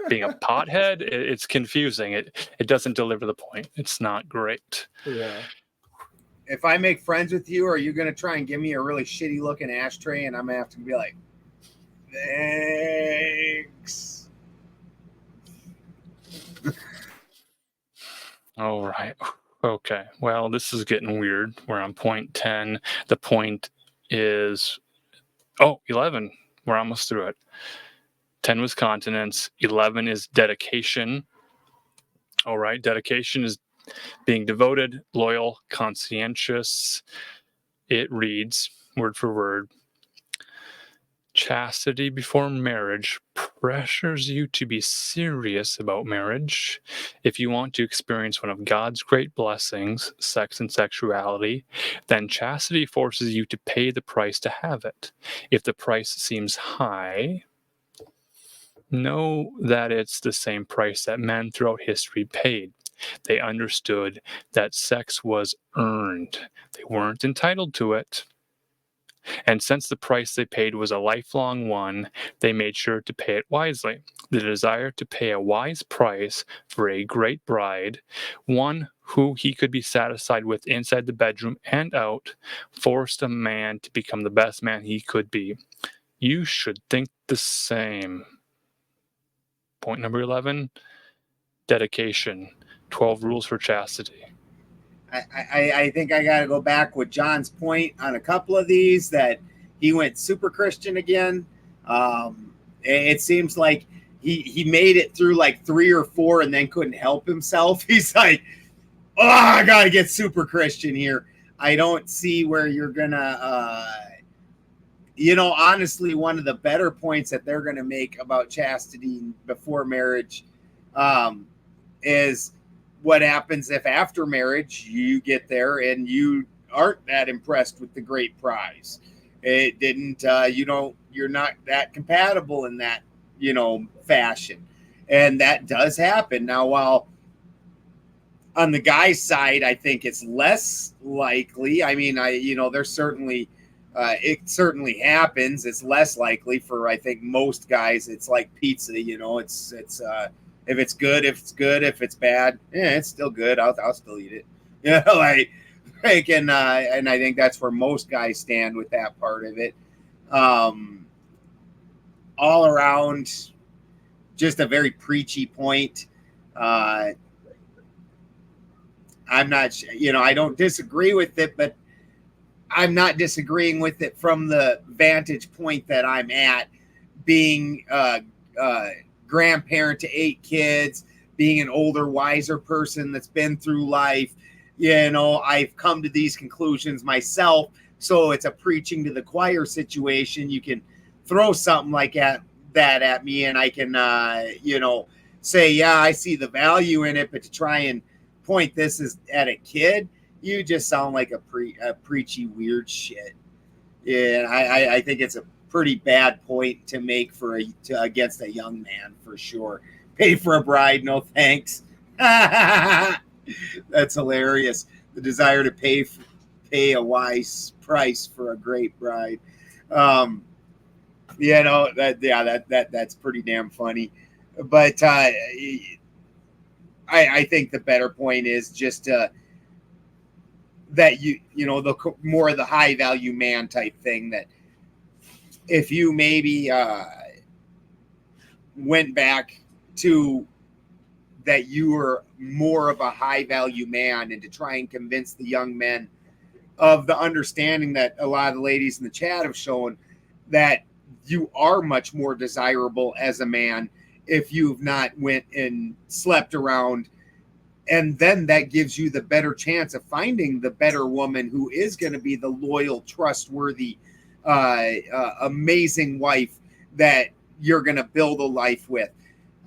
Speaker 4: being a pothead? It's confusing. It doesn't deliver the point. It's not great.
Speaker 5: Yeah.
Speaker 1: If I make friends with you, are you going to try and give me a really shitty looking ashtray, and I'm going to have to be like, thanks?
Speaker 4: All right. Okay. Well, this is getting weird. We're on point 10. The point is 11. We're almost through it. 10 was continence. 11 is dedication. All right. Dedication is being devoted, loyal, conscientious. It reads, word for word, chastity before marriage pressures you to be serious about marriage. If you want to experience one of God's great blessings, sex and sexuality, then chastity forces you to pay the price to have it. If the price seems high, know that it's the same price that men throughout history paid. They understood that sex was earned. They weren't entitled to it. And since the price they paid was a lifelong one, they made sure to pay it wisely. The desire to pay a wise price for a great bride, one who he could be satisfied with inside the bedroom and out, forced a man to become the best man he could be. You should think the same. Point number 11, dedication. 12 rules for chastity.
Speaker 1: I think I got to go back with John's point on a couple of these, that he went super Christian again. It seems like he made it through like 3 or 4 and then couldn't help himself. He's like, I got to get super Christian here. I don't see where you're going to, honestly, one of the better points that they're going to make about chastity before marriage is what happens if after marriage you get there and you aren't that impressed with the great prize. It didn't, you're not that compatible in that, fashion. And that does happen. Now, while on the guy's side, I think it's less likely. I mean, there's certainly, it certainly happens. It's less likely for, I think, most guys. It's like pizza, if it's good, if it's bad, it's still good. I'll still eat it. And I think that's where most guys stand with that part of it. All around, just a very preachy point. I'm not, I don't disagree with it, but I'm not disagreeing with it from the vantage point that I'm at, being grandparent to 8 kids, being an older, wiser person that's been through life. I've come to these conclusions myself. So it's a preaching to the choir situation. You can throw something like that at me, and I can, say, yeah, I see the value in it, but to try and point this is at a kid, you just sound like a preachy weird shit. Yeah, I think it's a pretty bad point to make against a young man, for sure. Pay for a bride, no thanks. That's hilarious. The desire to pay a wise price for a great bride. That's pretty damn funny. But I think the better point is just that the more of the high value man type thing, that if you maybe went back to that you were more of a high value man, and to try and convince the young men of the understanding that a lot of the ladies in the chat have shown, that you are much more desirable as a man if you've not went and slept around. And then that gives you the better chance of finding the better woman who is going to be the loyal, trustworthy, amazing wife that you're going to build a life with.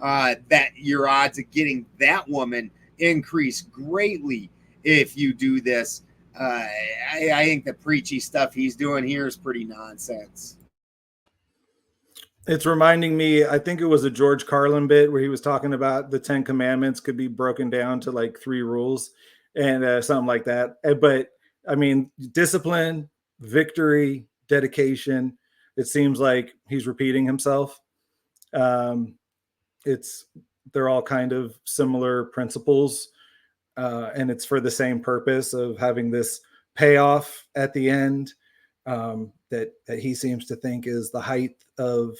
Speaker 1: That your odds of getting that woman increase greatly if you do this. I think the preachy stuff he's doing here is pretty nonsense.
Speaker 5: It's reminding me, I think it was a George Carlin bit where he was talking about the 10 commandments could be broken down to like 3 rules and something like that. But I mean, discipline, victory, dedication, it seems like he's repeating himself. They're all kind of similar principles, and it's for the same purpose of having this payoff at the end, that he seems to think is the height of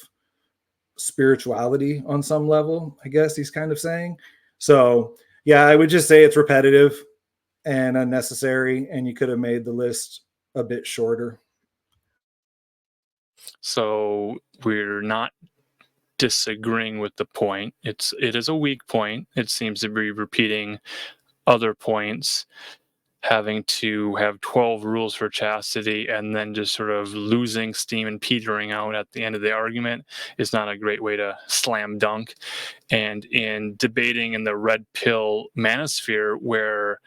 Speaker 5: spirituality on some level, I guess he's kind of saying. So yeah, I would just say it's repetitive and unnecessary, and you could have made the list a bit shorter.
Speaker 4: So we're not disagreeing with the point. It is a weak point. It seems to be repeating other points. Having to have 12 rules for chastity and then just sort of losing steam and petering out at the end of the argument is not a great way to slam dunk. And in debating in the red pill manosphere, where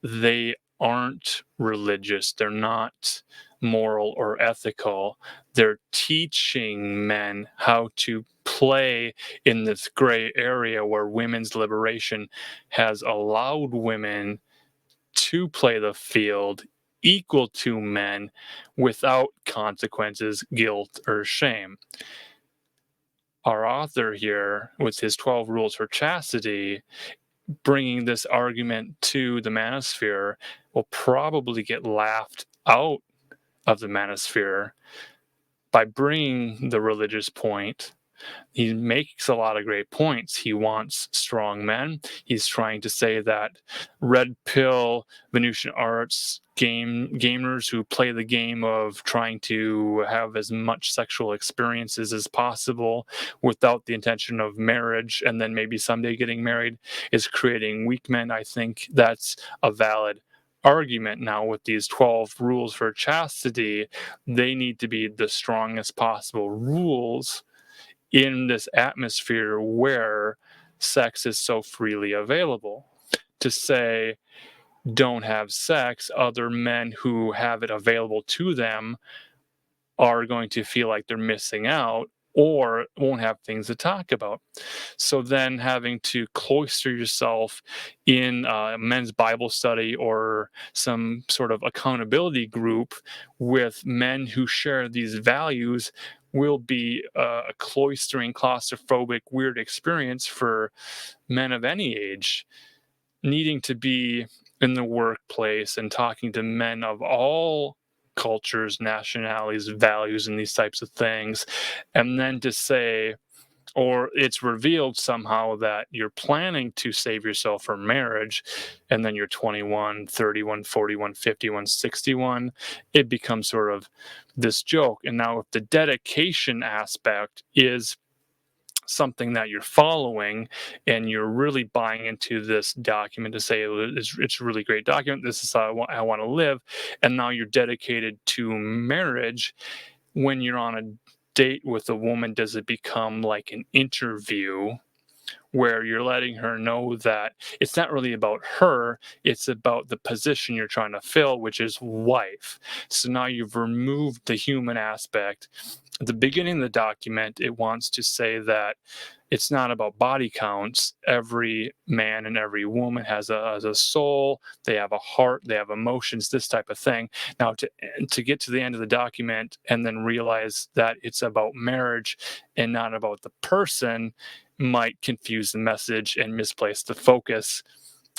Speaker 4: they aren't religious, they're not moral or ethical, they're teaching men how to play in this gray area where women's liberation has allowed women to play the field equal to men without consequences, guilt, or shame. Our author here, with his 12 rules for chastity, bringing this argument to the manosphere, will probably get laughed out of the manosphere by bringing the religious point. He makes a lot of great points. He wants strong men. He's trying to say that red pill, Venusian arts, gamers who play the game of trying to have as much sexual experiences as possible without the intention of marriage and then maybe someday getting married is creating weak men. I think that's a valid argument. Now with these 12 rules for chastity, they need to be the strongest possible rules in this atmosphere where sex is so freely available. To say don't have sex, other men who have it available to them are going to feel like they're missing out or won't have things to talk about. So then having to cloister yourself in a men's Bible study or some sort of accountability group with men who share these values will be a cloistering, claustrophobic, weird experience for men of any age. Needing to be in the workplace and talking to men of all cultures, nationalities, values, and these types of things, and then to say, or it's revealed somehow that you're planning to save yourself for marriage, and then you're 21, 31, 41, 51, 61, it becomes sort of this joke. And now if the dedication aspect is something that you're following and you're really buying into this document to say it's a really great document, this is how I want to live, and now you're dedicated to marriage, when you're on a date with a woman, does it become like an interview where you're letting her know that it's not really about her, it's about the position you're trying to fill, which is wife. So now you've removed the human aspect. At the beginning of the document, it wants to say that it's not about body counts. Every man and every woman has a soul, they have a heart, they have emotions, this type of thing. Now to get to the end of the document and then realize that it's about marriage and not about the person might confuse the message and misplace the focus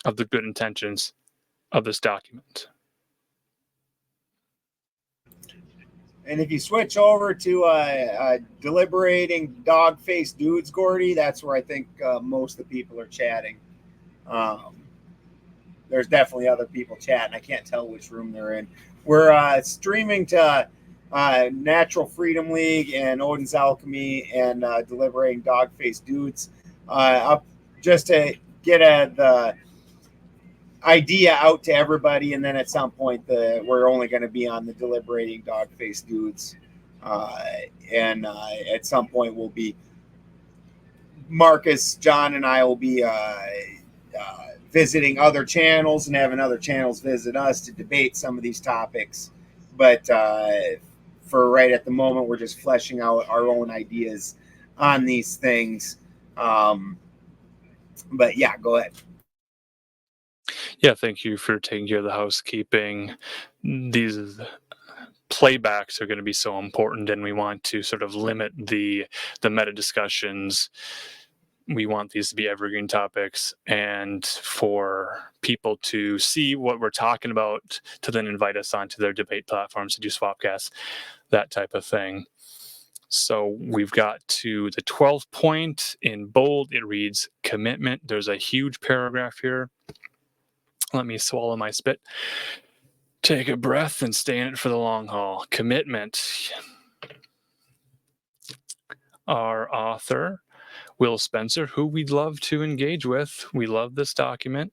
Speaker 4: of the good intentions of this document.
Speaker 1: And if you switch over to deliberating dog-face dudes, Gordy, that's where I think most of the people are chatting. There's definitely other people chatting. I can't tell which room they're in. We're streaming to Natural Freedom League and Odin's Alchemy and deliberating dog-face dudes up just to get the idea out to everybody, and then at some point we're only going to be on the deliberating dog-face dudes, and at some point we'll be Marcus, John, and I will be visiting other channels and having other channels visit us to debate some of these topics, but for right at the moment we're just fleshing out our own ideas on these things. But yeah, go ahead.
Speaker 4: Yeah, thank you for taking care of the housekeeping. These playbacks are going to be so important, and we want to sort of limit the meta discussions. We want these to be evergreen topics, and for people to see what we're talking about to then invite us onto their debate platforms to do swapcasts, that type of thing. So we've got to the 12th point in bold. It reads commitment. There's a huge paragraph here. Let me swallow my spit. Take a breath and stay in it for the long haul. Commitment. Our author, Will Spencer, who we'd love to engage with. We love this document.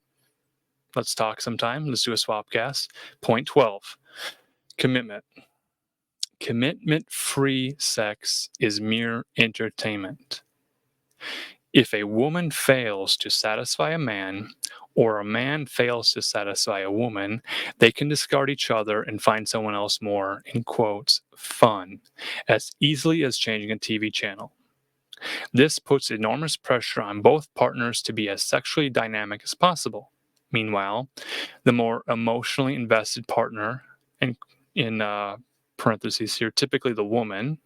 Speaker 4: Let's talk sometime. Let's do a swapcast. Point 12. Commitment. Commitment-free sex is mere entertainment. If a woman fails to satisfy a man, or a man fails to satisfy a woman, they can discard each other and find someone else more, in quotes, fun, as easily as changing a TV channel. This puts enormous pressure on both partners to be as sexually dynamic as possible. Meanwhile, the more emotionally invested partner, in parentheses here, typically the woman,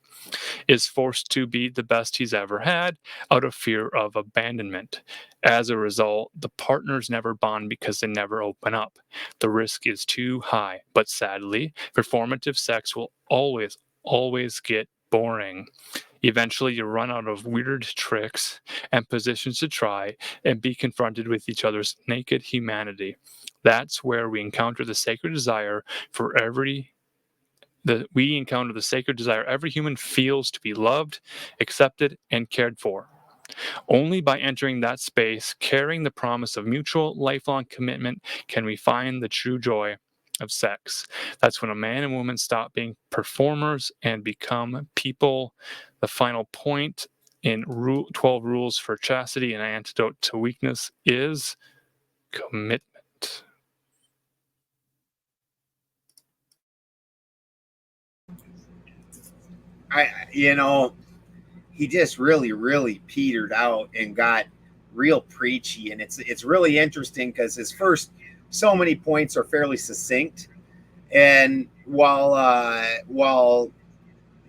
Speaker 4: is forced to be the best he's ever had out of fear of abandonment. As a result, the partners never bond because they never open up. The risk is too high, but sadly, performative sex will always get boring. Eventually, you run out of weird tricks and positions to try and be confronted with each other's naked humanity. That's where we encounter the sacred desire for every human feels to be loved, accepted, and cared for. Only by entering that space, carrying the promise of mutual, lifelong commitment, can we find the true joy of sex. That's when a man and woman stop being performers and become people. The final point in 12 Rules for Chastity, an antidote to weakness, is commitment.
Speaker 1: He just really petered out and got real preachy, and it's really interesting because his first so many points are fairly succinct, and while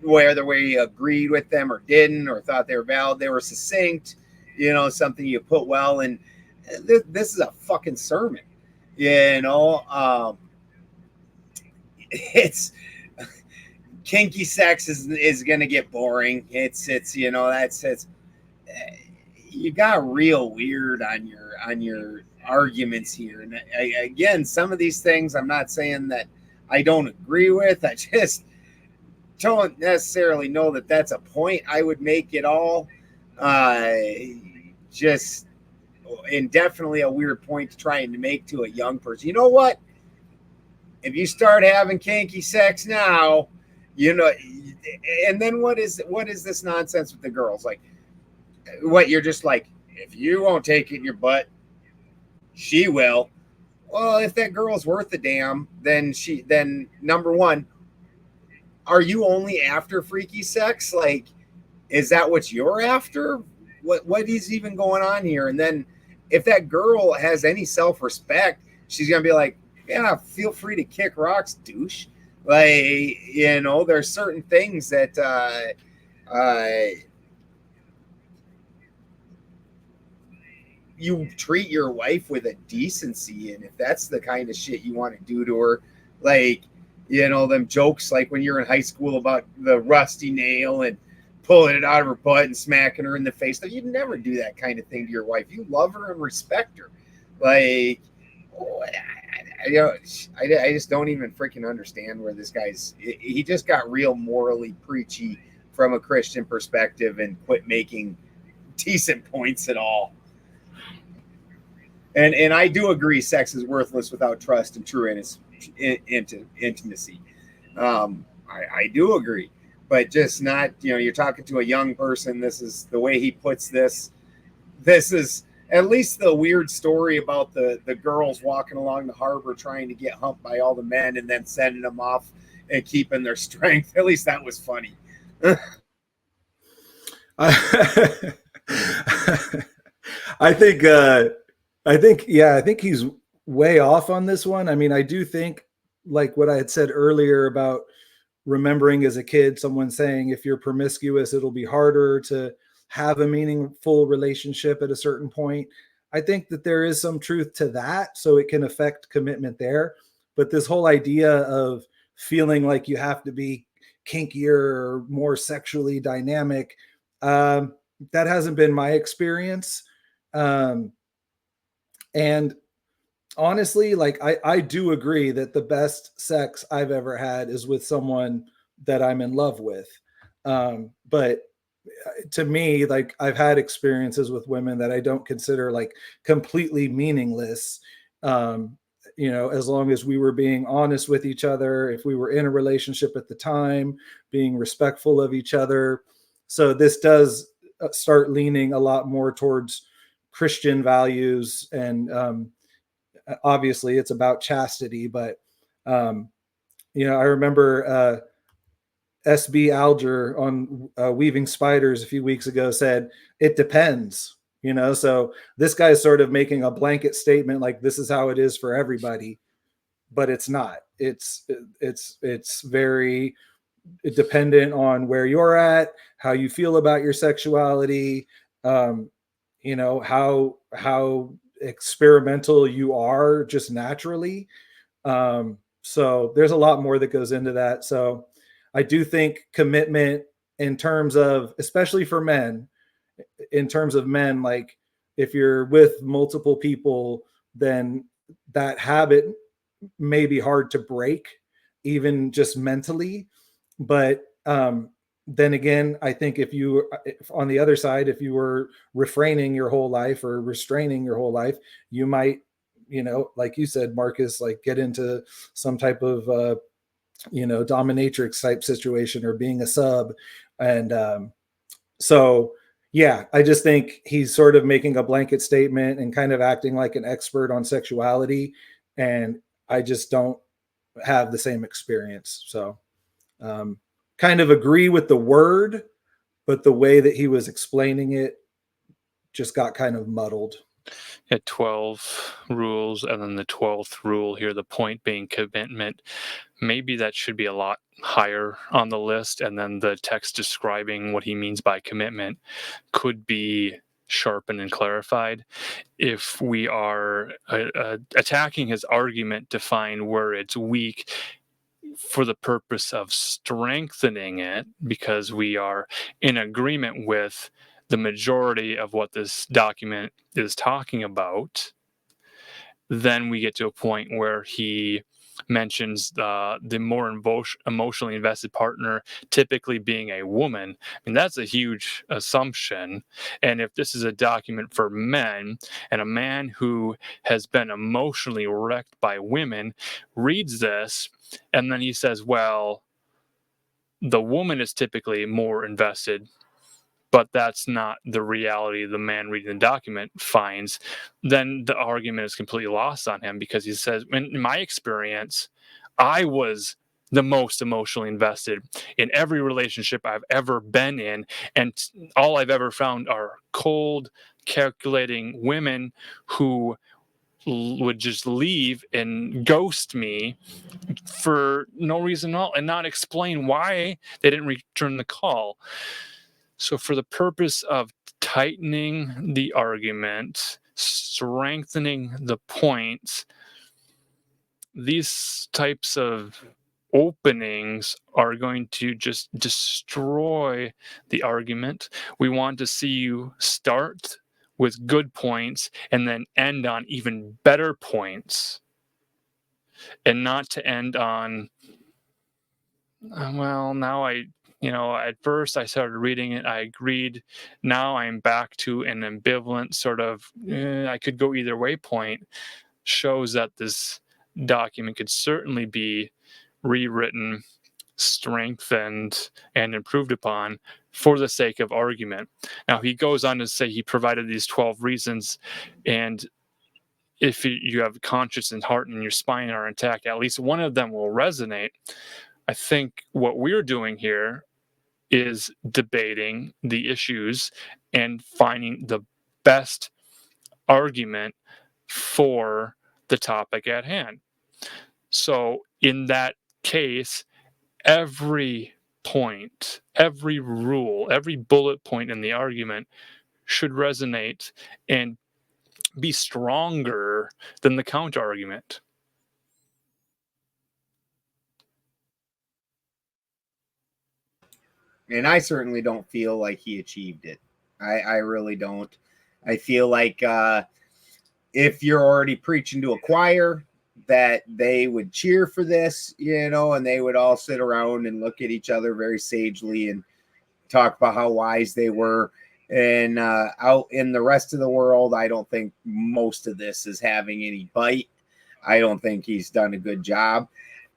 Speaker 1: whether we agreed with them or didn't or thought they were valid, they were succinct, something you put well. And this is a fucking sermon, it's kinky sex is going to get boring. It's you got real weird on your arguments here. And again, some of these things I'm not saying that I don't agree with. I just don't necessarily know that that's a point I would make at all. Just and definitely a weird point to trying to make to a young person. You know what? If you start having kinky sex now, and then what is this nonsense with the girls? Like, what, you're just like, if you won't take it in your butt, she will. Well, if that girl's worth a damn, then number one, are you only after freaky sex? Like, is that what you're after? What is even going on here? And then if that girl has any self-respect, she's gonna be like, yeah, feel free to kick rocks, douche. Like, there's certain things that you treat your wife with a decency, and if that's the kind of shit you want to do to her, like, them jokes like when you're in high school about the rusty nail and pulling it out of her butt and smacking her in the face, you'd never do that kind of thing to your wife. You love her and respect her. Like, I just don't even freaking understand where this he just got real morally preachy from a Christian perspective and quit making decent points at all. And I do agree sex is worthless without trust and true intimacy. I do agree, but just not, you're talking to a young person. This is the way he puts this. This is at least the weird story about the girls walking along the harbor trying to get humped by all the men and then sending them off and keeping their strength. At least that was funny.
Speaker 5: I think he's way off on this one. I mean, I do think, like what I had said earlier about remembering as a kid, someone saying, if you're promiscuous, it'll be harder to have a meaningful relationship at a certain point. I think that there is some truth to that, so it can affect commitment there. But this whole idea of feeling like you have to be kinkier or more sexually dynamic, that hasn't been my experience. And honestly, like, I do agree that the best sex I've ever had is with someone that I'm in love with. But to me, like, I've had experiences with women that I don't consider like completely meaningless. As long as we were being honest with each other, if we were in a relationship at the time, being respectful of each other. So this does start leaning a lot more towards Christian values, and obviously it's about chastity. But I remember SB Alger on Weaving Spiders a few weeks ago said it depends. So this guy's sort of making a blanket statement like this is how it is for everybody, but it's not. It's very dependent on where you're at, how you feel about your sexuality, how experimental you are just naturally. So there's a lot more that goes into that. So I do think commitment in terms of, especially for men, like if you're with multiple people, then that habit may be hard to break, even just mentally. But then again, I think if on the other side, if you were refraining your whole life or restraining your whole life, you might, like you said, Marcus, like get into some type of, dominatrix type situation or being a sub. And so, yeah, I just think he's sort of making a blanket statement and kind of acting like an expert on sexuality. And I just don't have the same experience. So, kind of agree with the word, but the way that he was explaining it just got kind of muddled.
Speaker 4: Yeah, 12 rules, and then the 12th rule here, the point being commitment. Maybe that should be a lot higher on the list, and then the text describing what he means by commitment could be sharpened and clarified. If we are attacking his argument to find where it's weak for the purpose of strengthening it, because we are in agreement with the majority of what this document is talking about, then we get to a point where he mentions the more emotionally invested partner typically being a woman. I mean, that's a huge assumption. And if this is a document for men, and a man who has been emotionally wrecked by women reads this, and then he says, well, the woman is typically more invested, but that's not the reality the man reading the document finds, then the argument is completely lost on him, because he says, in my experience, I was the most emotionally invested in every relationship I've ever been in, and all I've ever found are cold, calculating women who would just leave and ghost me for no reason at all and not explain why they didn't return the call. So for the purpose of tightening the argument, strengthening the points, these types of openings are going to just destroy the argument. We want to see you start with good points and then end on even better points, and not to end on, well, now at first I started reading it, I agreed. Now I'm back to an ambivalent sort of, I could go either way point. Shows that this document could certainly be rewritten, strengthened, and improved upon for the sake of argument. Now, he goes on to say he provided these 12 reasons, and if you have conscience and heart and your spine are intact, at least one of them will resonate. I think what we're doing here is debating the issues and finding the best argument for the topic at hand. So in that case, every point, every rule, every bullet point in the argument should resonate and be stronger than the counter argument.
Speaker 1: And I certainly don't feel like he achieved it. I really don't. I feel like if you're already preaching to a choir, that they would cheer for this, and they would all sit around and look at each other very sagely and talk about how wise they were. And out in the rest of the world, I don't think most of this is having any bite. I don't think he's done a good job.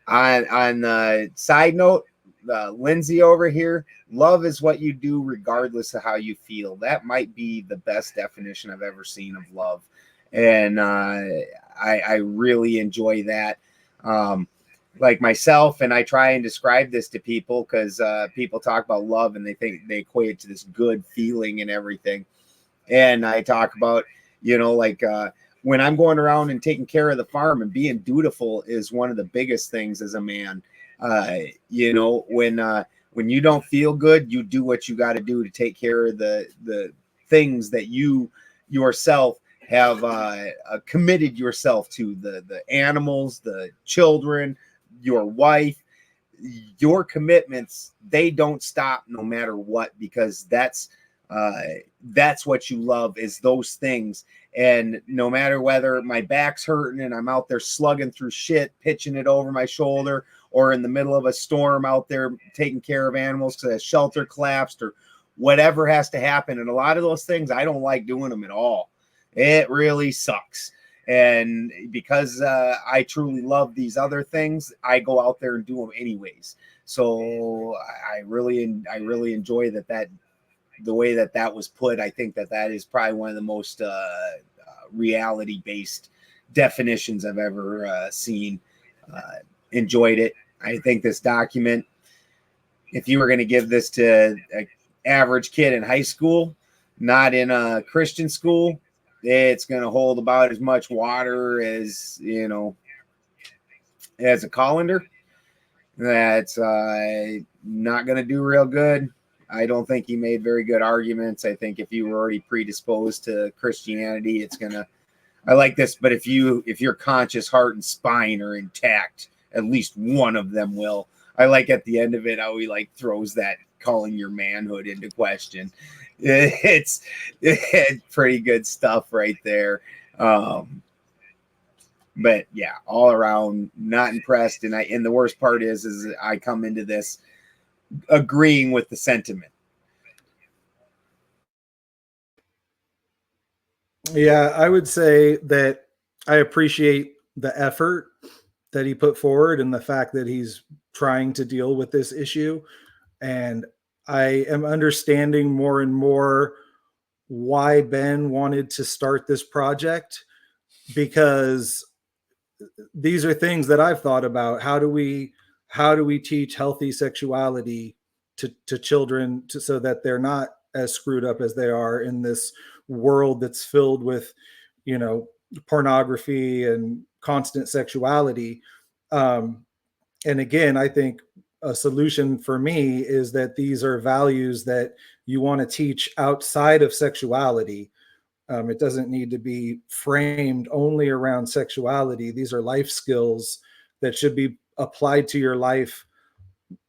Speaker 1: On the side note, Lindsay over here, love is what you do regardless of how you feel. That might be the best definition I've ever seen of love. And I really enjoy that. Like myself, and I try and describe this to people because people talk about love and they think they equate it to this good feeling and everything. And I talk about, when I'm going around and taking care of the farm and being dutiful is one of the biggest things as a man. When you don't feel good, you do what you got to do to take care of the things that you yourself have committed yourself to, the animals, the children, your wife. Your commitments, they don't stop no matter what, because that's what you love, is those things. And no matter whether my back's hurting and I'm out there slugging through shit, pitching it over my shoulder, or in the middle of a storm out there taking care of animals because a shelter collapsed or whatever has to happen. And a lot of those things, I don't like doing them at all. It really sucks. And because I truly love these other things, I go out there and do them anyways. So I really enjoy that the way that was put. I think that is probably one of the most reality-based definitions I've ever seen. Enjoyed it. I think this document, if you were going to give this to an average kid in high school, not in a Christian school, it's going to hold about as much water as, you know, as a colander. That's not going to do real good. I don't think he made very good arguments. I think if you were already predisposed to Christianity, it's going to, I like this, but if your conscious heart and spine are intact, at least one of them will. I like at the end of it how he like throws that calling your manhood into question. It's pretty good stuff right there. But yeah, all around not impressed. And the worst part is I come into this agreeing with the sentiment.
Speaker 5: Yeah, I would say that I appreciate the effort that he put forward and the fact that he's trying to deal with this issue. And I am understanding more and more why Ben wanted to start this project, because these are things that I've thought about. How do we teach healthy sexuality to children so that they're not as screwed up as they are in this world that's filled with, you know, pornography and constant sexuality. And again, I think a solution for me is that these are values that you want to teach outside of sexuality. It doesn't need to be framed only around sexuality. These are life skills that should be applied to your life,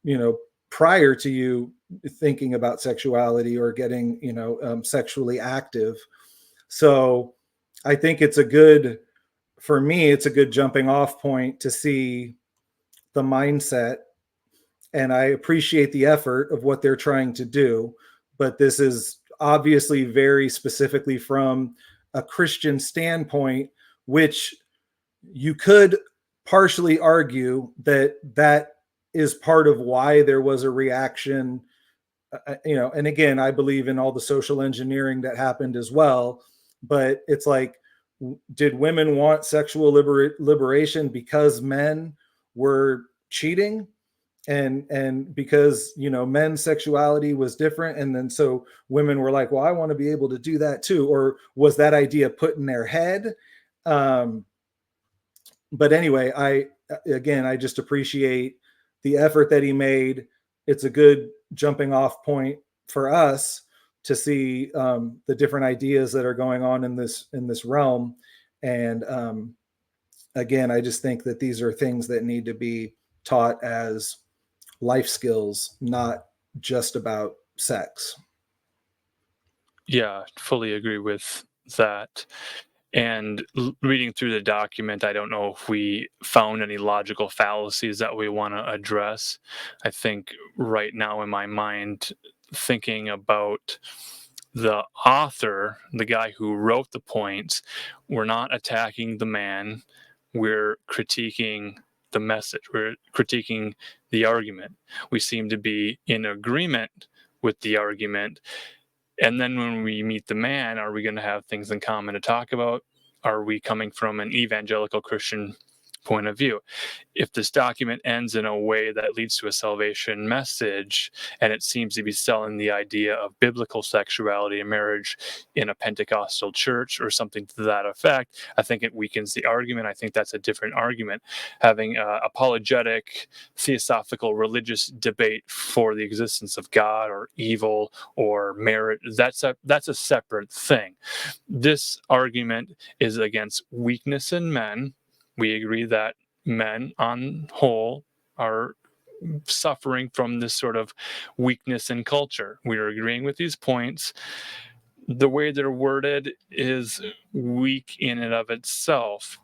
Speaker 5: you know, prior to you thinking about sexuality or getting, you know, sexually active. So I think for me, it's a good jumping off point to see the mindset. And I appreciate the effort of what they're trying to do, but this is obviously very specifically from a Christian standpoint, which you could partially argue that is part of why there was a reaction, you know, and again, I believe in all the social engineering that happened as well, but it's like, did women want sexual liberation because men were cheating? And because, you know, men's sexuality was different, and then so women were like, well, I want to be able to do that too, or was that idea put in their head? But anyway, I just appreciate the effort that he made. It's a good jumping off point for us to see the different ideas that are going on in this realm. And again, I just think that these are things that need to be taught as life skills, not just about sex.
Speaker 4: Yeah, fully agree with that. And reading through the document, I don't know if we found any logical fallacies that we want to address. I think right now in my mind, thinking about the author, the guy who wrote the points, we're not attacking the man, we're critiquing the message, we're critiquing the argument. We seem to be in agreement with the argument. And then when we meet the man, are we going to have things in common to talk about? Are we coming from an evangelical Christian point of view? If this document ends in a way that leads to a salvation message, and it seems to be selling the idea of biblical sexuality and marriage in a Pentecostal church or something to that effect, I think it weakens the argument. I think that's a different argument. Having apologetic, theosophical, religious debate for the existence of God or evil or merit, that's a separate thing. This argument is against weakness in men. We agree that men on whole are suffering from this sort of weakness in culture. We are agreeing with these points. The way they're worded is weak in and of itself.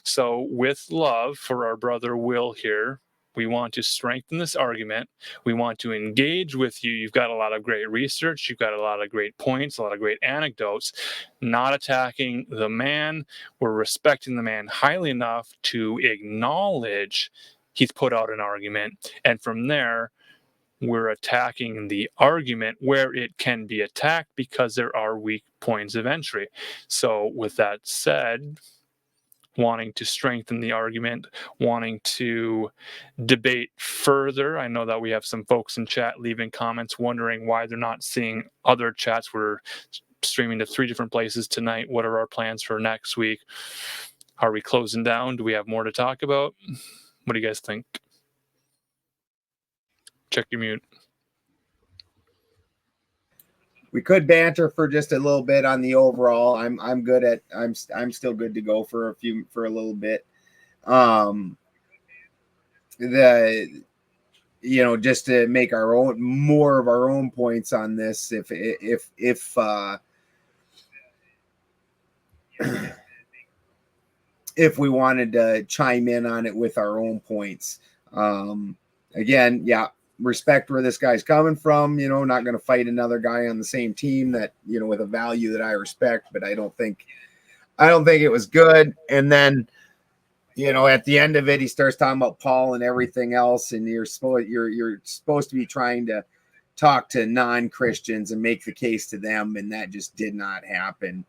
Speaker 4: So with love for our brother Will here, we want to strengthen this argument. We want to engage with you. You've got a lot of great research. You've got a lot of great points, a lot of great anecdotes. Not attacking the man. We're respecting the man highly enough to acknowledge he's put out an argument. And from there, we're attacking the argument where it can be attacked because there are weak points of entry. So with that said, wanting to strengthen the argument, wanting to debate further. I know that we have some folks in chat leaving comments wondering why they're not seeing other chats. We're streaming to 3 different places tonight. What are our plans for next week? Are we closing down? Do we have more to talk about? What do you guys think? Check your mute.
Speaker 1: We could banter for just a little bit on the overall. I'm good at I'm still good to go for a little bit. Just to make more of our own points on this, if we wanted to chime in on it with our own points. Again, yeah, respect where this guy's coming from, not going to fight another guy on the same team that, with a value that I respect, but I don't think it was good. And then, at the end of it, he starts talking about Paul and everything else. And you're supposed to be trying to talk to non-Christians and make the case to them. And that just did not happen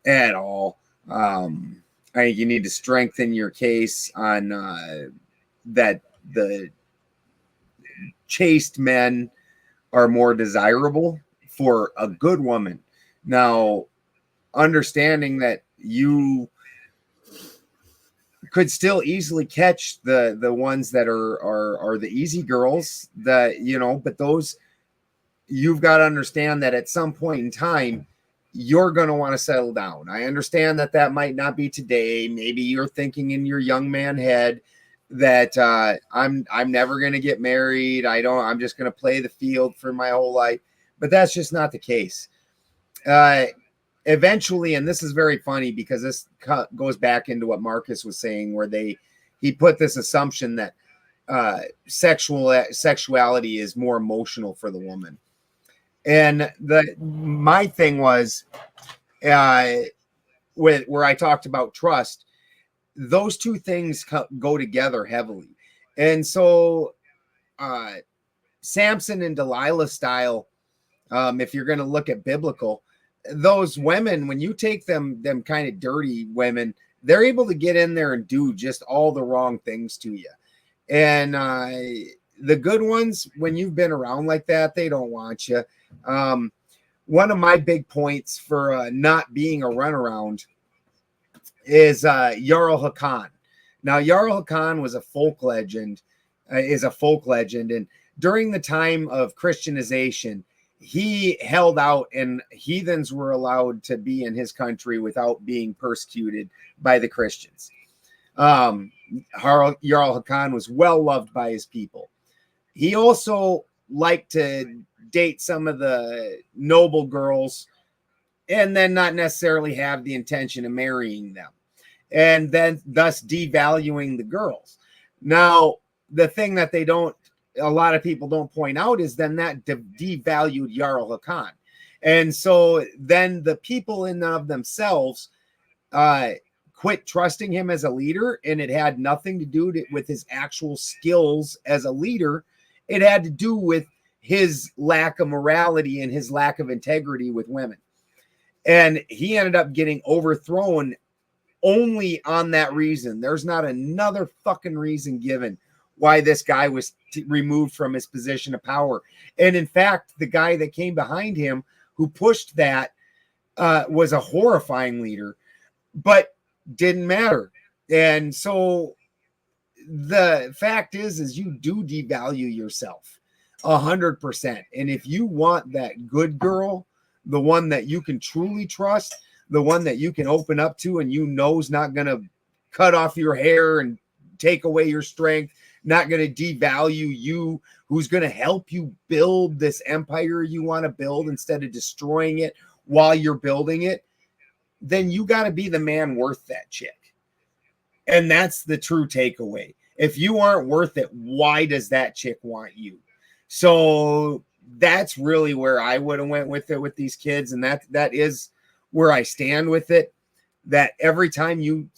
Speaker 1: at all. I think you need to strengthen your case on that the chaste men are more desirable for a good woman. Now, understanding that you could still easily catch the ones that are the easy girls that, but those, you've got to understand that at some point in time, you're going to want to settle down. I understand that might not be today. Maybe you're thinking in your young man head that I'm never going to get married. I'm just going to play the field for my whole life. But that's just not the case. Eventually, and this is very funny because this goes back into what Marcus was saying, where he put this assumption that sexuality is more emotional for the woman. And my thing was where I talked about trust, those two things go together heavily. And so Samson and Delilah style, if you're going to look at biblical, those women, when you take them kind of dirty women, they're able to get in there and do just all the wrong things to you. And the good ones, when you've been around like that, they don't want you. One of my big points for not being a runaround is Jarl Hakan. Now, Jarl Hakan was a folk legend, and during the time of Christianization, he held out, and heathens were allowed to be in his country without being persecuted by the Christians. Jarl Hakan was well loved by his people. He also liked to date some of the noble girls and then not necessarily have the intention of marrying them, and then thus devaluing the girls. Now, the thing that a lot of people don't point out is then that devalued Jarl Hakan. And so then the people in and of themselves quit trusting him as a leader, and it had nothing to do with his actual skills as a leader. It had to do with his lack of morality and his lack of integrity with women. And he ended up getting overthrown only on that reason. There's not another fucking reason given why this guy was removed from his position of power. And in fact, the guy that came behind him who pushed that was a horrifying leader, but didn't matter. And so the fact is you do devalue yourself 100%. And if you want that good girl, the one that you can truly trust, the one that you can open up to and is not going to cut off your hair and take away your strength, not going to devalue you, who's going to help you build this empire you want to build instead of destroying it while you're building it, then you got to be the man worth that chick. And that's the true takeaway. If you aren't worth it, why does that chick want you? So that's really where I would have went with it with these kids. And that is where I stand with it, that every time you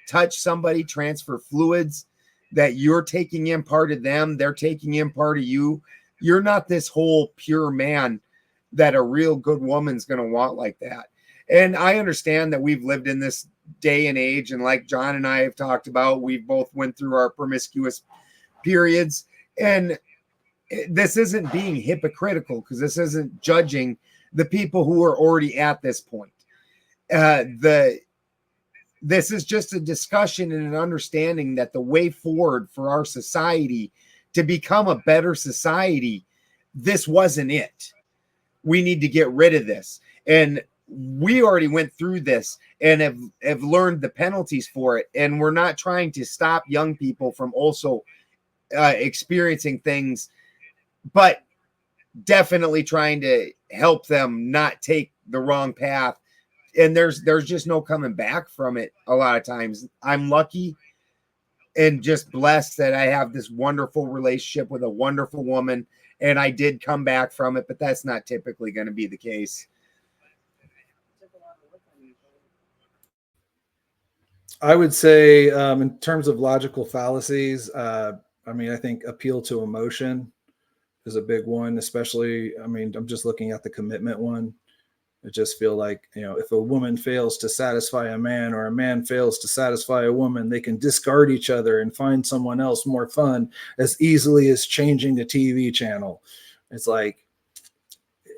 Speaker 1: touch somebody, transfer fluids, that you're taking in part of them, they're taking in part of you. You're not this whole pure man that a real good woman's going to want like that. And I understand that we've lived in this day and age, and like John and I have talked about, we've both went through our promiscuous periods, and this isn't being hypocritical, because this isn't judging the people who are already at this point. This is just a discussion and an understanding that the way forward for our society to become a better society, this wasn't it. We need to get rid of this. And we already went through this and have learned the penalties for it. And we're not trying to stop young people from also experiencing things, but definitely trying to help them not take the wrong path. And there's just no coming back from it a lot of times. I'm lucky and just blessed that I have this wonderful relationship with a wonderful woman, and I did come back from it, but that's not typically going to be the case.
Speaker 5: I would say, in terms of logical fallacies, I think appeal to emotion is a big one, especially, I'm just looking at the commitment one. I just feel like, if a woman fails to satisfy a man, or a man fails to satisfy a woman, they can discard each other and find someone else more fun as easily as changing the TV channel. It's like,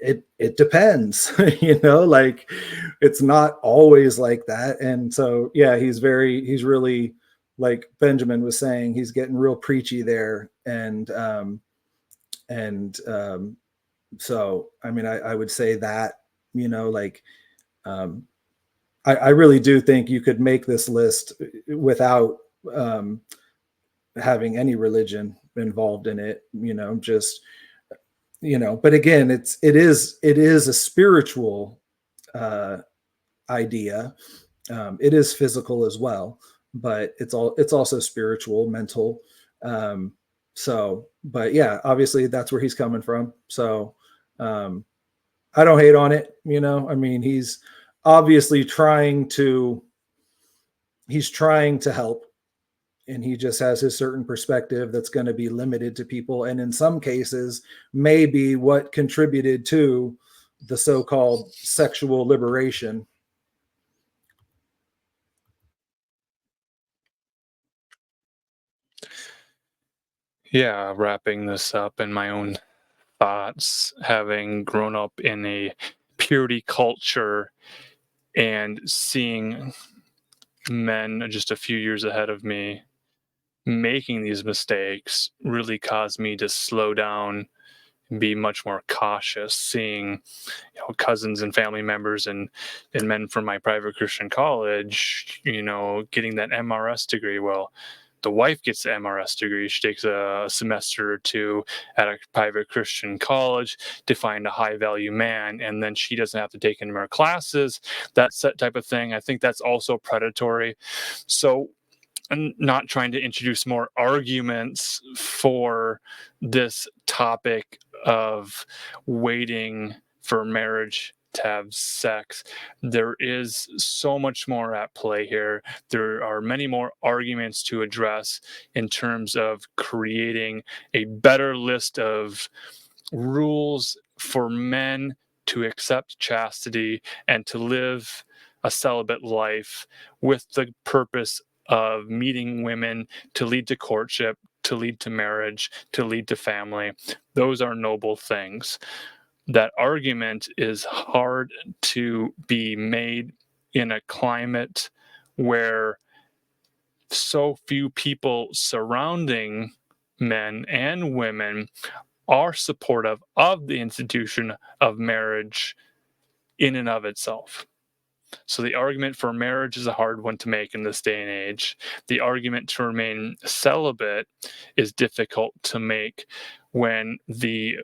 Speaker 5: it depends, like, it's not always like that. And so, yeah, he's really, like Benjamin was saying, he's getting real preachy there. So, I would say that, I really do think you could make this list without having any religion involved in it, but again, it is a spiritual idea. It is physical as well, but it's also spiritual, mental. But yeah, obviously that's where he's coming from. So, I don't hate on it. He's obviously trying to help, and he just has his certain perspective that's going to be limited to people. And in some cases, maybe what contributed to the so-called sexual liberation.
Speaker 4: Yeah, wrapping this up in my own thoughts, having grown up in a purity culture and seeing men just a few years ahead of me making these mistakes really caused me to slow down, be much more cautious, seeing cousins and family members and men from my private Christian college getting that MRS degree. Well, the wife gets the MRS degree. She takes a semester or two at a private Christian college to find a high value man, and then she doesn't have to take any more classes, that type of thing. I think that's also predatory. So I'm not trying to introduce more arguments for this topic of waiting for marriage to have sex. There is so much more at play here. There are many more arguments to address in terms of creating a better list of rules for men to accept chastity and to live a celibate life with the purpose of meeting women to lead to courtship, to lead to marriage, to lead to family. Those are noble things. That argument is hard to be made in a climate where so few people surrounding men and women are supportive of the institution of marriage in and of itself. So the argument for marriage is a hard one to make in this day and age. The argument to remain celibate is difficult to make when the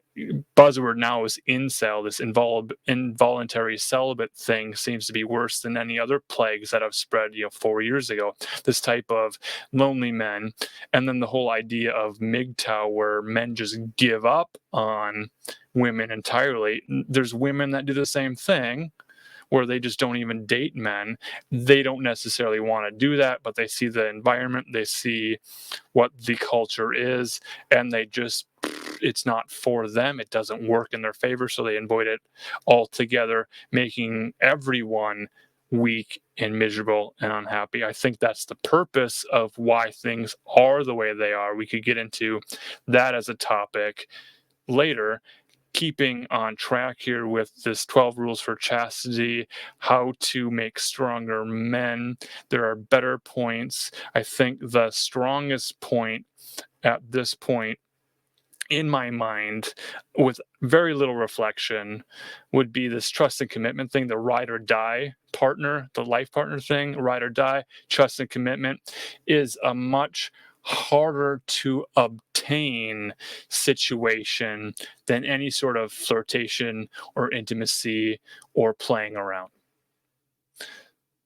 Speaker 4: buzzword now is incel. This involuntary celibate thing seems to be worse than any other plagues that have spread 4 years ago. This type of lonely men, and then the whole idea of MGTOW, where men just give up on women entirely. There's women that do the same thing, where they just don't even date men. They don't necessarily want to do that, but they see the environment, they see what the culture is, and they just it's not for them. It doesn't work in their favor, so they avoid it altogether, making everyone weak and miserable and unhappy. I think that's the purpose of why things are the way they are. We could get into that as a topic later. Keeping on track here with this 12 rules for chastity, how to make stronger men. There are better points. I think the strongest point at this point in my mind, with very little reflection, would be this trust and commitment thing, the ride or die partner, the life partner thing. Ride or die, trust and commitment is a much harder to obtain situation than any sort of flirtation or intimacy or playing around.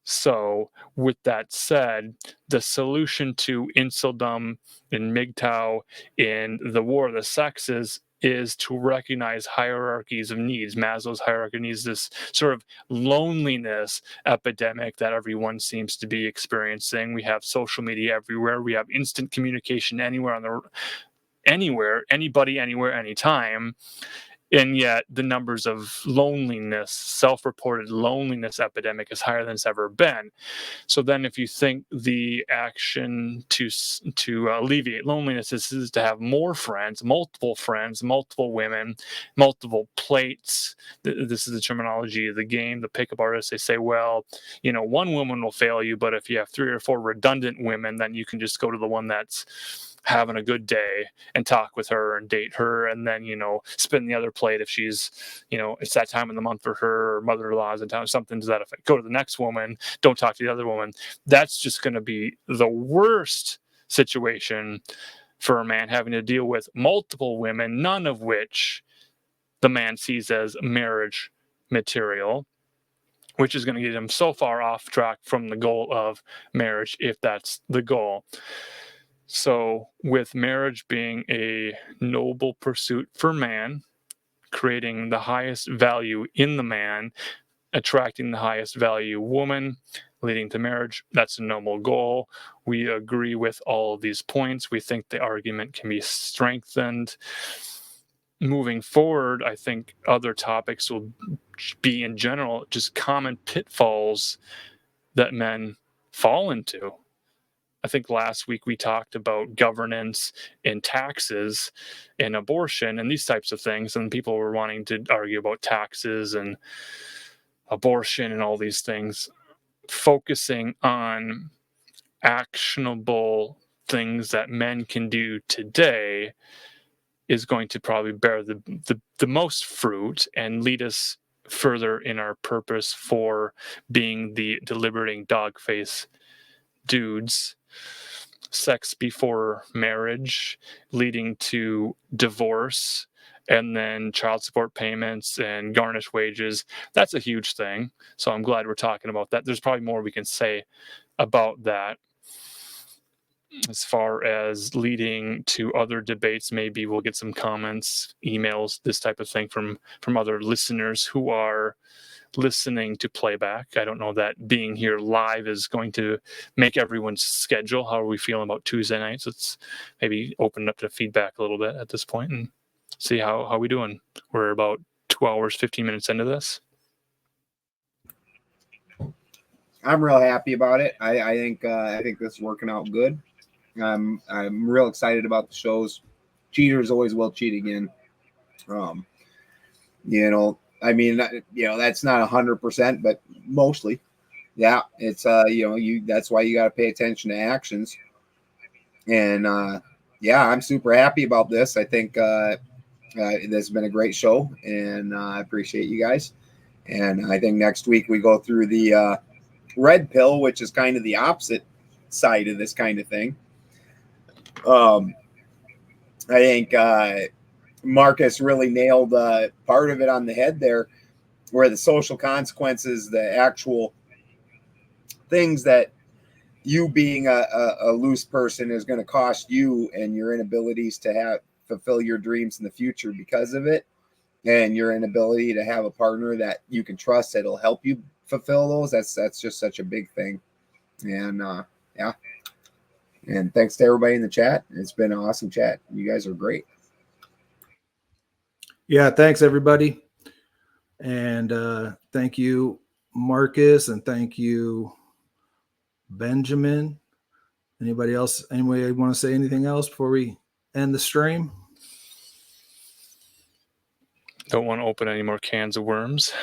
Speaker 4: So, with that said, the solution to inceldom and MGTOW in the War of the Sexes is to recognize hierarchies of needs. Maslow's hierarchy of needs, this sort of loneliness epidemic that everyone seems to be experiencing. We have social media everywhere. We have instant communication anywhere, anybody, anywhere, anytime. And yet the numbers of loneliness, self-reported loneliness epidemic is higher than it's ever been. So then if you think the action to alleviate loneliness is to have more friends, multiple women, multiple plates. This is the terminology of the game. The pickup artists, they say, well, one woman will fail you, but if you have 3 or 4 redundant women, then you can just go to the one that's having a good day and talk with her and date her, and then spin the other plate if she's it's that time of the month for her, or mother-in-law's in town, something to that effect. Go to the next woman, don't talk to the other woman. That's just going to be the worst situation for a man, having to deal with multiple women, none of which the man sees as marriage material, which is going to get him so far off track from the goal of marriage, if that's the goal. So with marriage being a noble pursuit for man, creating the highest value in the man, attracting the highest value woman, leading to marriage, that's a noble goal. We agree with all of these points. We think the argument can be strengthened. Moving forward, I think other topics will be, in general, just common pitfalls that men fall into. I think last week we talked about governance and taxes and abortion and these types of things. And people were wanting to argue about taxes and abortion and all these things. Focusing on actionable things that men can do today is going to probably bear the most fruit and lead us further in our purpose for being the deliberating Dogface dudes. Sex before marriage leading to divorce, and then child support payments and garnished wages. That's a huge thing. So I'm glad we're talking about that. There's probably more we can say about that. As far as leading to other debates, maybe we'll get some comments, emails, this type of thing from other listeners who are listening to playback. I don't know that being here live is going to make everyone's schedule. How are we feeling about Tuesday nights? Let's maybe open up to feedback a little bit at this point and see how we doing. We're about 2 hours, 15 minutes into this.
Speaker 1: I'm real happy about it. I think this is working out good. I'm real excited about the shows. Cheaters always will cheat again. That's not 100%, but mostly. Yeah, it's that's why you got to pay attention to actions. And I'm super happy about this. I think this has been a great show, and I appreciate you guys. And I think next week we go through the red pill, which is kind of the opposite side of this kind of thing. I think Marcus really nailed part of it on the head there, where the social consequences, the actual things that you being a loose person is going to cost you, and your inabilities to fulfill your dreams in the future because of it, and your inability to have a partner that you can trust that'll help you fulfill those. That's just such a big thing. And and thanks to everybody in the chat. It's been an awesome chat. You guys are great.
Speaker 5: Yeah, thanks everybody. And thank you, Marcus, and thank you, Benjamin. Anybody else? Anybody want to say anything else before we end the stream?
Speaker 4: Don't want to open any more cans of worms.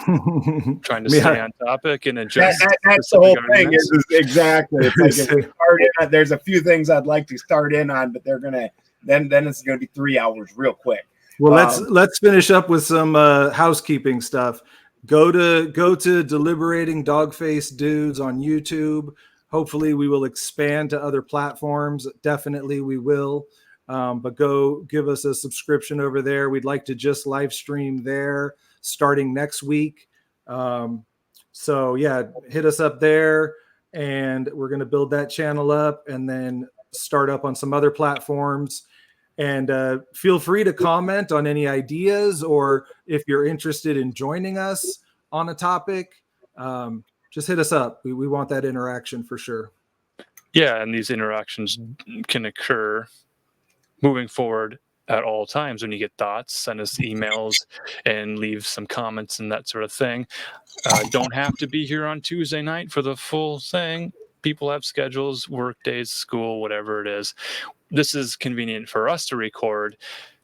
Speaker 4: Trying to
Speaker 5: Yeah.
Speaker 4: stay on topic and adjust.
Speaker 1: That's the whole thing.
Speaker 4: arguments.
Speaker 1: Is exactly. It's like if we start in, there's a few things I'd like to start in on, but they're gonna then it's gonna be 3 hours real quick.
Speaker 5: Well, let's finish up with some housekeeping stuff. Go to Deliberating Dogface Dudes on YouTube. Hopefully, we will expand to other platforms. Definitely, we will. But go give us a subscription over there. We'd like to just live stream there starting next week. So yeah, hit us up there, and we're going to build that channel up and then start up on some other platforms. And feel free to comment on any ideas, or if you're interested in joining us on a topic, just hit us up. We want that interaction for sure.
Speaker 4: Yeah, and these interactions can occur moving forward at all times. When you get thoughts, send us emails and leave some comments and that sort of thing. Don't have to be here on Tuesday night for the full thing. People have schedules, work days, school, whatever it is. This is convenient for us to record.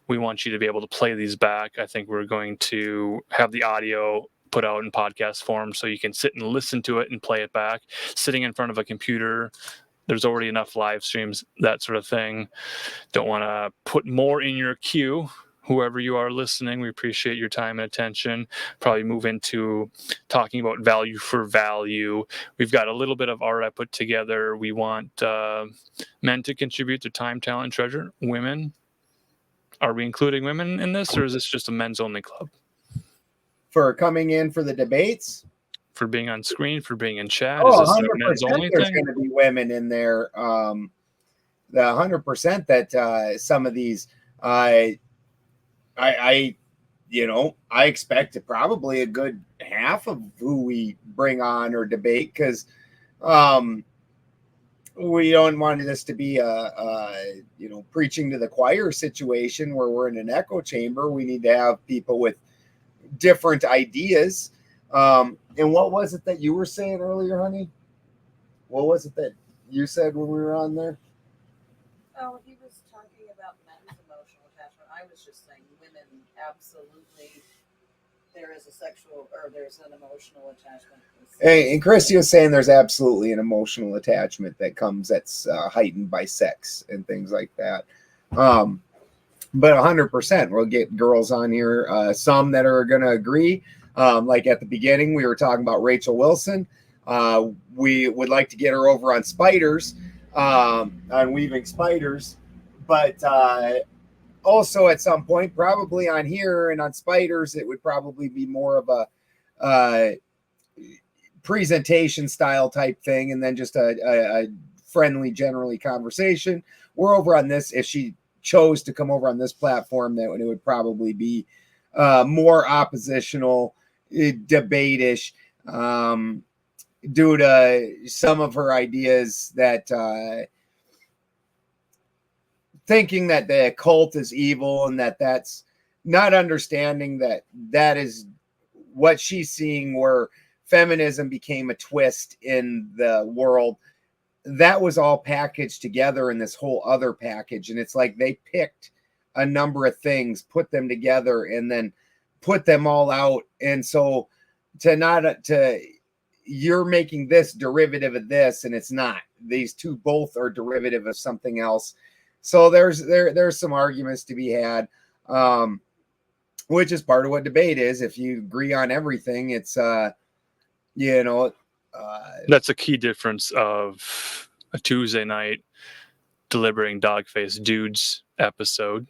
Speaker 4: We want you to be able to play these back. I think we're going to have the audio put out in podcast form so you can sit and listen to it and play it back. Sitting in front of a computer, there's already enough live streams, that sort of thing. Don't want to put more in your queue. Whoever you are listening, we appreciate your time and attention. Probably move into talking about value for value. We've got a little bit of art I put together. We want men to contribute their time, talent, treasure. Women, are we including women in this, or is this just a men's only club?
Speaker 1: For coming in for the debates,
Speaker 4: for being on screen, for being in chat,
Speaker 1: oh,
Speaker 4: is this a men's
Speaker 1: 100%
Speaker 4: only
Speaker 1: there's
Speaker 4: thing?
Speaker 1: going to be women in there. The 100% that some of these, I expect probably a good half of who we bring on or debate, because we don't want this to be a preaching to the choir situation where we're in an echo chamber. We need to have people with different ideas. And what was it that you were saying earlier, honey? What was it that you said when we were on there?
Speaker 6: Oh, he was talking about men's emotional attachment. I was just saying women, absolutely, there is a sexual, or there's an emotional attachment.
Speaker 1: Hey, and Christy was saying there's absolutely an emotional attachment that comes that's heightened by sex and things like that. But 100%, we'll get girls on here, some that are going to agree. Like at the beginning, we were talking about Rachel Wilson. We would like to get her over on spiders, on weaving spiders, but also at some point, probably on here and on spiders, it would probably be more of a presentation style type thing, and then just a friendly, generally conversation. We're over on this. If she chose to come over on this platform, that it would probably be more oppositional, debate-ish, due to some of her ideas that thinking that the occult is evil, and that's not understanding that is what she's seeing, where feminism became a twist in the world. That was all packaged together in this whole other package. And it's like they picked a number of things, put them together, and then put them all out. And so you're making this derivative of this, and it's not. These two both are derivative of something else. So there's some arguments to be had, which is part of what debate is. If you agree on everything, it's
Speaker 4: that's a key difference of a Tuesday night Deliberating Dogface Dudes episode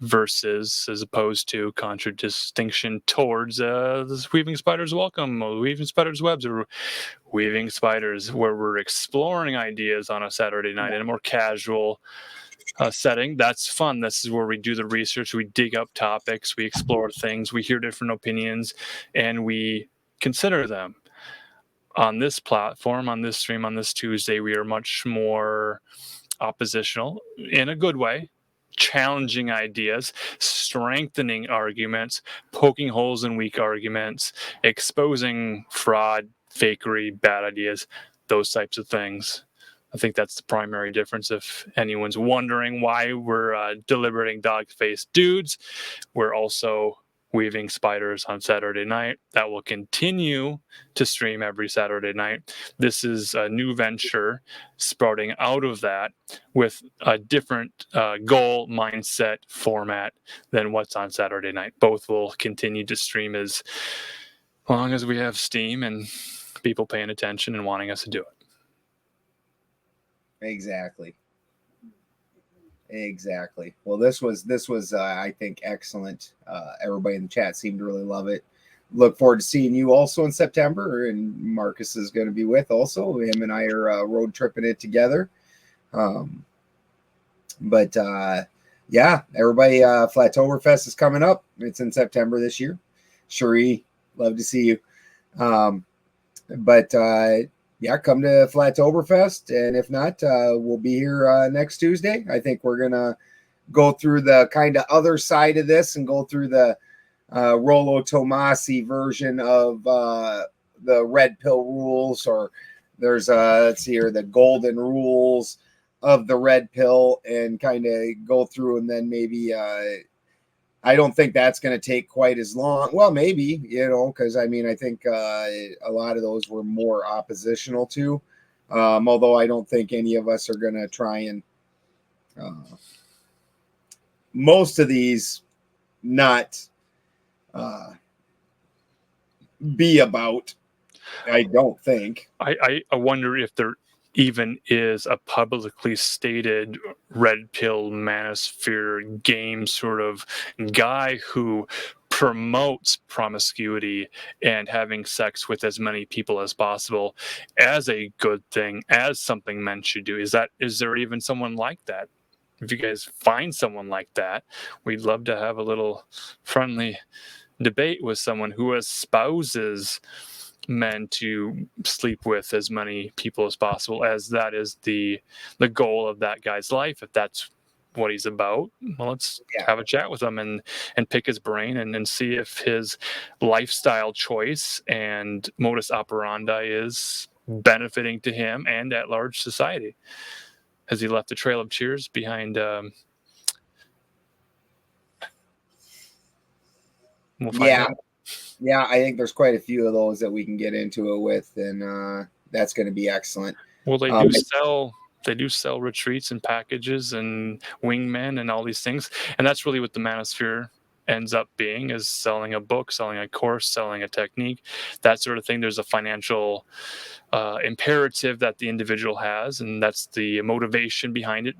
Speaker 4: versus, as opposed to, contradistinction towards this Weaving Spiders Welcome, or Weaving Spiders Webs, or Weaving Spiders, where we're exploring ideas on a Saturday night in a more casual setting. That's fun. This is where we do the research, we dig up topics, we explore things, we hear different opinions, and we consider them. On this platform, on this stream, on this Tuesday, we are much more oppositional in a good way. challenging ideas, strengthening arguments, poking holes in weak arguments, exposing fraud, fakery, bad ideas, those types of things. I think that's the primary difference. If anyone's wondering why we're deliberating Dogface dudes, we're also weaving spiders on Saturday night. That will continue to stream every Saturday night. This is a new venture sprouting out of that with a different goal, mindset, format than what's on Saturday night. Both will continue to stream as long as we have steam and people paying attention and wanting us to do it.
Speaker 1: Exactly. Well, this was I think excellent. Everybody in the chat seemed to really love it. Look forward to seeing you also in September, and Marcus is going to be with also. Him and I are road tripping it together. But yeah, everybody, Flattoberfest is coming up. It's in September this year. Cherie, love to see you. But yeah, come to Flattoberfest, and if not, we'll be here next Tuesday. I think we're gonna go through the kind of other side of this and go through the Rollo Tomasi version of the red pill rules, or there's let's see here, the golden rules of the red pill, and kind of go through, and then maybe I don't think that's going to take quite as long. Well, maybe, because I mean, I think a lot of those were more oppositional to, although I don't think any of us are going to try and most of these not be about. I don't think.
Speaker 4: I wonder if there even is a publicly stated red pill manosphere game sort of guy who promotes promiscuity and having sex with as many people as possible as a good thing, as something men should do. Is there even someone like that? If you guys find someone like that, we'd love to have a little friendly debate with someone who espouses men to sleep with as many people as possible, as that is the goal of that guy's life. If that's what he's about, well, let's have a chat with him and pick his brain and see if his lifestyle choice and modus operandi is benefiting to him and at large society. Has he left a trail of cheers behind? We'll find out.
Speaker 1: Yeah, I think there's quite a few of those that we can get into it with, and that's going to be excellent.
Speaker 4: Well, they do sell retreats and packages and wingmen and all these things, and that's really what the manosphere ends up being, is selling a book, selling a course, selling a technique, that sort of thing. There's a financial imperative that the individual has, and that's the motivation behind it.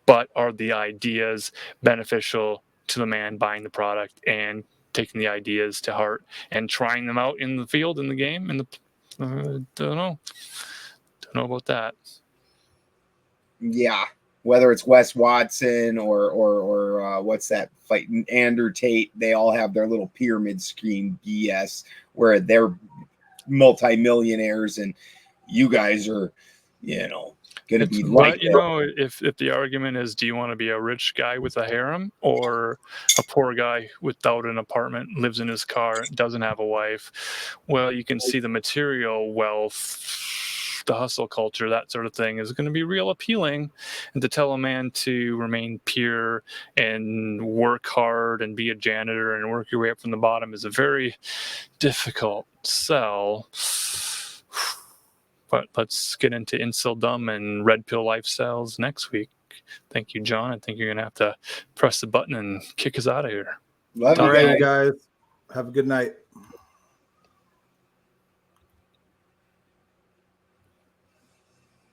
Speaker 4: But are the ideas beneficial to the man buying the product and taking the ideas to heart and trying them out in the field, in the game, don't know about that.
Speaker 1: Yeah, whether it's Wes Watson or what's that fight, Andrew Tate, they all have their little pyramid scheme BS where they're multimillionaires and you guys are, going to be like.
Speaker 4: But if the argument is, do you want to be a rich guy with a harem or a poor guy without an apartment, lives in his car, doesn't have a wife? Well, you can see the material wealth, the hustle culture, that sort of thing is going to be real appealing. And to tell a man to remain pure and work hard and be a janitor and work your way up from the bottom is a very difficult sell. But let's get into inceldom and red pill lifestyles next week. Thank you, John. I think you're going to have to press the button and kick us out of here.
Speaker 1: Love
Speaker 5: All
Speaker 1: you
Speaker 5: right, guys. Have a good night.